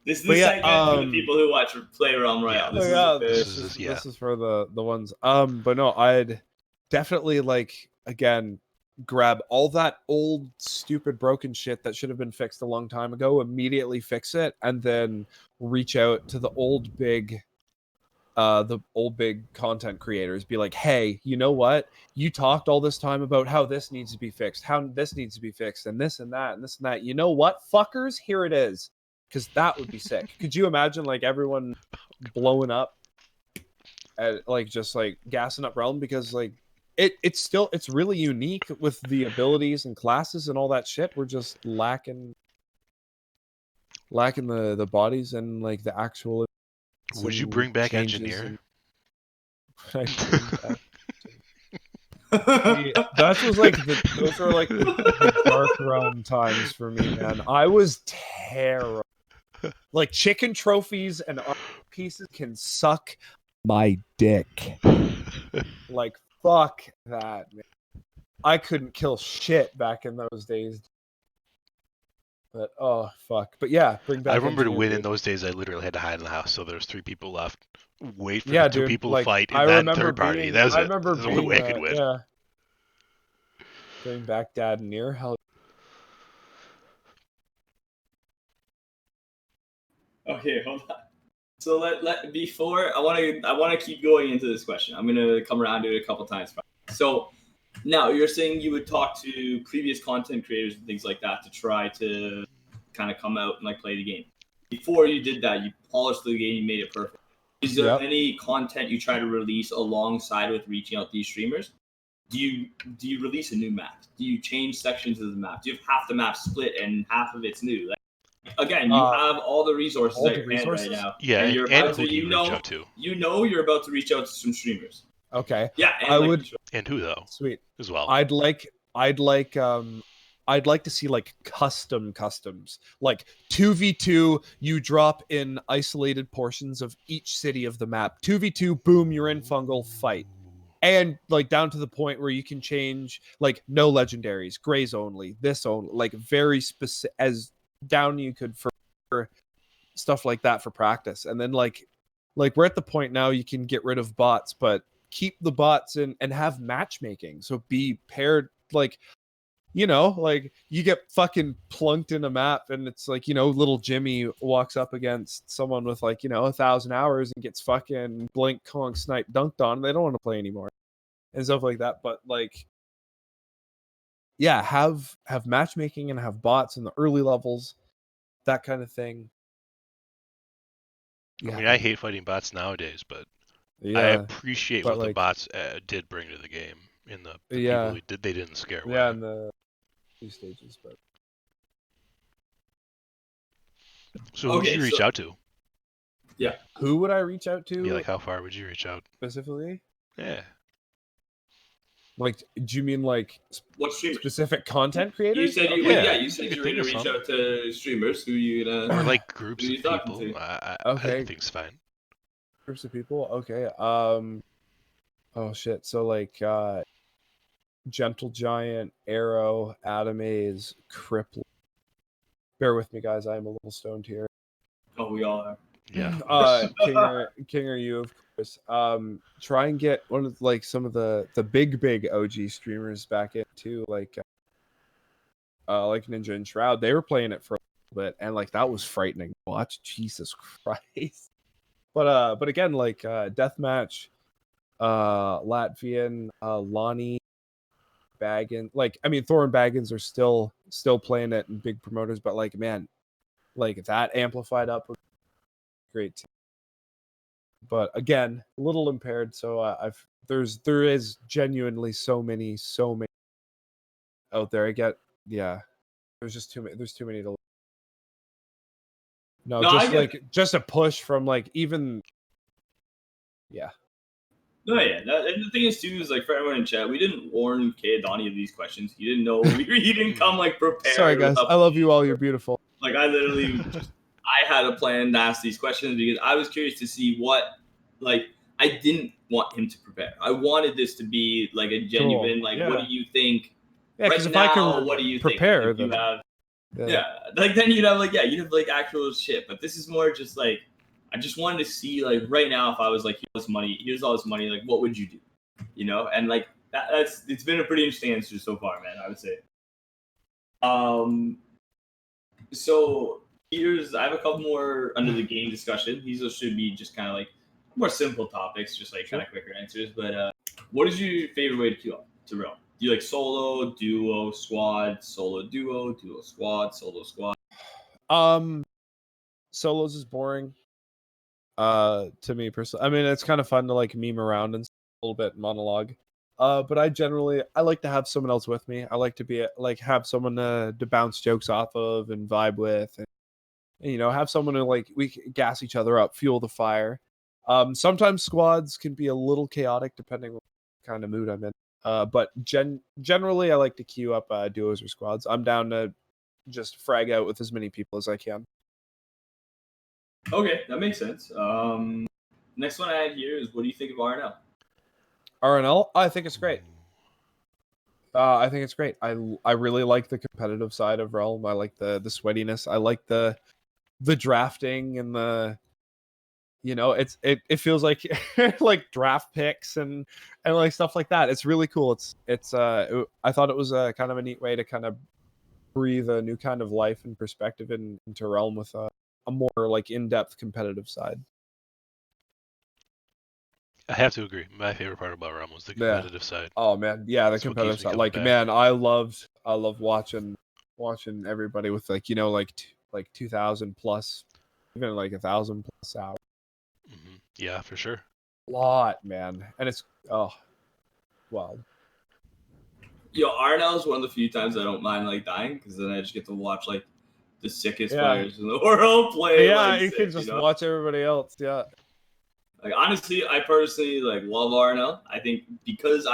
This is But the yeah, segment for the people who watch Play Realm Royale. Yeah, This Oh is yeah, the this is for the ones. But no, I'd definitely like again grab all that old stupid broken shit that should have been fixed a long time ago, immediately fix it, and then reach out to the old big content creators, be like, hey, you know what, you talked all this time about how this needs to be fixed, how this needs to be fixed, and this and that and this and that, you know what, fuckers, here it is. Because that would be sick. Could you imagine like everyone blowing up at like just like gassing up Realm? Because like it's really unique with the abilities and classes and all that shit. We're just lacking the bodies and like the actual. Would you bring back changes Engineer? That was like those are like the Dark Realm times for me, man. I was terrible. Like chicken trophies and art pieces can suck my dick. Like fuck that, man. I couldn't kill shit back in those days. But oh fuck. But yeah, bring back. I remember to Engineer, win dude. in those days. I literally had to hide in the house, so there was 3 people left. Wait for Yeah, the 2 dude. people Like to fight, I and then remember third party. being. That was I it. remember That's the only being. way I could win. Yeah. Bring back Dad near hell. Okay, hold on. So let before I want to keep going into this question. I'm gonna come around to it a couple times. So now you're saying you would talk to previous content creators and things like that to try to kind of come out and like play the game. Before you did that, you polished the game, you made it perfect. Is there Yep. any content you try to release alongside with reaching out to these streamers? Do you release a new map? Do you change sections of the map? Do you have half the map split and half of it's new? Like, again, you have all the resources all at the your hand right resources? now. Yeah, and you're and about who to, do you reach out to? you know you're about to reach out to some streamers. Okay. Yeah, and I like, would. And who though? Sweet. As well. I'd like to see like customs, like 2v2. You drop in isolated portions of each city of the map. 2v2, boom, you're in fungal fight, and like down to the point where you can change like no legendaries, grays only, this only, like very specific as down you could for stuff like that for practice, and then like we're at the point now you can get rid of bots, but keep the bots in and have matchmaking. So be paired, like, you know, like you get fucking plunked in a map and it's like, you know, little Jimmy walks up against someone with like, you know, 1,000 hours and gets fucking blink Kong snipe dunked on. They don't want to play anymore and stuff like that. But like, yeah, have matchmaking and have bots in the early levels, that kind of thing. I mean, I hate fighting bots nowadays, but yeah, I appreciate but what the like, bots did bring to the game. In the yeah, people who did, they didn't scare away. yeah, in the few stages, but So who would you reach out to? Yeah, who would I reach out to? Yeah, like how far would you reach out? Specifically? Yeah. Like, do you mean like what streamers? specific content creators? You said you, Yeah, you said you you could were think gonna of reach out to streamers. Who you gonna? Or like groups Who of you talking people. to? Okay. Anything's fine. Groups of people. Okay. Oh shit. So like, Gentle Giant, Arrow, Adamaze, Cripple. Bear with me, guys. I am a little stoned here. Oh, we all are. Yeah. Kinger, you of course. Try and get one of like some of the big OG streamers back in too, like Ninja and Shroud. They were playing it for a little bit, and like that was frightening to watch. Jesus Christ. But again, like Deathmatch, Latvian, Lonnie, Baggins. Like, I mean, Thor and Baggins are still playing it and big promoters, but like, man, like that amplified up was great too. But again, a little impaired, so there is genuinely so many out there. There's just too many. There's too many to. No, just like just a push from like even. Yeah. No, yeah. And the thing is too is like for everyone in chat, we didn't warn Caedonnie of these questions. He didn't know. He didn't come like prepared. Sorry, guys. I love you all. You're beautiful. Like I literally, I had a plan to ask these questions because I was curious to see what, like, I didn't want him to prepare. I wanted this to be like a genuine, like, Yeah. what do you think? Yeah, because right if I now, can what do you prepare, think? Like, then you have, yeah. like then you'd have like, you'd have like actual shit. But this is more just like, I just wanted to see like right now, if I was like, here's all this money, like what would you do? You know, and like it's been a pretty interesting answer so far, man. I would say. So I have a couple more under the game discussion. These should be just kind of like more simple topics, just like kind of quicker answers. But what is your favorite way to queue up to realm? Do you like solo, duo, squad, solo, duo squad, solo, squad? Solos is boring. To me personally, I mean, it's kind of fun to like meme around and a little bit monologue. But I like to have someone else with me. I like to be like have someone to bounce jokes off of and vibe with, and you know, have someone to like we can gas each other up, fuel the fire. Sometimes squads can be a little chaotic depending on what kind of mood I'm in. But generally, I like to queue up duos or squads. I'm down to just frag out with as many people as I can. Okay, that makes sense. Next one I had here is, what do you think of RNL? RNL, I think it's great. I think it's great. I really like the competitive side of Realm. I like the sweatiness. I like the drafting and the, you know, it feels like like draft picks and like stuff like that. It's really cool. I thought it was a kind of a neat way to kind of breathe a new kind of life and perspective into Realm with a more like in-depth competitive side. I have to agree. My favorite part about Realm was the competitive side. Oh man, yeah, the That's what competitive keeps me side. coming Like back. man, I loved watching everybody with like, you know, like 2,000 plus, even like 1,000 plus hours. Mm-hmm. Yeah, for sure. A lot, man, and it's well. Yo, RNL is one of the few times I don't mind like dying, because then I just get to watch like the sickest players in the world play. Yeah, like, you sick, can just you know? watch everybody else. Yeah. Like, honestly, I personally like love RNL. I think because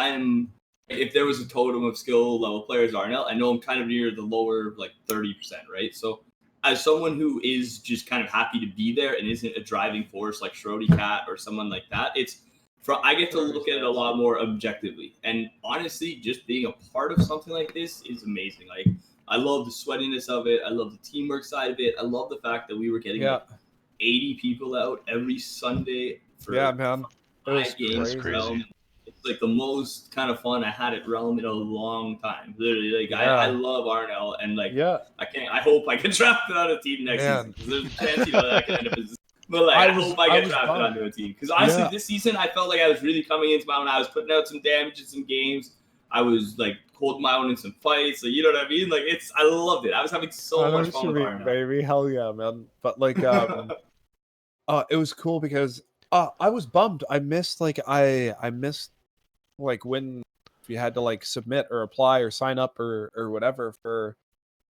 if there was a totem of skill level players RNL, I know I'm kind of near the lower like 30%, right? So as someone who is just kind of happy to be there and isn't a driving force like Shrody Cat or someone like that, I get to look at it a lot more objectively. And honestly, just being a part of something like this is amazing. Like, I love the sweatiness of it. I love the teamwork side of it. I love the fact that we were getting like 80 people out every Sunday for man. It was 5 games. crazy. Realm. It's like the most kind of fun I had at Realm in a long time. Literally, like I love Arnell, and like I hope I get drafted on a team next season, because there's a chance, you know, that I can end up as. But like, I hope I get drafted onto a team, because honestly, this season I felt like I was really coming into my own. I was putting out some damage in some games. I was like holding my own in some fights. So you know what I mean? Like, I loved it. I was having so much fun with Arnell. Baby, hell yeah, man. But like, it was cool because I was bummed. I missed like when you had to like submit or apply or sign up or whatever for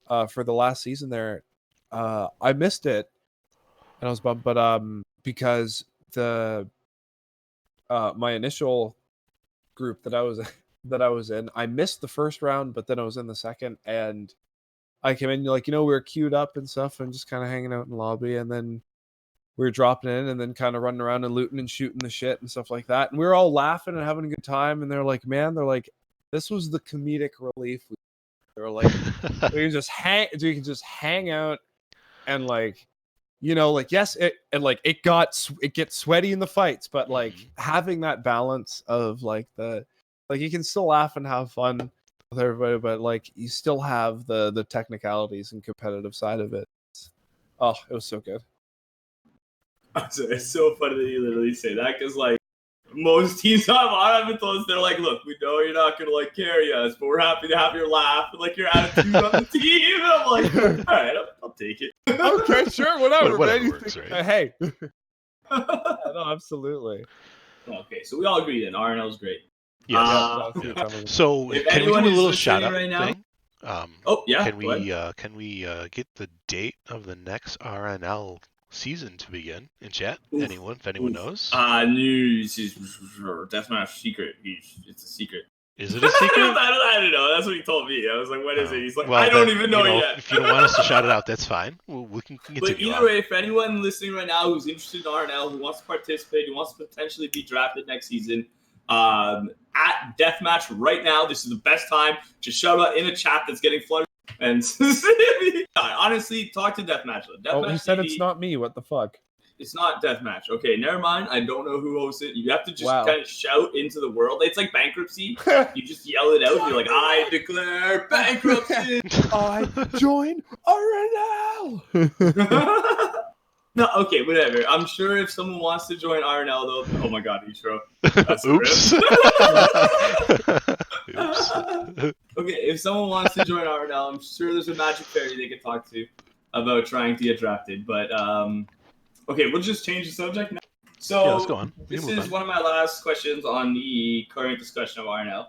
the last season there. I missed it, and I was bummed. But because the my initial group that I was in, I missed the first round, but then I was in the second, and I came in like, you know, we were queued up and stuff, and just kind of hanging out in the lobby, and then we were dropping in and then kind of running around and looting and shooting the shit and stuff like that. And we were all laughing and having a good time. And they're like, this was the comedic relief. They were like, we can just hang out and like, you know, like, yes, it gets sweaty in the fights, but like having that balance of like you can still laugh and have fun with everybody, but like you still have the technicalities and competitive side of it. Oh, it was so good. It's so funny that you literally say that, because like most teams I've been told, they're like, look, we know you're not gonna like carry us, but we're happy to have your laugh and like your attitude on the team. And I'm like, all right, I'll take it. Okay, sure, whatever, whatever man. works, right? Hey. No, absolutely. Okay, so we all agree then RNL is great. Yeah. So if can we do a anyone is little listening shout out right now, thing? Can we get the date of the next RNL season to begin in chat? If anyone knows? News is that's not a secret. It's a secret. Is it a secret? I don't know. That's what he told me. I was like, what is it? He's like, Well, I don't then, even know yet. If you don't want us to shout it out, that's fine. We can continue. But either way, for anyone listening right now who's interested in RNL, who wants to participate, who wants to potentially be drafted next season, at Deathmatch right now, this is the best time. Just shout out in a chat that's getting flooded. And honestly, talk to Deathmatch. Deathmatch he said TV, it's not me. What the fuck? It's not Deathmatch. Okay, never mind. I don't know who hosts it. You have to just Wow. kind of shout into the world. It's like bankruptcy. You just yell it out. You're like, I declare bankruptcy. I join RNL. No, okay, whatever. I'm sure if someone wants to join RNL, though. Oh my God, Ishro. That's Oops. Oops. Okay, if someone wants to join RNL, I'm sure there's a magic fairy they can talk to about trying to get drafted. But okay, we'll just change the subject now. So Yeah, let's go on. This is one of my last questions on the current discussion of RNL,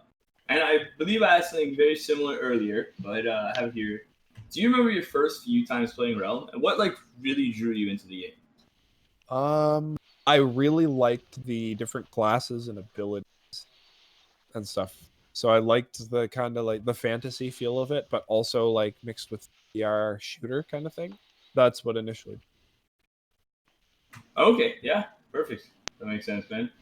and I believe I asked something very similar earlier, but I have it here. Do you remember your first few times playing Realm, and what really drew you into the game? I really liked the different classes and abilities and stuff. So I liked the kind of the fantasy feel of it, but also mixed with VR shooter kind of thing. That's what initially. Okay, yeah, perfect. That makes sense, man.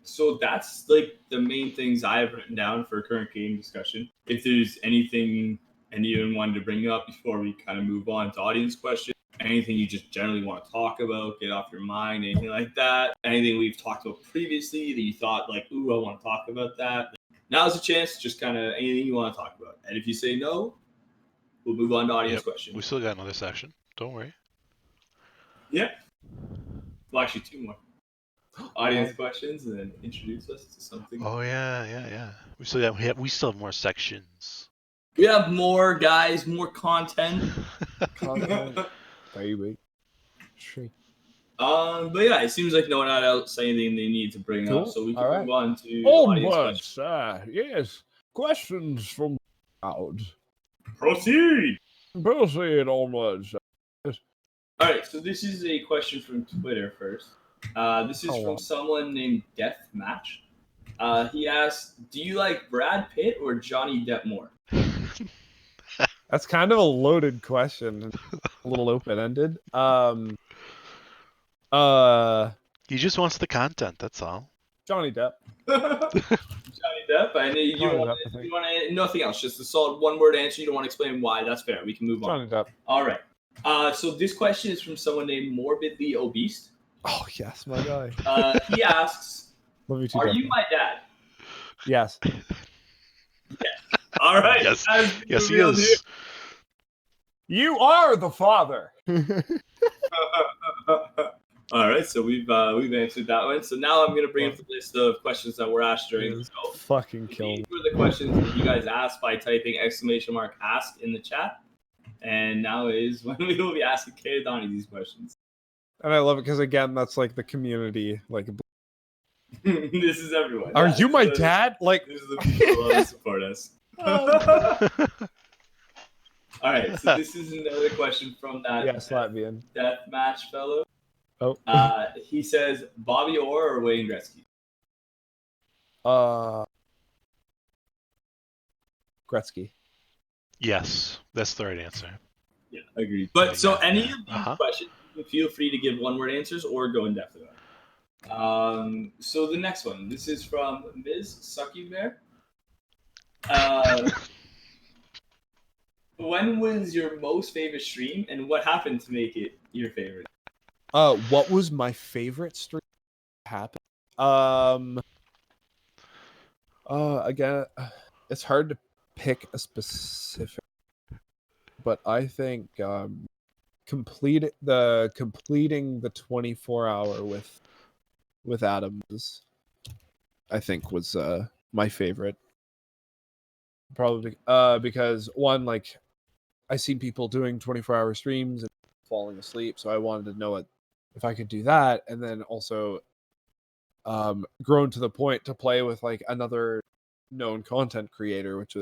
So that's the main things I have written down for current game discussion. If there's anything anyone wanted to bring up before we kind of move on to audience questions, anything you just generally want to talk about, get off your mind, anything like that, anything we've talked about previously that you thought ooh, I want to talk about that. Now's a chance, just kind of anything you want to talk about. And if you say no, we'll move on to audience questions. We still got another session. Don't worry. Yeah. Well, actually, two more. Audience questions and then introduce us to something. Oh yeah. We still have more sections. We have more guys, more content. Baby. Sure. But yeah, it seems like no one else anything they need to bring up, so we can move on to audience questions. Yes. Questions from crowd. Proceed. Proceed onwards. All right, so this is a question from Twitter first. This is from someone named Deathmatch. He asked, "Do you like Brad Pitt or Johnny Depp more?" That's kind of a loaded question, a little open-ended. He just wants the content. That's all. Johnny Depp. Johnny Depp. I know you want nothing else. Just a solid one-word answer. You don't want to explain why. That's fair. We can move on. Johnny Depp. All right. So this question is from someone named Morbidly Obese. Oh yes, my guy. He asks, Love you too, "Are Depp. you my dad?" Yes. All right. Yes. That's Yes, he revealed is. You are the father. All right, so we've answered that one. So now I'm gonna bring up the list of questions that were asked during the show. Fucking kill me. These were the questions that you guys asked by typing !ask in the chat. And now is when we will be asking Caedonnie these questions. And I love it because again, that's the community. This is everyone. Are you my dad? This is the people who love to support us. All right, so this is another question from that Latvian Deathmatch fellow. Oh. He says, Bobby Orr or Wayne Gretzky? Gretzky. Yes, that's the right answer. Yeah, agreed. But so any of these Uh-huh. questions, feel free to give one-word answers or go in depth about it. So the next one, this is from Ms. Sucky Bear. When was your most favorite stream, and what happened to make it your favorite? What was my favorite stream happen? Again, it's hard to pick a specific, but I think completing the 24-hour with Adam I think was my favorite. Probably because one, I seen people doing 24-hour streams and falling asleep, so I wanted to know if I could do that, and then also grown to the point to play with another known content creator, which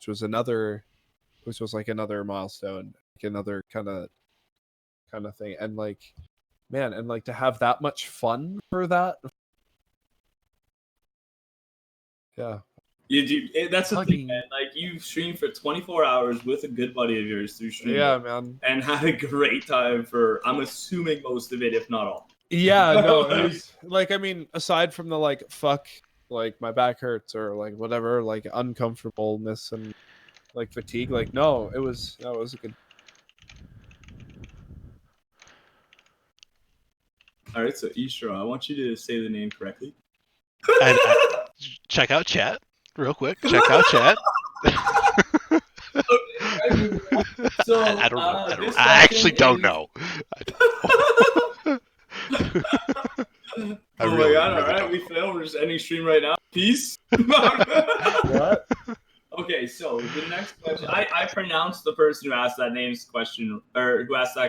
was another milestone, another kind of thing, and man, and to have that much fun for that Yeah. You do. That's the thing, Hugging. man. Like you streamed for 24 hours with a good buddy of yours through stream. Yeah, man. And had a great time for, I'm assuming, most of it, if not all. Yeah, no, it was like, I mean, aside from the like fuck, like my back hurts or like whatever, like uncomfortableness and like fatigue, like no, it was a good. All right, so Ishra, I want you to say the name correctly. Check out chat real quick. Check out chat. So I don't know. this I actually don't question know. Oh my god! All right, we failed. We're just ending stream right now. Peace. What? Okay, so the next question, I pronounced the person who asked that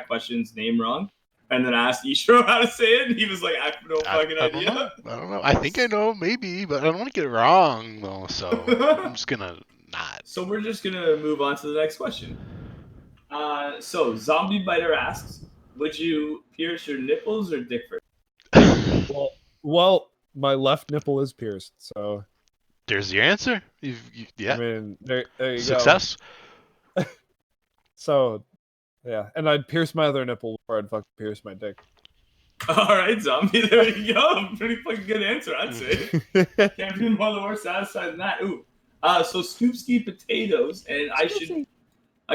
question's name wrong, and then I asked Ishro how to say it, and he was like, "I have no fucking idea." I don't know. I think I know, maybe, but I don't want to get it wrong though. So I'm just gonna not. So we're just gonna move on to the next question. So Zombie Biter asks, "Would you pierce your nipples or dick first?" Well, my left nipple is pierced, so There's your answer. Yeah. I mean, there you Success. go. So, yeah, and I'd pierce my other nipple before I'd fucking pierce my dick. All right, Zombie. There you go. Pretty fucking good answer, I'd say. Can't be more more satisfied than that. Ooh. So Scoopski Potatoes, and I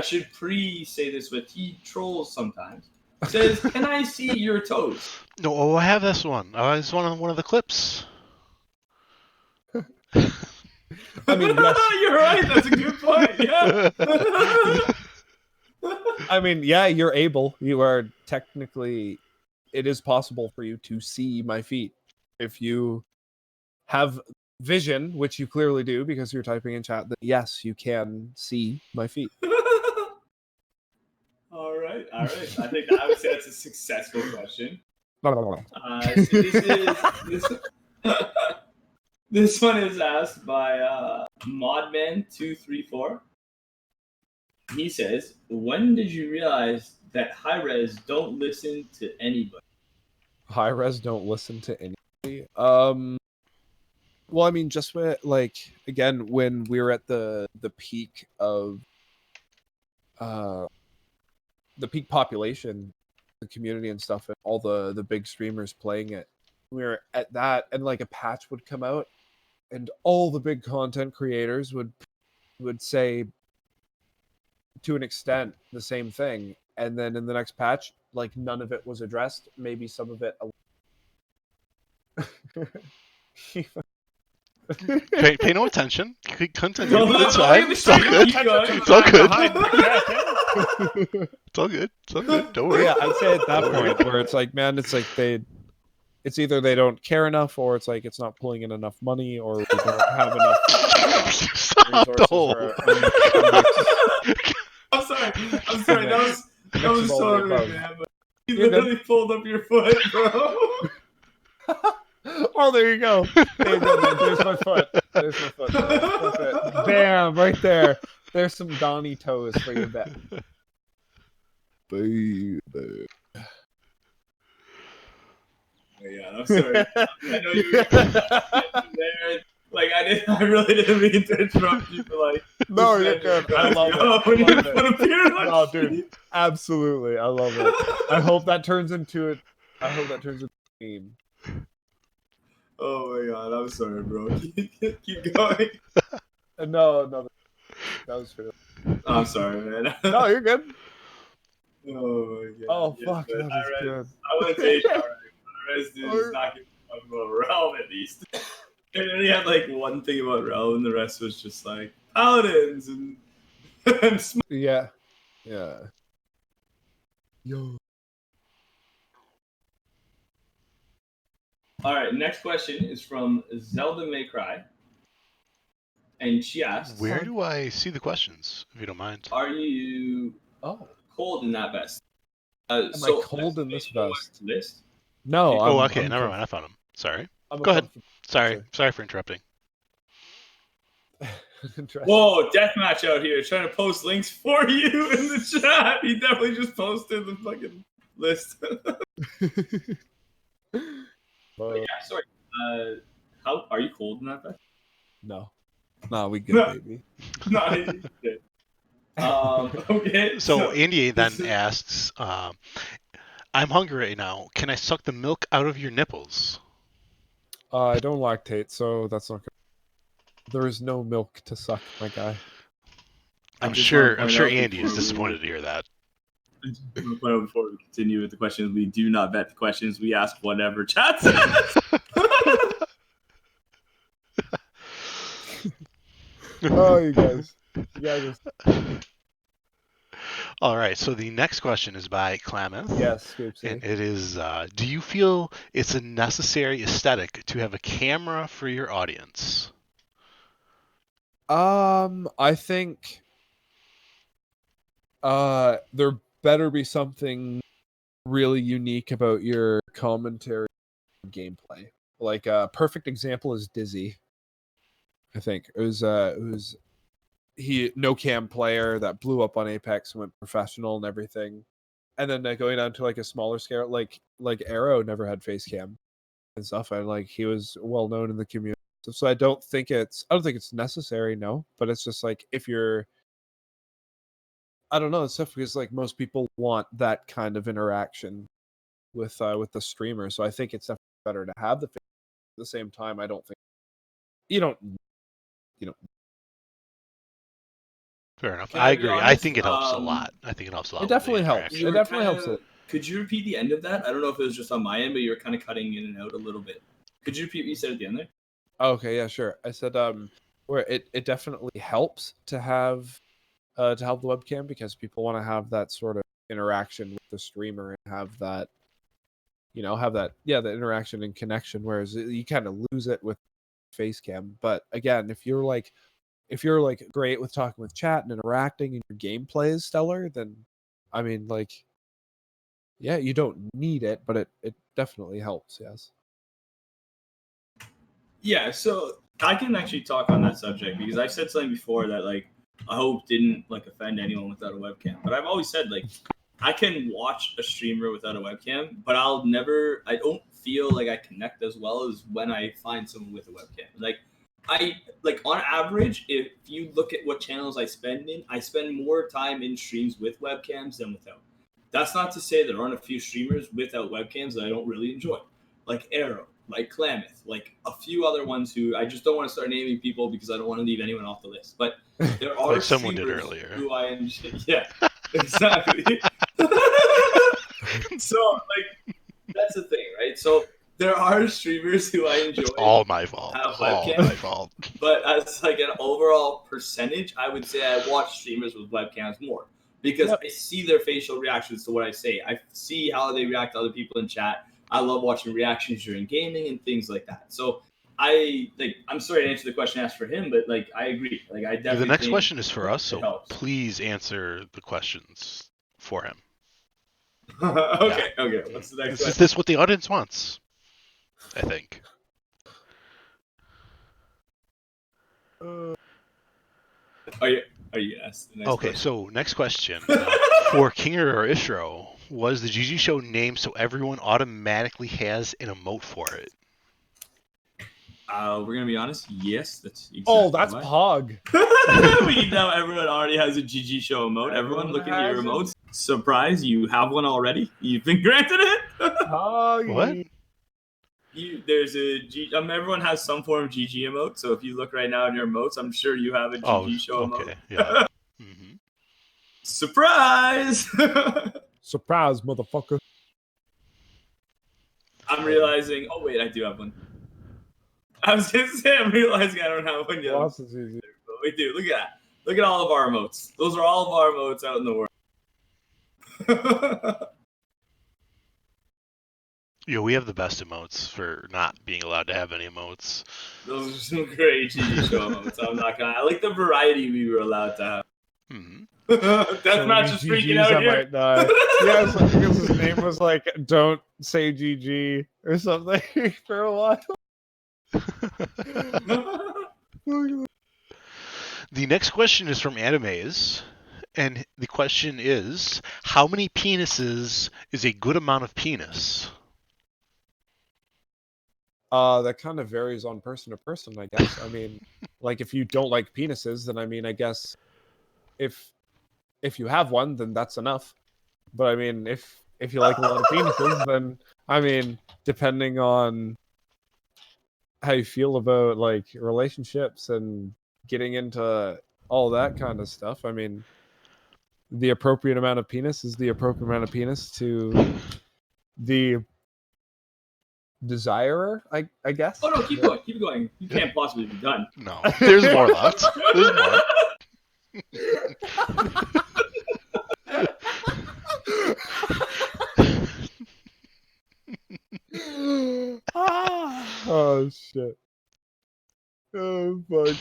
should pre-say this, but he trolls sometimes. Says, "Can I see your toes?" No, I have this one. I just want one of the clips. I mean, yes. You're right. That's a good point. Yeah. I mean, yeah, you're able. You are technically. It is possible for you to see my feet if you have vision, which you clearly do because you're typing in chat. That yes, you can see my feet. All right. I think I would say that's a successful question. Blah. So this one is asked by Modman234. He says, "When did you realize that high res don't listen to anybody?" High res don't listen to anybody. Well, I mean, just when, like, again, when we're at the peak of the peak population, the community and stuff, and all the big streamers playing it, we were at that, and like a patch would come out, and all the big content creators would say, to an extent, the same thing, and then in the next patch, like none of it was addressed. Maybe some of it. Pay no attention. Continue. No, It's no, fine. no, It's all no, good. keep going. It's all good. Behind It's all good. It's all good. Don't worry. Yeah, I'd say at that point where it's like, man, it's like it's either they don't care enough, or it's like it's not pulling in enough money, or we don't have enough Stop the resources. hole. I'm sorry. That was all so the rude, above. man. But you You're literally pulled up your foot, bro. Oh, there you go. There you go, man. There's my foot. There's my foot. That's it. Bam, right there. There's some Donnie toes for your bet. Baby. Yeah, I'm sorry. I know you were there. Like I really didn't mean to interrupt you, but like. No, you're good. I love it. When I you love put it. a beard on. No, dude. Absolutely. I love it. I hope that turns into it. I hope that turns into a meme. Oh my god, I'm sorry, bro. Keep going. No, that was true. I'm sorry, man. No, you're good. Oh my god. Oh, Yes, fuck. but That was good. I want to say, Res is not giving a fuck about Realm at least. And then he had like one thing about Realm, and the rest was just like paladins and Yeah. Yo. All right, next question is from Zelda May Cry. And she asks, Where do I see the questions, if you don't mind? "Are you cold in that vest?" Am I cold in this vest? List? No. Oh, I'm okay. Never mind. I found them. Sorry. I'm Go ahead. comfortable- Sorry for interrupting. Whoa, deathmatch out here trying to post links for you in the chat. He definitely just posted the fucking list. But yeah, sorry. How are you cold in that vest? No, we good, baby. Not good. Okay. So Andy then asks, I'm hungry right now. Can I suck the milk out of your nipples? I don't lactate, so that's not good. There is no milk to suck, my guy. I I'm just wanna sure point out Andy is before disappointed to hear that. I just want to point out before we continue with the questions, we do not vet the questions. We ask whatever chat says. Oh, you guys are... All right, so the next question is by Klamath. Yes, Scoop And City. it is, do you feel it's a necessary aesthetic to have a camera for your audience? I think there better be something really unique about your commentary and gameplay. Like a perfect example is Dizzy. I think it was he no cam player that blew up on Apex and went professional and everything. And then going down to like a smaller scale, like Arrow never had face cam and stuff, and like he was well known in the community. So I don't think it's necessary, no. But it's just like if you're, I don't know, it's tough because like most people want that kind of interaction with the streamer. So I think it's definitely better to have the face. At the same time, I don't think you don't. Fair enough. Can I I be agree. I honest? think it helps a lot. I think it helps a lot. It with the definitely helps. interaction. It definitely helps. Could you repeat the end of that? I don't know if it was just on my end, but you were kind of cutting in and out a little bit. Could you repeat what you said at the end there? Okay, yeah, sure. I said where it definitely helps to have the webcam because people want to have that sort of interaction with the streamer and have that the interaction and connection, whereas you kind of lose it with face cam. But again, if you're great with talking with chat and interacting and your gameplay is stellar, then I mean yeah, you don't need it, but it definitely helps, yes. Yeah, so I can actually talk on that subject because I've said something before that like I hope didn't like offend anyone without a webcam. But I've always said like I can watch a streamer without a webcam, but I don't feel like I connect as well as when I find someone with a webcam. Like on average, if you look at what channels I spend more time in streams with webcams than without. That's not to say there aren't a few streamers without webcams that I don't really enjoy, like Arrow, like Klamath, like a few other ones who I just don't want to start naming people because I don't want to leave anyone off the list. But there are Like someone did streamers earlier. who I enjoy. Yeah, exactly. So like that's the thing, right? So there are streamers who I enjoy. It's all my fault. Have All webcams. my fault. But as like an overall percentage, I would say I watch streamers with webcams more because I see their facial reactions to what I say. I see how they react to other people in chat. I love watching reactions during gaming and things like that. So I'm sorry to answer the question asked for him, but like I agree. Like I definitely The next think question is for us, it so helps. please answer the questions for him. Okay. What's the next Is question? this what the audience wants? I think. Are you asked the next Okay, question? so next question. For Kinger or Ishro, was the GG show named so everyone automatically has an emote for it? We're gonna be honest. Yes, that's exactly Oh, that's why. Pog. We know everyone already has a GG show emote. Everyone look at your emotes. Surprise, you have one already? You've been granted it? Pog. What? There's a G. Everyone has some form of GG emote. So if you look right now in your emotes, I'm sure you have a GG show emote. Okay, yeah. Mm-hmm. Surprise! Surprise, motherfucker. I'm realizing. Oh wait, I do have one. I was gonna say I'm realizing I don't have one yet. Lots is easy. But we do. Look at that. Look at all of our emotes. Those are all of our emotes out in the world. Yeah, we have the best emotes for not being allowed to have any emotes. Those are some great GG show emotes. I'm not gonna. I like the variety we were allowed to have. Mm-hmm. Deathmatch is freaking out I here. might die. Yes, because his name was like "Don't say GG" or something for a while. The next question is from Animes, and the question is, how many penises is a good amount of penis? That kind of varies on person to person, I guess. I mean, like if you don't like penises, then I mean, I guess if you have one, then that's enough. But I mean, if you like a lot of penises, then I mean, depending on how you feel about like relationships and getting into all that kind of stuff, I mean, the appropriate amount of penis is the appropriate amount of penis to the desirer, I guess. Oh no, keep going, keep going. You can't possibly be done. No, there's more left. There's more. Oh shit. Oh fuck.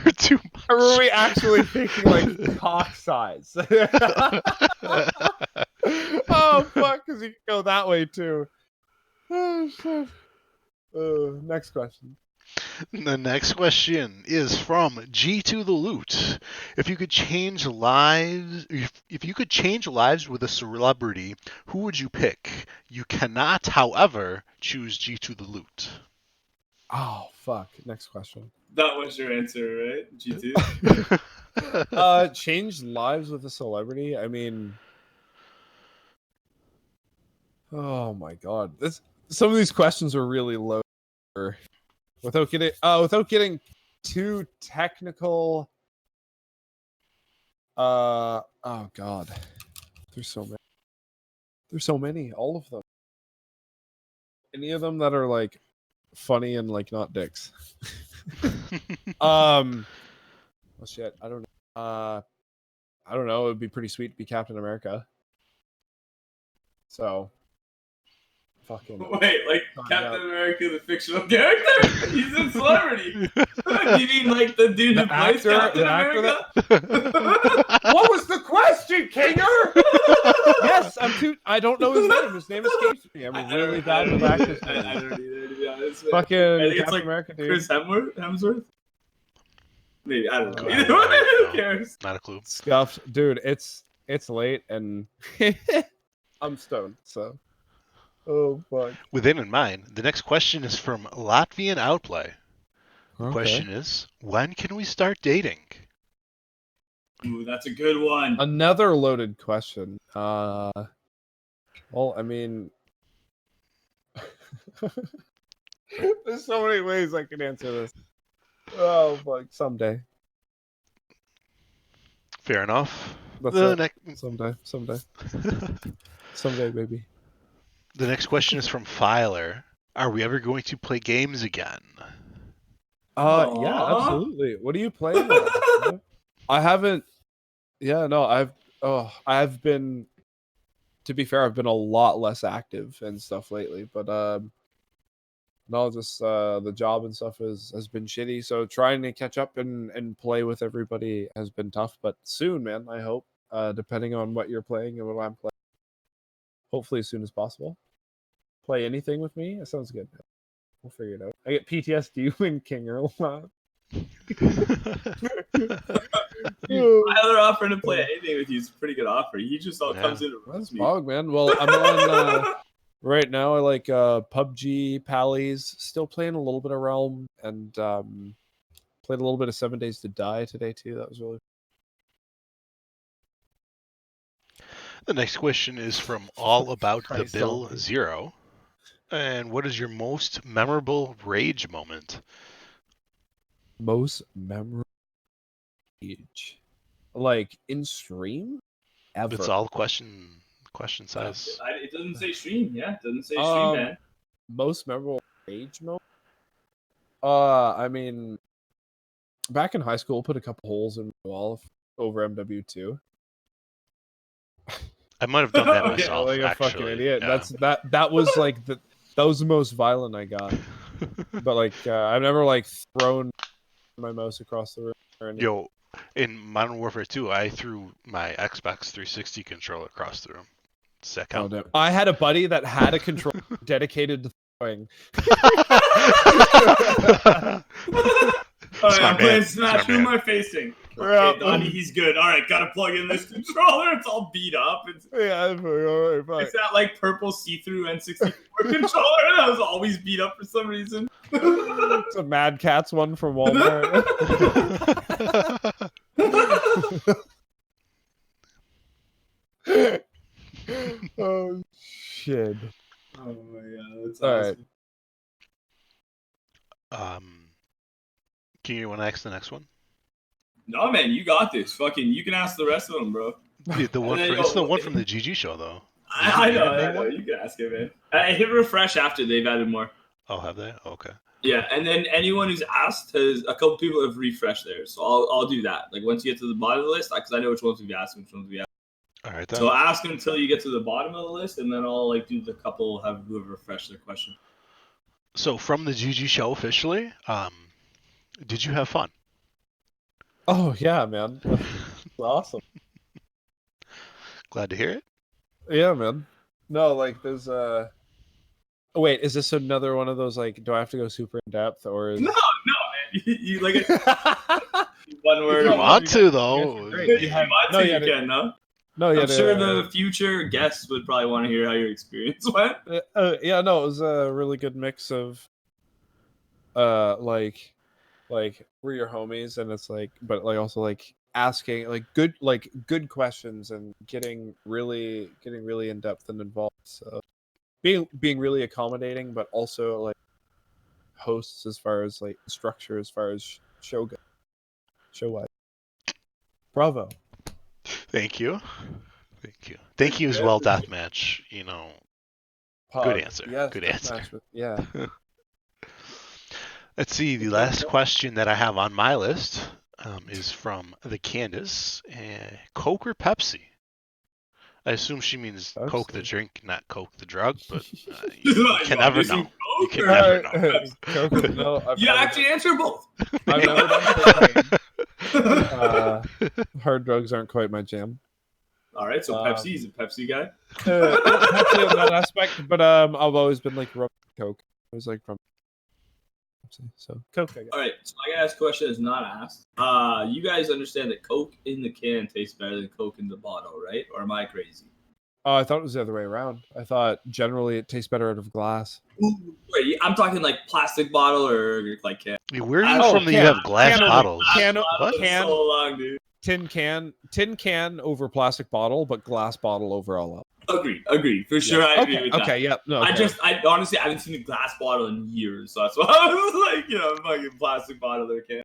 For too Or much. were we actually thinking like cock size? Oh fuck, because you can go that way too. Oh shit. Next question. The next question is from G to the Loot. If you could change lives, if you could change lives with a celebrity, who would you pick? You cannot, however, choose G to the Loot. Oh fuck. Next question. That was your answer, right? G2. Change lives with a celebrity. I mean, oh my god, some of these questions are really low. Without getting too technical. Oh god, there's so many. There's so many. All of them. Any of them that are like funny and like not dicks. Oh shit, I don't know. I don't know. It would be pretty sweet to be Captain America. So, fucking. Wait, like Oh, Captain yeah. America, the fictional character? He's a celebrity. You mean like the dude who The plays actor- Captain the actor America? What was the question, Kinger? Yes, I don't know his name. His name escapes me. I'm really bad with actors. I don't either, to be honest. Fucking I think it's Captain like America, dude. Chris Hemsworth? Maybe, I don't know. I Either don't way, who know. cares? Not a clue. Scuffed, dude. It's late and I'm stoned. So, oh fuck. With it in mind, the next question is from Latvian Outplay. The question is, when can we start dating? Ooh, that's a good one. Another loaded question. Well, I mean, there's so many ways I can answer this. Oh fuck, someday. Fair enough. That's The, it. next, Someday, baby. the next question is from Filer. Are we ever going to play games again? Yeah, Aw. absolutely. What are you playing? Now? I haven't. Yeah, no, I've been. To be fair, I've been a lot less active and stuff lately, but no, just the job and stuff has been shitty. So trying to catch up and play with everybody has been tough. But soon, man, I hope. Depending on what you're playing and what I'm playing, hopefully as soon as possible. Play anything with me. That sounds good. We'll figure it out. I get PTSD when Kinger laugh. Tyler offering to play anything with you is a pretty good offer. He just all Yeah. comes in and That's runs me. bog, man. Well, I'm on right now. I like PUBG, Pallies. Still playing a little bit of Realm, and played a little bit of 7 Days to Die today too. That was really. The next question is from All About the Christ Bill almighty. Zero. And what is your most memorable rage moment? Most memorable age, like in stream, ever. It's all question size. It doesn't say stream. Yeah, it doesn't say stream, Um, man. Most memorable age moment. I mean, back in high school, put a couple holes in the wall over MW2. I might have done that Yeah, myself. Like a actually. fucking idiot. Yeah. That was like that was the most violent I got. But like I've never like thrown my mouse across the room or anything. Yo, in Modern Warfare 2, I threw my Xbox 360 controller across the room. Does that Oh, count? damn. I had a buddy that had a controller dedicated to throwing. All right, I'm Smart man. playing Smash. Smart Who am man. I facing? Yeah. Okay, Donnie, he's good. All right, right, gotta plug in this controller. It's all beat up. Yeah, all right, fine. It's that like purple see-through N64 controller that was always beat up for some reason. It's a Mad Catz one from Walmart. Oh shit! Oh my god, that's All awesome. right. Can you want to ask the next one? No man, you got this. Fucking, you can ask the rest of them, bro. The one then from, you'll- it's the one from the GG show though. I know, Name I know. one? You can ask it, man. I hit refresh after they've added more. Oh, have they? Okay. Yeah, and then anyone who's asked has a couple people have refreshed theirs, so I'll do that. Like once you get to the bottom of the list, because I know which ones we've asked, which ones we asked. All right then. So ask until you get to the bottom of the list, and then I'll like do the couple who have refreshed their question. So from the GG show officially, did you have fun? Oh yeah, man. That's awesome. Glad to hear it. Yeah, man. No, like there's Oh, wait, is this another one of those like? Do I have to go super in depth or? Is... No, man. You like it? One word. If you want to though. You're great. If you You had- want no, to, you you had it- can, no? No, yeah. I'm sure the future guests would probably want to hear how your experience went. Yeah, no, it was a really good mix of, like we're your homies, and it's like, but like also like asking like good questions and getting really in depth and involved. So being really accommodating, but also like hosts as far as like structure, as far as show wise. Bravo. Thank you. Thank you as well, Deathmatch. You know, good answer. Yes, Good good answer. match with- yeah. Let's see. The last question that I have on my list is from the Candace. Coke or Pepsi? I assume she means Coke the Pepsi. drink, not Coke the drug. But you can never know. You can never know. Coke, no, I've You never actually answer both. I've never done cocaine. Hard drugs aren't quite my jam. All right, so Pepsi is a Pepsi guy. Pepsi in that aspect, but I've always been like rum Coke. I was like from Pepsi, so Coke. I guess. All right, so I gotta ask a question that's not asked. You guys understand that Coke in the can tastes better than Coke in the bottle, right? Or am I crazy? Oh, I thought it was the other way around. I thought generally it tastes better out of glass. Ooh, wait, I'm talking like plastic bottle or like can. Where are you Oh, from that you can- have glass can only- bottles? can- What? can- So long, dude. Tin can over plastic bottle, but glass bottle over all up. Agreed. For sure, I agree with that. Okay, yeah, no. Okay. I honestly haven't seen a glass bottle in years, so that's why I was like, fucking plastic bottle or can.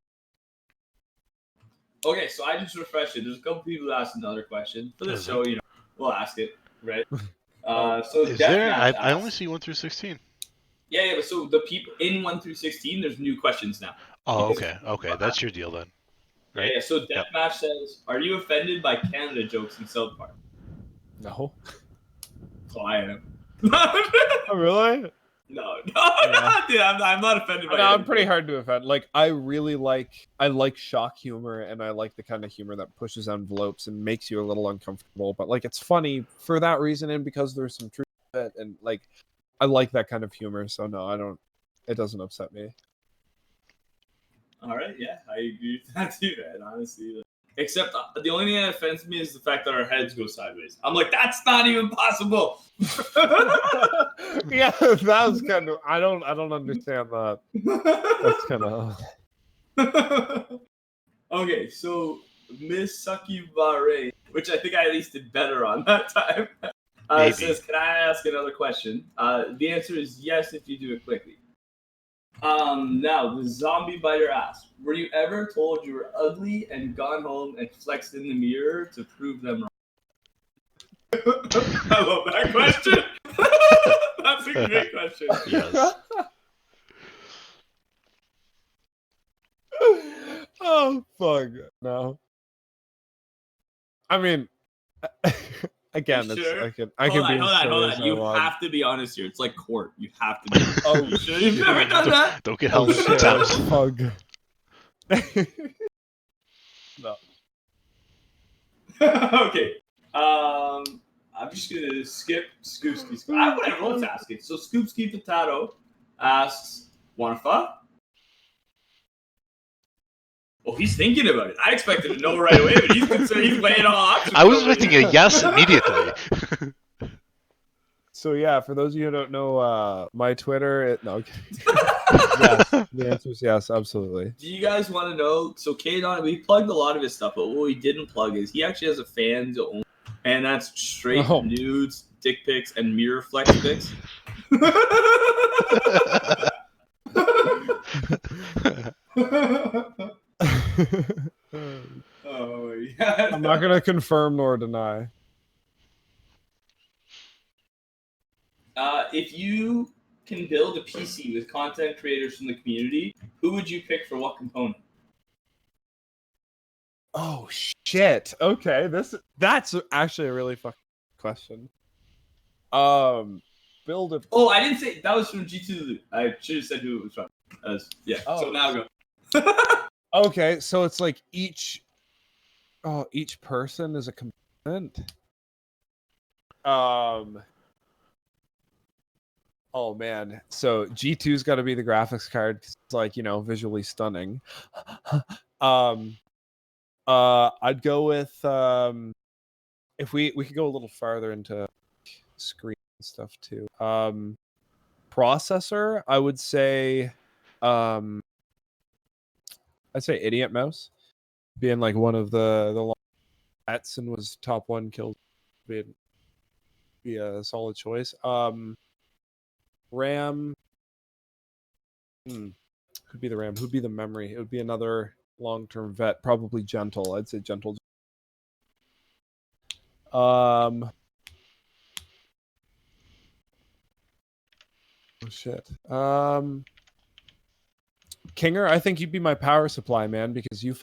Okay, so I just refreshed it. There's a couple people who asked another question for the show. We'll ask it, right? So Is there? Deathmatch I only asked- see 1 through 16. Yeah, but so the people in 1 through 16, there's new questions now. Oh, okay. That's your deal then. Right. Yeah. So Deathmatch says, "Are you offended by Canada jokes in South Park?" No. So I am. Oh, really? No, Yeah. dude, I'm not offended by. No, I'm anything. pretty hard to offend. Like, I like shock humor, and I like the kind of humor that pushes envelopes and makes you a little uncomfortable. But like, it's funny for that reason, and because there's some truth to it, and like, I like that kind of humor. So no, I don't. It doesn't upset me. All right, yeah, I agree with that too, man. Honestly, except the only thing that offends me is the fact that our heads go sideways. I'm like, that's not even possible. Yeah, that was kind of. I don't understand that. That's kind of. Okay, so Miss Sucky Bahrain, which I think I at least did better on that time, says, "Can I ask another question?" The answer is yes if you do it quickly. Now the zombie biter asks, "Were you ever told you were ugly and gone home and flexed in the mirror to prove them wrong?" I love that question. That's a great question. Yes. Oh fuck no. I mean, again, You it's sure? I can be Hold silly on. as I You want. have to be honest here. It's like court. You have to be. Oh, You sure you've never done that? Don't get Oh, held in shit, contempt. fuck. No. Okay. I'm just gonna skip Scoopski. Whatever. Let's ask it. So Scoopski Potato asks, "Wanna fuck?" Oh, he's thinking about it. I expected to know right away, but he's concerned. He's weighing all options. I was expecting a yes immediately. So yeah, for those of you who don't know, my Twitter. Yes, the answer is yes, absolutely. Do you guys want to know? So Caedonnie, we plugged a lot of his stuff, but what we didn't plug is he actually has a fans only, and that's straight Oh. nudes, dick pics, and mirror flex pics. Oh yeah. I'm not gonna confirm nor deny. If you can build a PC with content creators from the community, who would you pick for what component? Oh shit. Okay, that's actually a really fucking question. Build a. Oh, I didn't say that was from G2. I should have said who it was from. Yeah. Oh. So now go. Okay, so it's like each person is a component. Oh man, so G2's got to be the graphics card 'cause it's like, visually stunning. I'd go with if we could go a little farther into screen stuff too. Processor, I would say I'd say Idiot Mouse being like one of the bets and was top 1 kills be a solid choice. RAM could be the RAM. Who'd be the memory? It would be another long-term vet, probably Gentle. I'd say Gentle. Oh shit. Kinger, I think you'd be my power supply, man, because you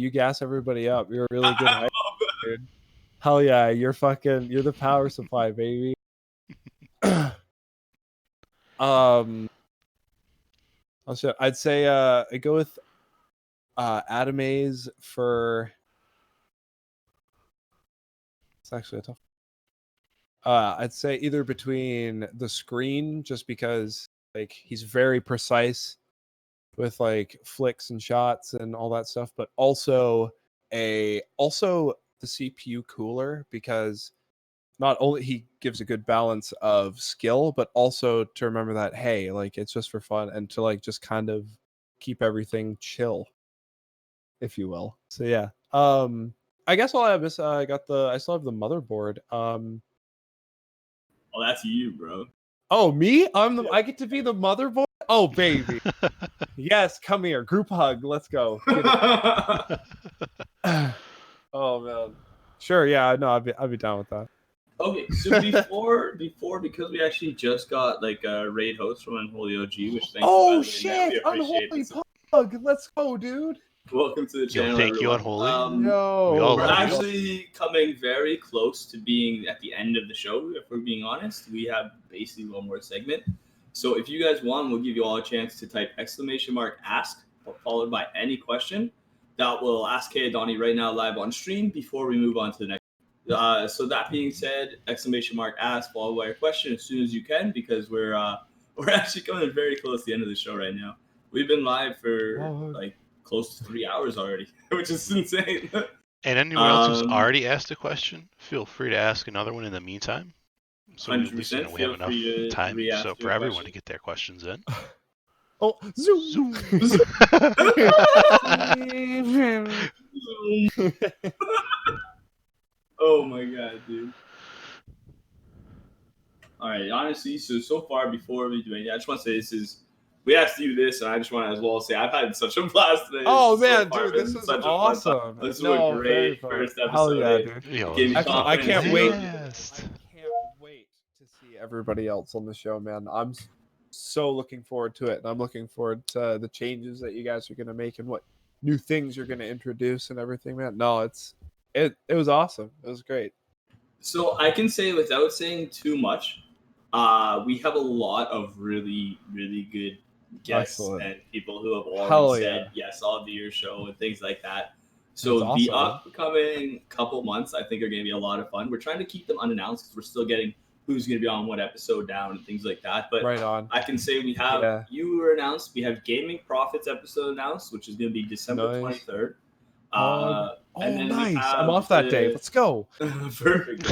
gas everybody up. You're a really good hype, dude. Hell yeah, you're the power supply, baby. I'd say I go with Adamaze for. It's actually a tough. I'd say either between the screen, just because like he's very precise with like flicks and shots and all that stuff, but also the CPU cooler, because not only he gives a good balance of skill, but also to remember that, hey, like it's just for fun and to like just kind of keep everything chill, if you will. So yeah. I guess all I have is I still have the motherboard. Oh, that's you, bro. Oh, me? I get to be the motherboard? Oh, baby. Yes, come here. Group hug. Let's go. Oh man. Sure, yeah, no, I'd be down with that. Okay, so before, because we actually just got like a raid host from Unholy OG, which thank you. Oh by the way, man. shit! We appreciate Unholy it. pug. Let's go, dude. Welcome to the channel. Thank you, everyone. Unholy. Yo, we all We're love you. actually coming very close to being at the end of the show. If we're being honest, we have basically one more segment. So if you guys want, we'll give you all a chance to type !ask followed by any question that will ask Caedonnie right now live on stream before we move on to the next. So that being said, !ask followed by your question as soon as you can, because we're actually coming very close to the end of the show right now. We've been live for like close to 3 hours already, which is insane. And anyone else who's already asked a question, feel free to ask another one in the meantime. So at least 100%, we have feel free to enough time re-ask so your for everyone question. to get their questions in. Oh, zoom. Oh my god, dude. All right, honestly, so far before we do anything, I just want to say we asked you this, and I just want to as well say I've had such a blast today. Oh So man, far dude, been this is such a fun time. awesome. This No, was a very great fun. first Hell episode. yeah, eh? dude. Yo, Gave me I confidence. can't wait. Yes. I can't wait to see everybody else on the show, man. I'm so looking forward to it, and I'm looking forward to the changes that you guys are going to make and what new things you're going to introduce and everything, man. No, it was awesome. It was great. So I can say without saying too much, we have a lot of really, really good guests Excellent. and people who have already Hell said, yeah. yes, I'll do your show and things like that. So That's the awesome. upcoming couple months, I think, are going to be a lot of fun. We're trying to keep them unannounced because we're still getting who's going to be on what episode down and things like that. But Right on. I can say we have, Yeah. you were announced, we have Gaming Profits episode announced, which is going to be December Nice. 23rd. Oh, and then we nice. have I'm off that day. the- Let's go. Perfect.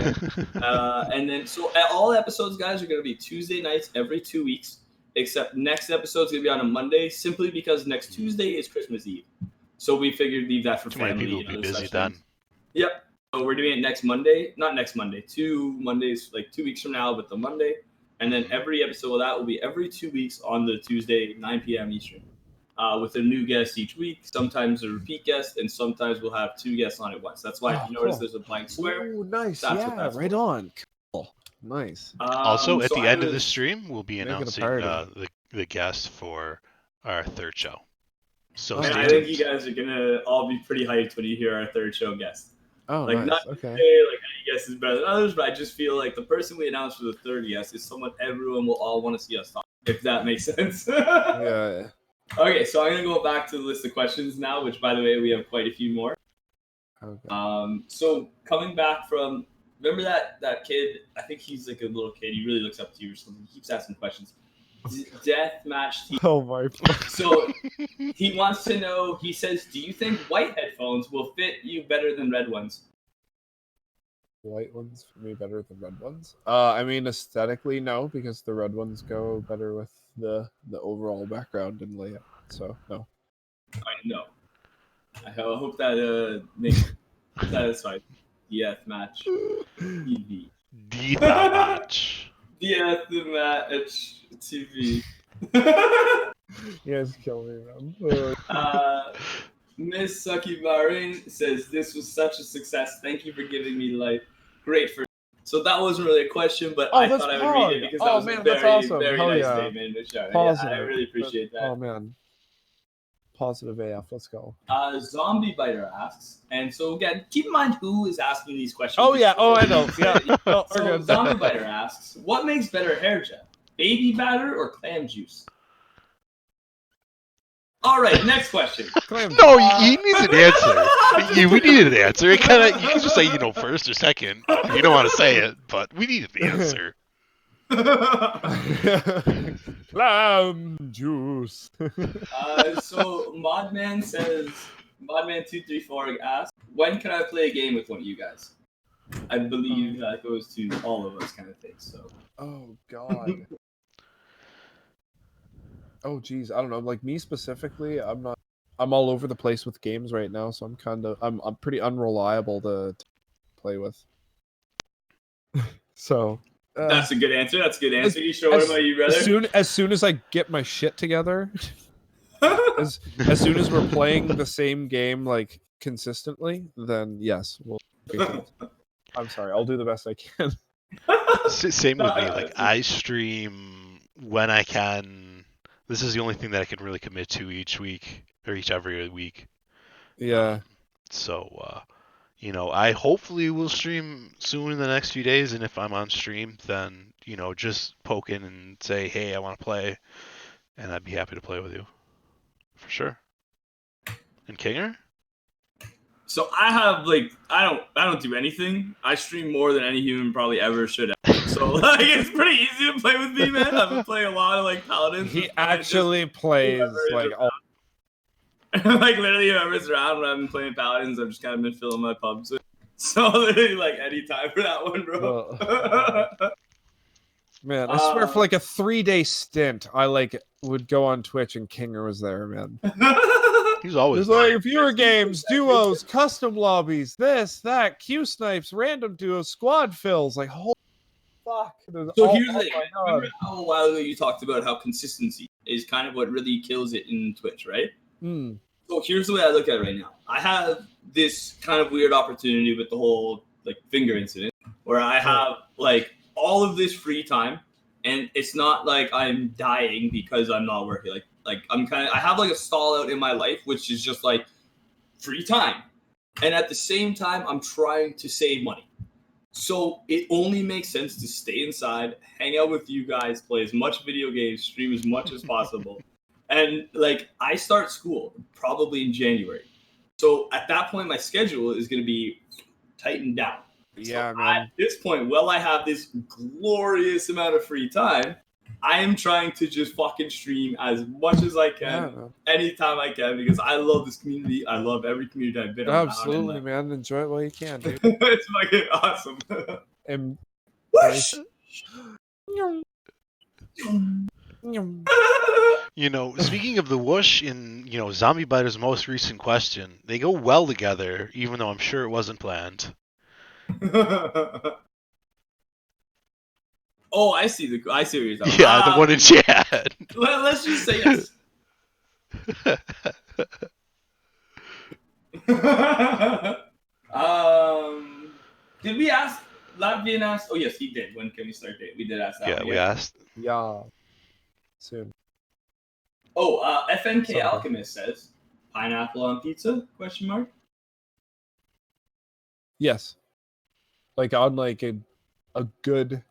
And then, so all episodes, guys, are going to be Tuesday nights every 2 weeks, except next episode's going to be on a Monday, simply because next Tuesday is Christmas Eve. So we figured leave that for Too family. many people and will be other busy such then. things. Yep. So we're doing it next Monday. Not next Monday. 2 Mondays, like 2 weeks from now, but the Monday. And then every episode of that will be every 2 weeks on the Tuesday, 9 p.m. Eastern. With a new guest each week, sometimes a repeat guest, and sometimes we'll have 2 guests on at once. That's why if you notice cool. there's a blank square. Oh, nice. That's what Yeah, that's right for. on. Cool. Nice. Also, at so the I end of the was- stream, we'll be Make it a announcing party. the guest for our third show. So Oh, And stay I think tuned. you guys are gonna all be pretty hyped when you hear our third show guest. Oh, Like nice. not to Okay. say like any guest is better than others, but I just feel like the person we announced for the third guest is someone everyone will all want to see us talk. If that makes sense. Yeah. Okay, so I'm gonna go back to the list of questions now, which by the way we have quite a few more. Okay. So coming back from, remember that kid? I think he's like a little kid. He really looks up to you or something. He keeps asking questions. Deathmatch team. Oh my. So he wants to know. He says, "Do you think white headphones will fit you better than red ones?" White ones for me better than red ones. I mean aesthetically no, because the red ones go better with the overall background and layout. So no. I know. I hope that makes satisfied. Deathmatch TV. Deathmatch. Deathmatch TV. You guys kill me, man. Miss Sucky Bahrain says, "This was such a success. Thank you for giving me life. Great for." So that wasn't really a question, but Oh, I that's thought I would read it Pog. because Oh, that was man, a that's very, awesome. very Hell nice yeah. statement. Yeah, I Positive. really appreciate that. Oh man. Positive AF. Let's go. Zombie Biter asks, and so again, keep in mind who is asking these questions. Oh yeah. Oh, I know. Yeah. Oh, So we're good. Zombie Biter asks, "What makes better hair gel, baby batter or clam juice?" All right, next question. No, he needs an answer. We need an answer. It kind of you can just say first or second. You don't want to say it, but we need an answer. Clam juice. So Modman says, Modman234 asks, "When can I play a game with one of you guys?" I believe that goes to all of us, kind of thing. So. Oh God. Oh geez, I don't know. Like me specifically, I'm all over the place with games right now, so I'm pretty unreliable to play with. So That's a good answer. You sure? What about you, brother? as soon as I get my shit together, as soon as we're playing the same game like consistently, then yes, we'll. I'm sorry, I'll do the best I can. Same with me. Like I stream when I can. This is the only thing that I can really commit to each week or each every week. Yeah. So, I hopefully will stream soon in the next few days. And if I'm on stream, then, just poke in and say, hey, I want to play. And I'd be happy to play with you. For sure. And Kinger? So I have I don't do anything. I stream more than any human probably ever should have. So it's pretty easy to play with me, man. I've been playing a lot of paladins. He actually plays like all. Literally whoever's around when I've been playing paladins, I've just kind of been filling my pubs with. So literally any time for that one, bro. Man, I swear for like a 3-day stint, I would go on Twitch and Kinger was there, man. He's always There's like viewer games, duos, custom lobbies, this, that, Q snipes, random duos, squad fills. Like, holy fuck. So here's the thing. Remember how a while ago you talked about how consistency is kind of what really kills it in Twitch, right? Hmm. So here's the way I look at it right now. I have this kind of weird opportunity with the whole finger incident where I have all of this free time, and it's not like I'm dying because I'm not working. I have a stall out in my life, which is just free time. And at the same time, I'm trying to save money. So it only makes sense to stay inside, hang out with you guys, play as much video games, stream as much as possible. And I start school probably in January. So at that point, my schedule is going to be tightened down. Yeah, So man. at this point, while I have this glorious amount of free time, I am trying to just fucking stream as much as I can, Yeah, man. anytime I can, because I love this community. I love every community I've been around. Absolutely, And, man. Enjoy it while you can, dude. it's fucking awesome. And Whoosh! You know, speaking of the whoosh in, you know, Zombie Biter's most recent question, they go well together, even though I'm sure it wasn't planned. Oh, I see what you're talking Yeah, about. the one in chat. Let's just say yes. Did we ask Latvian asked? Oh yes, he did. When can we start date? We did ask that. Yeah, one, we asked. yeah, soon. Oh, FNK Someday. Alchemist says pineapple on pizza? Question mark. Yes, like on like a good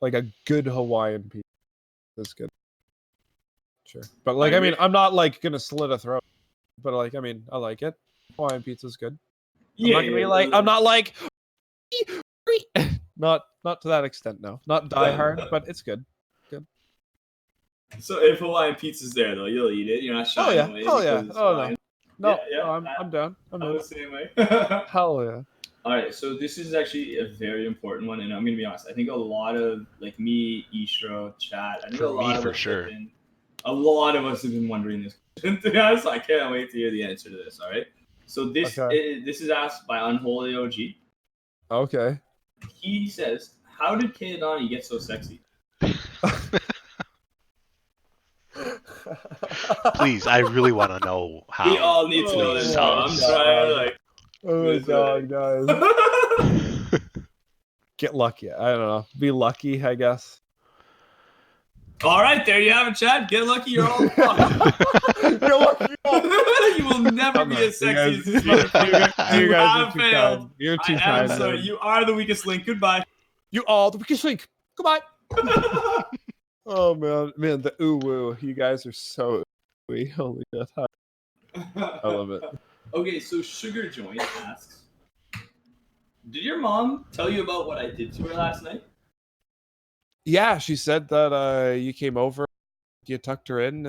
Hawaiian pizza. That's good. Sure, but like I mean, I'm not like gonna slit a throat. But like I mean, I like it. Hawaiian pizza's good. I'm not gonna be like I'm not like not to that extent. No, not die hard, but it's good. So if Hawaiian pizza's there though, you'll eat it. You're not Oh shying yeah, away. oh yeah, because it's oh Hawaiian. no, Yeah, no, I'm down. I'm I'm in. the same way. Hell yeah. All right, so this is actually a very important one, and I'm gonna be honest. I think a lot of like me, Ishro, chat. I think For a lot me, of for us sure. have been, a lot of us have been wondering this question. To be honest, I can't wait to hear the answer to this. All right, so this this is asked by Unholy OG. Okay. He says, "How did Caedonnie get so sexy?" Please, I really want to know how. We all need to know this. Please. Bro. I'm trying to like. Oh my god, guys. Get lucky. I don't know. Be lucky, I guess. All right, there you have it, Chad. Get lucky, you're all fucked. You will never be as sexy as this motherfucker. You guys have are too failed. kind. You're too I am kind. sorry. man. You are the weakest link. Goodbye. You are the weakest link. Goodbye. Oh man, the ooh woo. You guys are so ooey. Holy shit. I love it. Okay, so Sugar Joint asks, did your mom tell you about what I did to her last night? Yeah, she said that you came over, you tucked her in,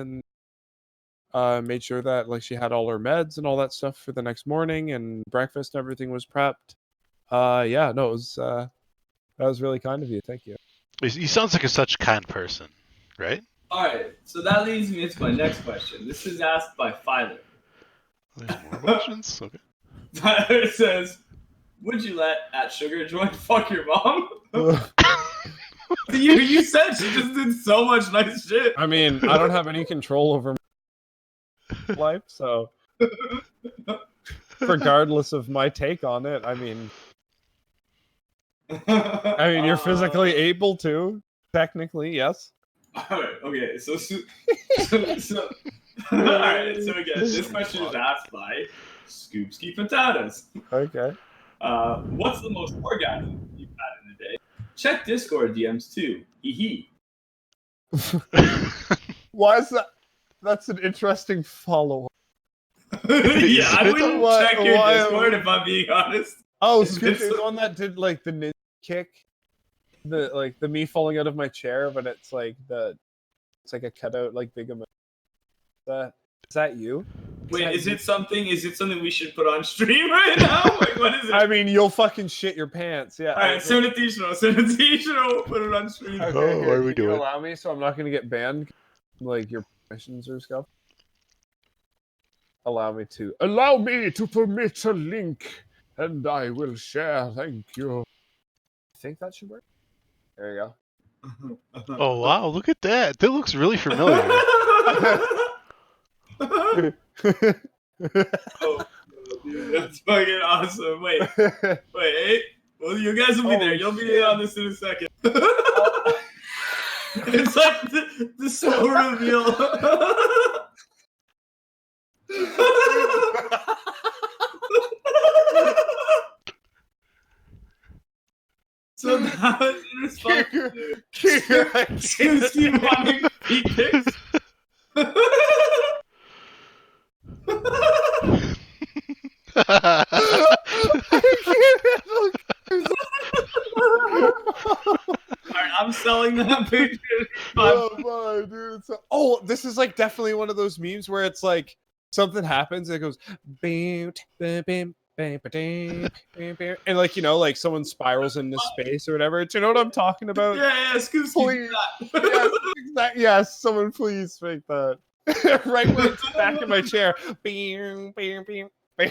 and made sure that like she had all her meds and all that stuff for the next morning, and breakfast and everything was prepped. Yeah, no, it was that was really kind of you. Thank you. He sounds like such a kind person, right? All right, so that leads me into my next question. This is asked by Filer. There's more questions? Okay. Tyler says, would you let at Sugar Joint fuck your mom? You said she just did so much nice shit. I mean, I don't have any control over my life, so regardless of my take on it, I mean, you're physically able to, technically, yes. All right, okay, so all right, so again, this question is asked by Scoopski Patatas. Okay. What's the most orgasm you've had in a day? Check Discord DMs too. Hee Why is that? That's an interesting follow-up. Yeah, I wouldn't check your why- Discord if I'm being honest. Oh, Scoop is the one that did like the ninja kick, the me falling out of my chair, but it's like it's like a cutout, like big amount. Is that you? Wait, is it something we should put on stream right now? Like, what is it? I mean, you'll fucking shit your pants. Yeah. All right, send it to Ishiro. We'll put it on stream. Okay, Oh, here, what are we can you doing? allow me, so I'm not gonna get banned, like your permissions or stuff. Allow me to permit a link, and I will share. Thank you. I think that should work. There you go. Oh, wow, look at that. That looks really familiar. Oh, dude, that's fucking awesome. Wait. Well, you guys will be there. You'll be on this in a second. It's like the slow reveal. So now, in response to Steve wanting feet pics. scrolling that picture. Oh my dude! Oh, this is like definitely one of those memes where it's like something happens and it goes bam, bam, bam, bam, bam, bam, bam, and like like someone spirals into space or whatever. Do you know what I'm talking about? Yeah, Scoop, Please, yes, yes, someone please make that right where it's back in my chair. Bam, bam, bam, bam.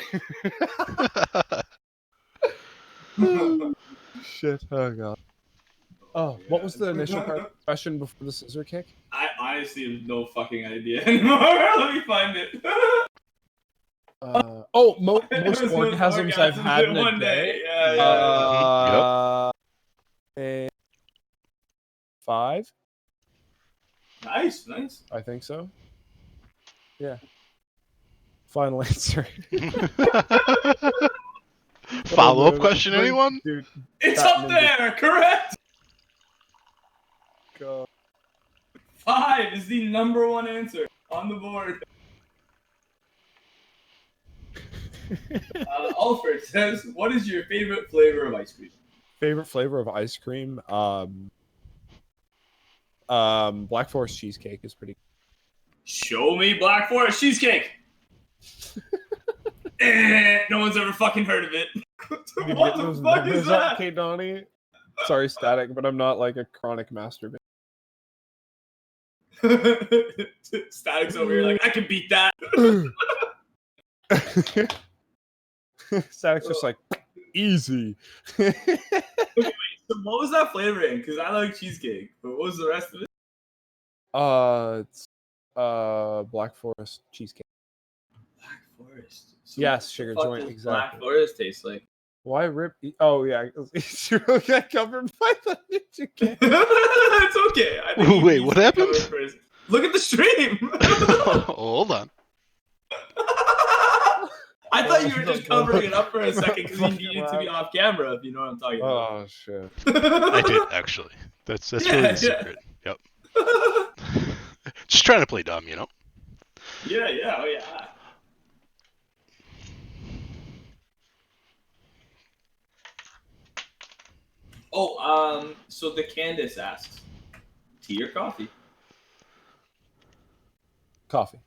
Shit! Oh god. Oh, what was the initial part of the question before the scissor kick? I honestly have no fucking idea anymore. Let me find it. Most orgasms I've had in a one day. Yeah. Uh, 5, Nice. I think so. Yeah. Final answer. Follow-up question, Bring- anyone? Dude, It's that up ninja- there. Correct. God. 5 is the number one answer on the board. Alfred says, "What is your favorite flavor of ice cream?" Favorite flavor of ice cream? Black Forest cheesecake is pretty. Show me Black Forest cheesecake. No one's ever fucking heard of it. What the fuck is that? Caedonnie? Sorry, static, but I'm not like a chronic masturbator. Static's over here like, I can beat that. Static's just like easy. So what was that flavor in? Because I like cheesecake, but what was the rest of it? It's Black Forest cheesecake. Black Forest. So Yes, what sugar the fuck joint, does exactly. Black Forest taste like? Why rip? Oh yeah, you really got covered by the ninja king. It's okay. I think he Wait, needs what to be happened? covered for his- Look at the stream. Hold on. I thought you were just covering it up for a second because you needed to be off camera, if you know what I'm talking about. Oh shit! I did actually. That's really Yeah, the secret. Yep. Just trying to play dumb, Yeah, oh yeah. Oh, so the Candace asks, tea or coffee? Coffee.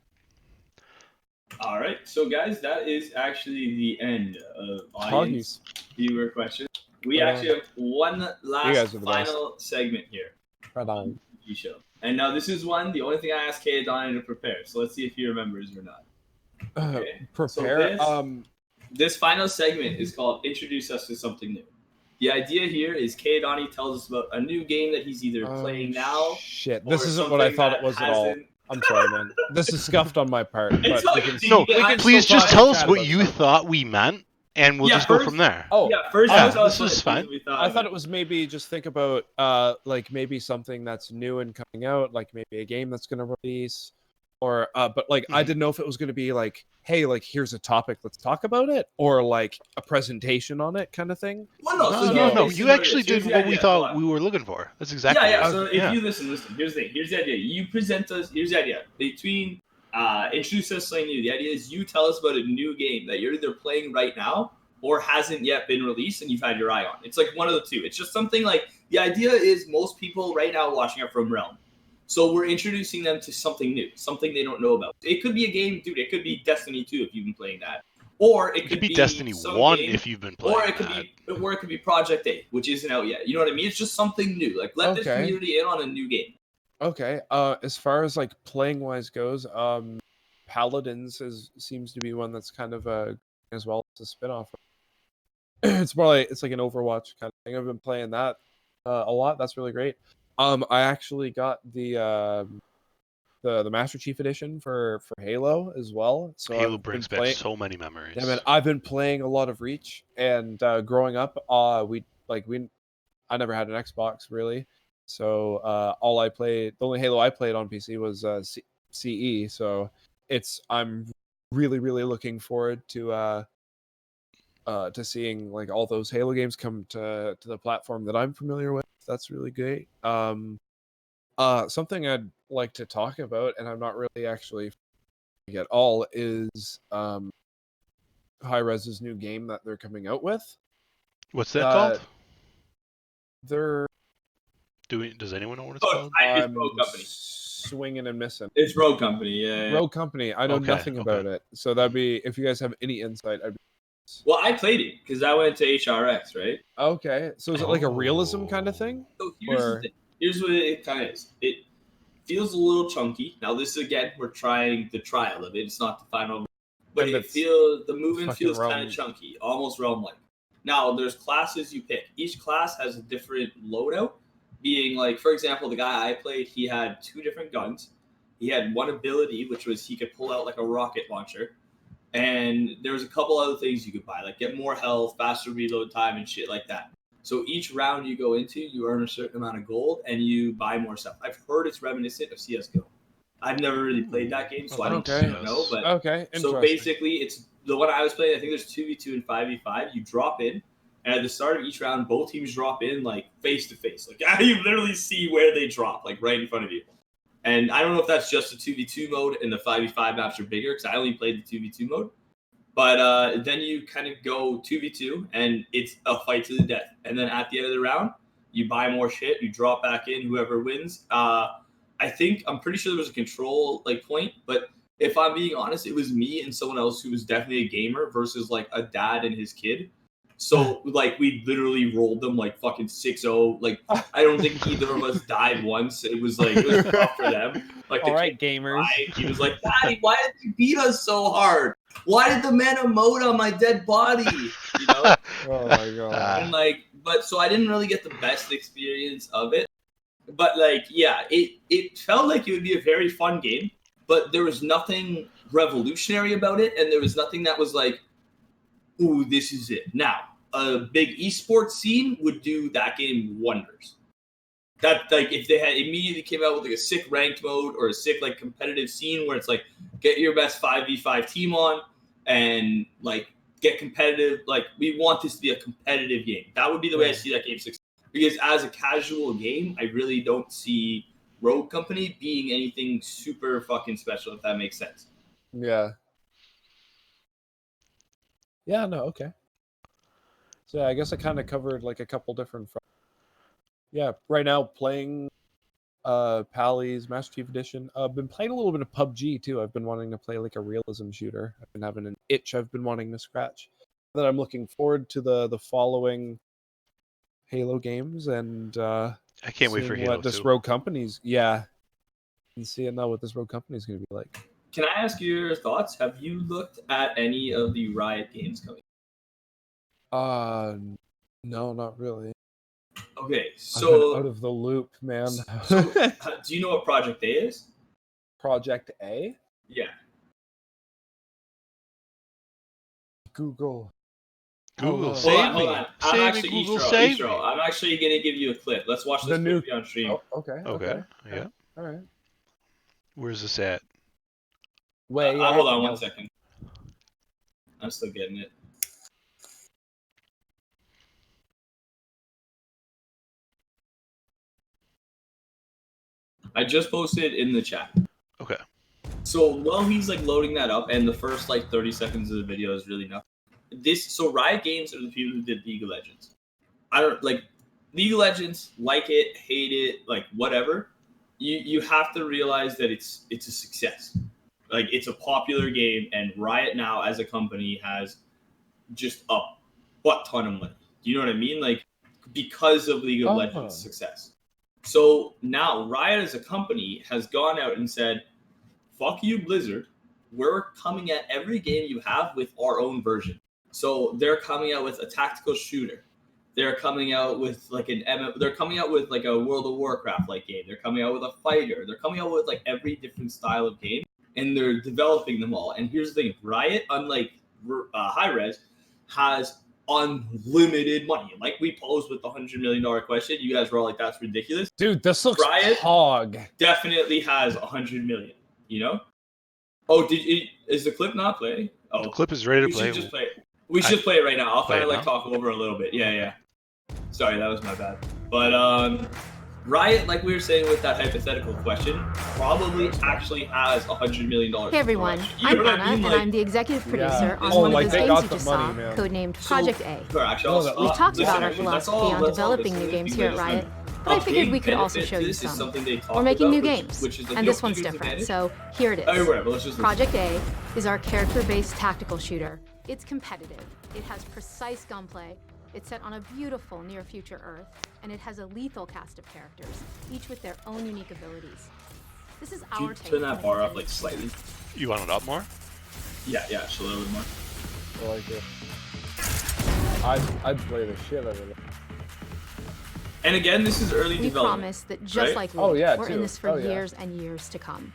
All right, so guys, that is actually the end of audience viewer questions. We actually have one last guys are the best. final segment here Right on on. the TV show. And now this is one, the only thing I asked Caedonnie to prepare. So let's see if he remembers or not. Okay. Prepare. So this final segment is called Introduce Us to Something New. The idea here is Caedonnie tells us about a new game that he's either playing now. Shit, or this isn't what I something thought that it was at all. hasn't- I'm sorry, man. This is scuffed on my part. But It's we fine. can, No, we can please still just talk tell and us chat what about you stuff. thought we meant, and we'll Yeah, just go first- from there. Oh, Yeah, first yeah, you tell us this what is it fine. we thought I of thought it was maybe just think about like maybe something that's new and coming out, like maybe a game that's gonna release, or but like I didn't know if it was gonna be like, hey, like here's a topic, let's talk about it, or like a presentation on it kind of thing. Well, No, so no, here's you what it actually is. Here's did the what we idea. thought Hold on. we were looking for. That's exactly Yeah. what So if yeah. you listen, here's the thing. Here's the idea. You present us. Here's the idea. Between introduce us to something new. The idea is you tell us about a new game that you're either playing right now or hasn't yet been released and you've had your eye on. It's like one of the two. It's just something like the idea is most people right now watching are from Realm. So we're introducing them to something new, something they don't know about. It could be a game, dude. It could be Destiny 2 if you've been playing that, or It could be Destiny some 1 game, if you've been playing or it could that. or it could be Project 8, which isn't out yet. You know what I mean? It's just something new. Like let this Okay. community in on a new game. Okay. As far as like playing wise goes, Paladins seems to be one that's kind of as well as a spin-off. It's more like it's like an Overwatch kind of thing. I've been playing that a lot. That's really great. I actually got the Master Chief Edition for Halo as well. So Halo I've brings been back playing- so many memories. Yeah, man, I've been playing a lot of Reach, and growing up, I never had an Xbox really, so the only Halo I played on PC was CE. So I'm really looking forward to seeing like all those Halo games come to the platform that I'm familiar with. That's really great. Something I'd like to talk about, and I'm not really actually at all, is Hi-Rez's new game that they're coming out with. What's that called? They're Does anyone know what it's Oh, called? it's Rogue Company. Swinging and missing. It's Rogue Company. Yeah. Rogue Company. I know Okay, nothing okay. about it, so that'd be if you guys have any insight. I'd be... Well, I played it because I went to HRX, right? Okay, so is it like a realism kind of thing? So here's Or- the thing. Here's what it kind of is. It feels a little chunky. Now, this again, we're trying the trial of it. It's not the final, but And it it's feels the movement fucking feels kind Realm. of chunky, almost realm-like. Now, there's classes you pick. Each class has a different loadout. Being like, for example, the guy I played, he had 2 different guns. He had one ability, which was he could pull out like a rocket launcher. And there was a couple other things you could buy, like get more health, faster reload time, and shit like that. So each round you go into, you earn a certain amount of gold, and you buy more stuff. I've heard it's reminiscent of CS:GO. I've never really played that game, so I don't Okay. know. But Okay, interesting. so basically, it's the one I was playing. I think there's 2v2 and 5v5. You drop in, and at the start of each round, both teams drop in like face to face. Like you literally see where they drop, like right in front of you. And I don't know if that's just the 2v2 mode and the 5v5 maps are bigger because I only played the 2v2 mode. But then you kind of go 2v2 and it's a fight to the death. And then at the end of the round, you buy more shit, you drop back in, whoever wins. I'm pretty sure there was a control like point, but if I'm being honest, it was me and someone else who was definitely a gamer versus like a dad and his kid. So like we literally rolled them like fucking 6-0. Like I don't think either of us died once. It was tough for them. Like All right, gamers. he was like, Daddy, why did you beat us so hard? Why did the man emote on my dead body? You know? Oh my god. And but so I didn't really get the best experience of it. But it felt like it would be a very fun game, but there was nothing revolutionary about it, and there was nothing that was like, ooh, this is it. Now, a big esports scene would do that game wonders. That if they had immediately came out with like a sick ranked mode or a sick like competitive scene where it's like get your best 5v5 team on and like get competitive. Like we want this to be a competitive game. That would be the way I see that game success. Because as a casual game, I really don't see Rogue Company being anything super fucking special, if that makes sense. Yeah. Yeah, no, okay. So yeah, I guess I kind of covered like a couple different yeah, right now playing Pally's Master Chief Edition. I've been playing a little bit of PUBG too. I've been wanting to play like a realism shooter. I've been having an itch I've been wanting to scratch. Then I'm looking forward to the following Halo games and I can't wait for seeing Halo what this 2. Rogue Company's and seeing now what this Rogue Company's gonna be like. Can I ask you your thoughts? Have you looked at any of the Riot games coming? No, not really. Okay, I've been out so of the loop, man. do you know what Project A is? Project A? Yeah. Google. Google, Oh, save Hold me. on. I'm Save me, actually Google, Istro, save Istro. me. I'm actually gonna give you a clip. Let's watch The this new- movie on stream. Oh, okay. Okay, yeah. All right. Where's this at? Wait, Hold on 1 second. I'm still getting it. I just posted in the chat. Okay. So while he's like loading that up, and the first like 30 seconds of the video is really nothing. So Riot Games are the people who did League of Legends. I don't like League of Legends, like it, hate it, like whatever. You have to realize that it's a success. Like it's a popular game, and Riot now as a company has just a butt ton of money. Do you know what I mean? Like because of League of Legends success. So now Riot as a company has gone out and said, fuck you, Blizzard. We're coming at every game you have with our own version. So they're coming out with a tactical shooter. They're coming out with like they're coming out with like a World of Warcraft like game. They're coming out with a fighter. They're coming out with like every different style of game, and they're developing them all. And here's the thing: Riot, unlike Hi-Rez, has unlimited money. Like we posed with the $100 million question, you guys were all like, "That's ridiculous." Dude, this looks Riot hog. definitely has $100 million. You know? Oh, is the clip not playing? Oh, The clip is ready to we play. should just play it. We should play it right now. I'll Play kind it of like now? talk over a little bit. Yeah. Sorry, that was my bad. But Riot, like we were saying with that hypothetical question, probably actually has $100 million. Hey everyone, You I'm know what Anna, I mean? and I'm the executive producer on Oh, one like of they those got games you the just money, saw, man. codenamed Project A. Actually, No, We've talked listen, about our actually, that's philosophy all- on that's all developing this new is. games You here at guys Riot, But I A figured big we could also benefit show to you this is some. something they talked We're making about, new which- games, which is like, and yo, this one's Peter's different. advantage. So here it is. Oh, whatever, let's just listen. Project A is our character-based tactical shooter. It's competitive. It has precise gunplay. It's set on a beautiful near-future Earth, and it has a lethal cast of characters, each with their own unique abilities. This is Could you our take turn on that a bar up competitive like slightly? You want it up more? Yeah, just a little bit more. I like it. I'd play the shit out of it. And again, this is early We development. promise that just right? like League, Oh, yeah, we're in too. this for Oh, yeah. years and years to come.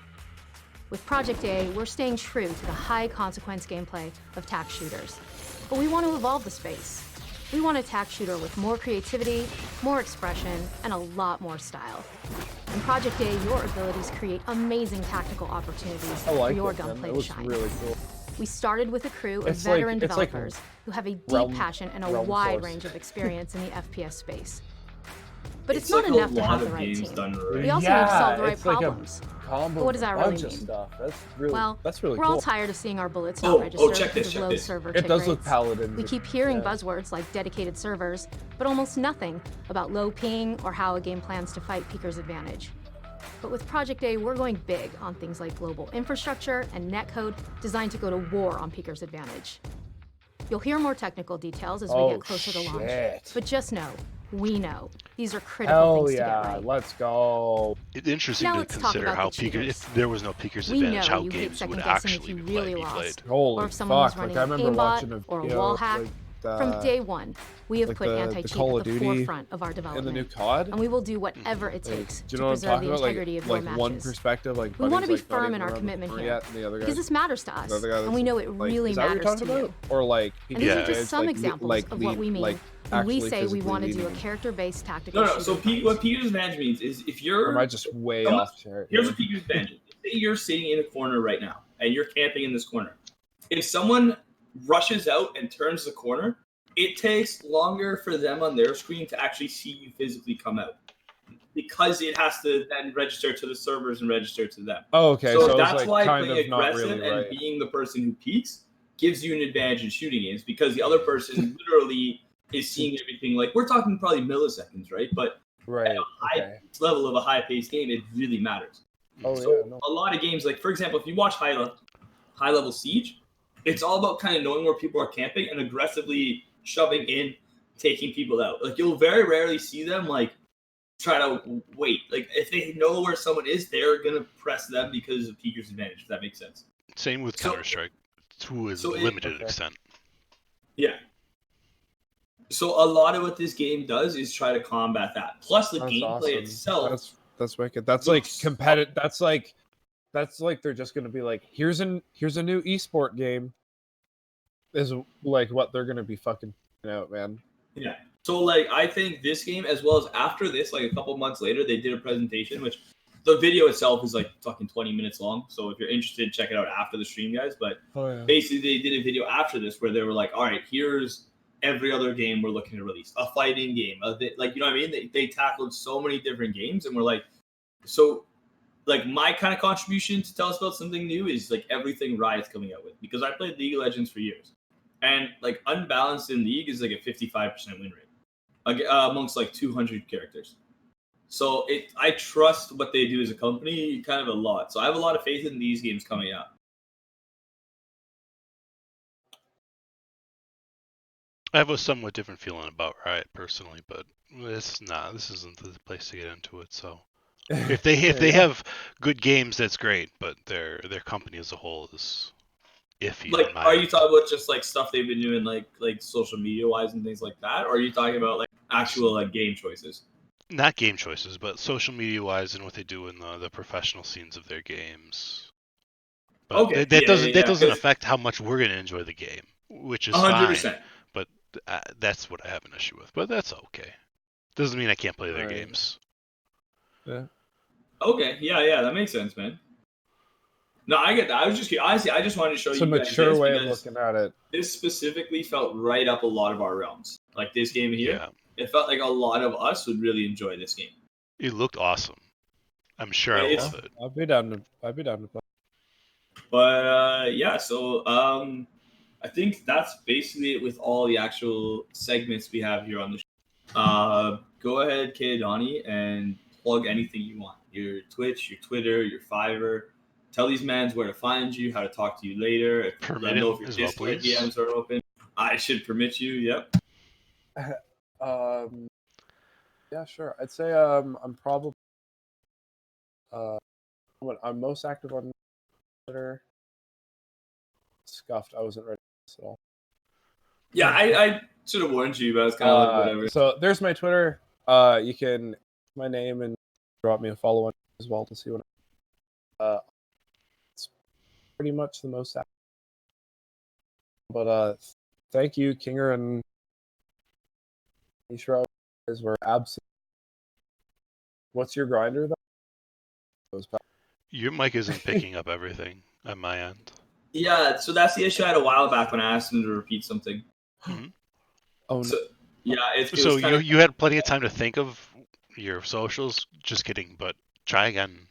With Project A, we're staying true to the high-consequence gameplay of tac shooters. But we want to evolve the space. We want a tac shooter with more creativity, more expression, and a lot more style. In Project A, your abilities create amazing tactical opportunities I for like your it, man. gunplay It to was shine. really cool. We started with a crew of It's like- veteran it's like developers who have a deep Realm- passion and a Realm wide Source. range of experience in the FPS space. But it's, It's not like a enough to lot have the of right games team. done We right. also need to solve the right it's like a problems. combo But what of does a that really bunch of mean? stuff. That's really Well, really we're cool. all tired of seeing our bullets Oh, not register check this, because check of low this. server It tick does look rates. paladin. We keep hearing yeah. buzzwords like dedicated servers, but almost nothing about low ping or how a game plans to fight Peeker's advantage. But with Project A, we're going big on things like global infrastructure and netcode designed to go to war on Peeker's advantage. You'll hear more technical details as we Oh, get closer to launch. shit. But just know, we know, these are critical Hell things to yeah, get right. let's go. It's interesting Now to let's talk consider about how the cheaters. if there was no Peeker's We advantage, know how you hate games would second guessing if actually you be really be lost. played. Holy Or if someone was fuck! running Like I an remember aimbot watching or a wall hack. From day one, we have like put the anti-cheat Call at of the Duty forefront of our in the development. new COD. And we will do whatever it Like, takes do you to know what I'm preserve talking the about? integrity of Like your one matches. perspective, like We want Buddy's, to be like, not firm even in our around the commitment corner here, yet, and the other because guy's this matters to us, the other guy and we that's, know it like, really is that what you're matters to talking you. about? Or like And these are Yeah. just some examples of what we mean when we actually say we want to physically do a leading. character-based tactical No, shooter so fight. what Peter's advantage means is if Or you're am I just way someone- off chart? Here's here? what Peter's advantage is. Say you're sitting in a corner right now and you're camping in this corner. If someone rushes out and turns the corner, it takes longer for them on their screen to actually see you physically come out because it has to then register to the servers and register to them. Oh, okay. So, So, it's that's like why kind playing of not aggressive really and right. being the person who peeks gives you an advantage in shooting games because the other person literally is seeing everything. Like we're talking probably milliseconds, right? But Right. at a high Okay. level of a high-paced game, it really matters. Oh So yeah. No. a lot of games, like for example, if you watch high level Siege, it's all about kind of knowing where people are camping and aggressively shoving in, taking people out. Like you'll very rarely see them like try to wait. Like if they know where someone is, they're gonna press them because of Peeker's advantage. If that makes sense. Same with So- Counter Strike, to a so it- limited okay. extent. Yeah. So a lot of what this game does is try to combat that. Plus the That's gameplay awesome. itself. That's wicked. That's like looks- competitive. That's like they're just gonna be like, here's a new esport game. Is like what they're gonna be fucking out, man. Yeah. So like I think this game as well as after this, like a couple months later, they did a presentation, which the video itself is like fucking 20 minutes long. So if you're interested, check it out after the stream, guys. But Oh yeah. basically they did a video after this where they were like, all right, here's every other game we're looking to release. A fighting game. Like, you know what I mean? They tackled so many different games and we're like, so like my kind of contribution to tell us about something new is like everything Riot's coming out with. Because I played League of Legends for years. And like unbalanced in League is like a 55% win rate amongst like 200 characters. So I trust what they do as a company kind of a lot. So I have a lot of faith in these games coming out. I have a somewhat different feeling about Riot personally, but this isn't the place to get into it. So if they have good games, that's great, but their company as a whole is iffy. Like, in my are you talking about just like stuff they've been doing, like social media wise and things like that, or are you talking about like actual like game choices? not game choices, but social media wise and what they do in the professional scenes of their games. But Okay, that doesn't 'cause- affect how much we're gonna enjoy the game, which is 100%. fine. But that's what I have an issue with. But that's okay. Doesn't mean I can't play their Right. games. Okay, yeah, that makes sense, man. No, I get that. I was just honestly, I just wanted to show It's you a guys mature this way of because looking at it. this specifically felt right up a lot of our realms. Like this game here, Yeah, it felt like a lot of us would really enjoy this game. it looked awesome. I'm sure I It's- love it. I'd be down to play. But yeah, so I think that's basically it with all the actual segments we have here on the show. go ahead, Caedonnie, and plug anything you want. Your Twitch, your Twitter, your Fiverr. Tell these mans where to find you, how to talk to you later. Let Permit them know him if your as well, Discord please. DMs are open. I should permit you. Yep. Yeah, sure. I'd say I'm probably I'm most active on Twitter. Scuffed. I wasn't ready for this at all. Yeah, I should have warned you, but I was kind of like whatever. So there's my Twitter. You can my name and drop me a follow on as well to see what. It's pretty much the most active. But thank you, Kinger and Ishra, because we're absolutely. What's your grinder though? Your mic isn't picking up everything on my end. Yeah, so that's the issue I had a while back when I asked him to repeat something. Mhm. Oh no. So yeah, it So was kinda, you had plenty of time to think of your socials. Just kidding, but try again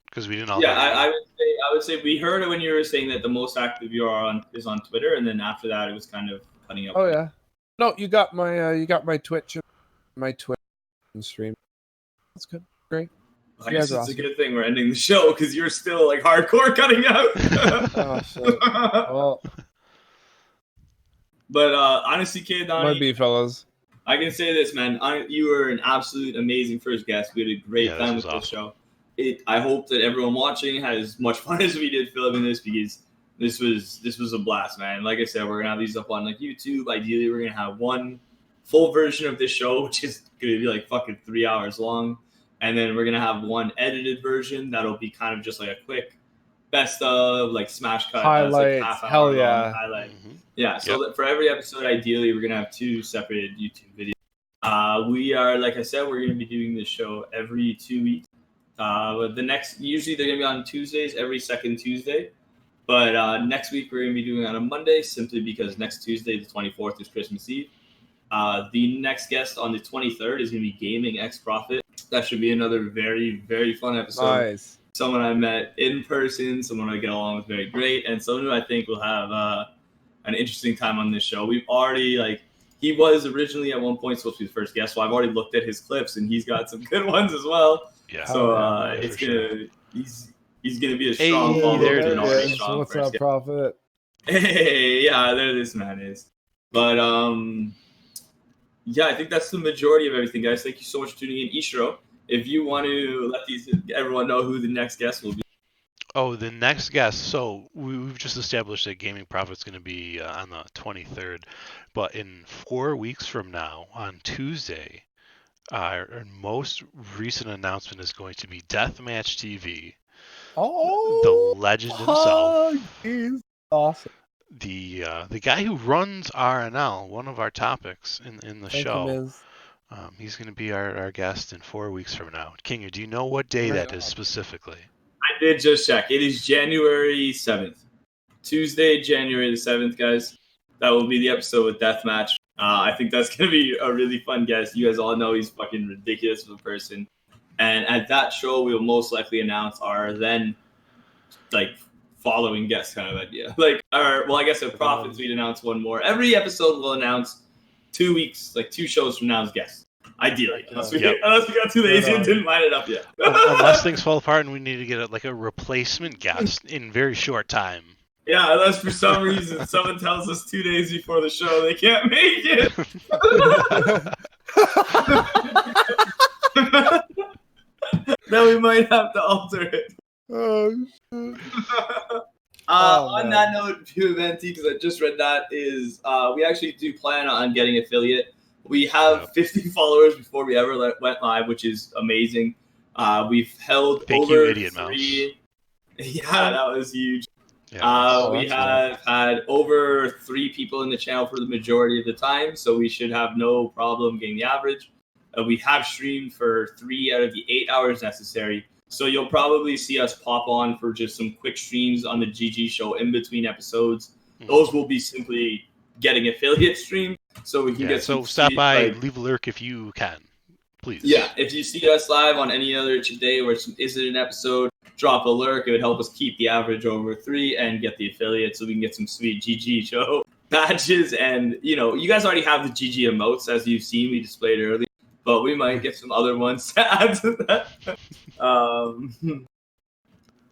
because we didn't all yeah. hear you. I would say we heard it when you were saying that the most active you are on is on Twitter, and then after that it was kind of cutting up. Oh yeah. No, you got my Twitch, my Twitch stream. That's good. Great. I You guess guys are it's a awesome. good thing we're ending the show because you're still like hardcore cutting out. Oh shit. Well, But honestly, Caedonnie, might be, fellas. I can say this, man. You were an absolute amazing first guest. We had a great Yeah, this time was with this awesome. show. I hope that everyone watching had as much fun as we did filming this because this was a blast, man. Like I said, we're gonna have these up on like YouTube. Ideally, we're gonna have one full version of this show, which is gonna be like fucking 3 hours long, and then we're gonna have one edited version that'll be kind of just like a quick best of like smash cut that's like Highlights. half hour Hell long yeah. highlight. Mhm. Yeah, so that for every episode, ideally, we're gonna have 2 separated YouTube videos. We are, like I said, we're gonna be doing this show every 2 weeks. But usually they're gonna be on Tuesdays, every second Tuesday. But next week we're gonna be doing it on a Monday, simply because next Tuesday, the 24th, is Christmas Eve. The next guest on the 23rd is gonna be Gaming X Profit. That should be another very, very fun episode. Nice. Someone I met in person, someone I get along with very great, and someone who I think will have an interesting time on this show. We've already he was originally at one point supposed to be the first guest, so I've already looked at his clips and he's got some good ones as well. Yeah. So yeah, it's for gonna sure. he's gonna be a Hey, strong follow there up it and already is. strong What's first up, guest. Prophet? Hey, yeah, there this man is. But yeah, I think that's the majority of everything, guys. Thank you so much for tuning in, Ishiro. If you want to let everyone know who the next guest will be. Oh, the next guest. So we've just established that Gaming Profit's going to be on the 23rd, but in 4 weeks from now, on Tuesday, our most recent announcement is going to be Deathmatch TV. Oh, The legend himself, he's awesome. the guy who runs RNL, one of our topics in the Thank show. you, Miz. He's going to be our guest in 4 weeks from now. Kinger, do you know what day Right that is on. specifically? I did just check. It is January 7th. Tuesday, January the 7th, guys. That will be the episode with Deathmatch. I think that's going to be a really fun guest. You guys all know he's fucking ridiculous of a person. And at that show, we'll most likely announce our then, following guest kind of idea. I guess at Profits, we'd announce one more. Every episode we'll announce 2 weeks, 2 shows from now's guest. Ideally, unless we got too lazy and didn't line it up yet. Unless things fall apart and we need to get a replacement guest in very short time. Yeah, unless for some reason someone tells us 2 days before the show they can't make it. Then we might have to alter it. Oh, shit. On that note, Venti, because I just read that, is we actually do plan on getting affiliate. We have 50 followers before we ever went live, which is amazing. We've held Thank over you, Idiot 3. Mouse. Yeah, that was huge. Yeah, We have had over 3 people in the channel for the majority of the time, so we should have no problem getting the average. We have streamed for 3 out of the 8 hours necessary, so you'll probably see us pop on for just some quick streams on the GG show in between episodes. Those will be simply getting affiliate streams, so we can get some. So stop sweet, by, leave a lurk if you can, please. Yeah, if you see us live on any other day where it isn't an episode, drop a lurk. It would help us keep the average over 3 and get the affiliate so we can get some sweet GG show badges. And, you guys already have the GG emotes, as you've seen. We displayed earlier. but we might get some other ones to add to that.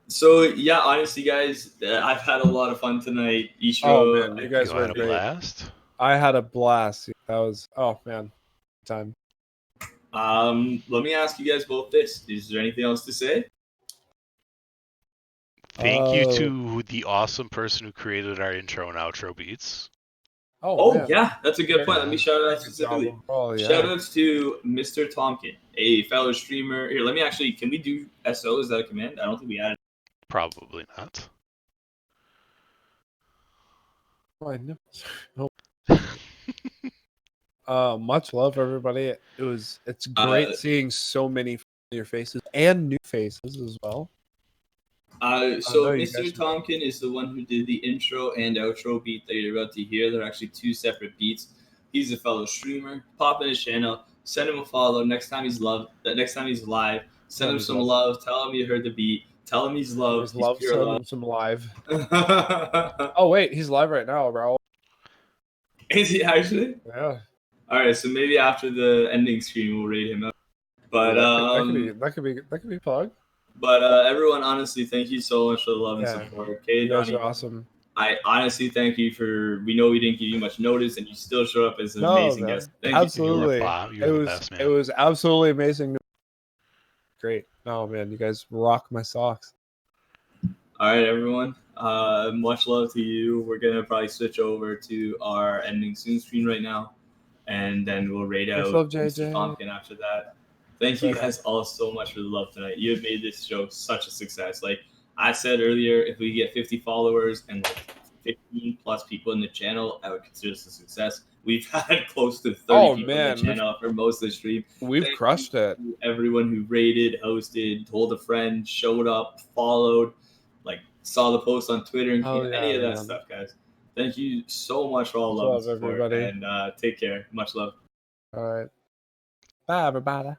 So yeah, honestly, guys, I've had a lot of fun tonight. Ishro, Oh man, you You guys were had a great. blast. I had a blast. That was man, time. let me ask you guys both this: is there anything else to say? Thank you Oh. to the awesome person who created our intro and outro beats. Oh man. yeah, that's a good Very point. Let me shout out good specifically. job overall, yeah. Shout outs to Mr. Tompkin, a fellow streamer. Here, let me actually. Can we do SO? Is that a command? I don't think we added. Probably not. My nipples. Much love, everybody. It's great seeing so many familiar faces and new faces as well. So know you Mr. guys- Tompkin is the one who did the intro and outro beat that you're about to hear. They're actually two separate beats. He's a fellow streamer. Pop in his channel, send him a follow. Next time he's live, send him some love. Tell him you heard the beat. Tell him he's loved. He's pure send love. him some live. Oh wait, he's live right now, bro. Is he actually? Yeah. All right, so maybe after the ending screen, we'll rate him up. But that could be plugged. But everyone, honestly, thank you so much for the love and Yeah. support. You guys Caedonnie, are awesome. I honestly thank you for. We know we didn't give you much notice, and you still show up as an amazing man. guest. Thank Absolutely. You're the best, man. It was absolutely amazing. Great. Oh man, you guys rock my socks. All right, everyone. Much love to you. We're gonna probably switch over to our ending soon screen right now, and then we'll rate out love Mr. JJ. Tompkin after that. Thank you guys all so much for the love tonight. You have made this show such a success. Like I said earlier, if we get 50 followers and like 15 plus people in the channel, I would consider this a success. We've had close to 30 people in the channel for most of the stream. We've crushed it. Everyone who rated, hosted, told a friend, showed up, followed, like saw the post on Twitter and any of that stuff, guys. Thank you so much for all the love and support, everybody. and take care. Much love. All right. Bye, everybody.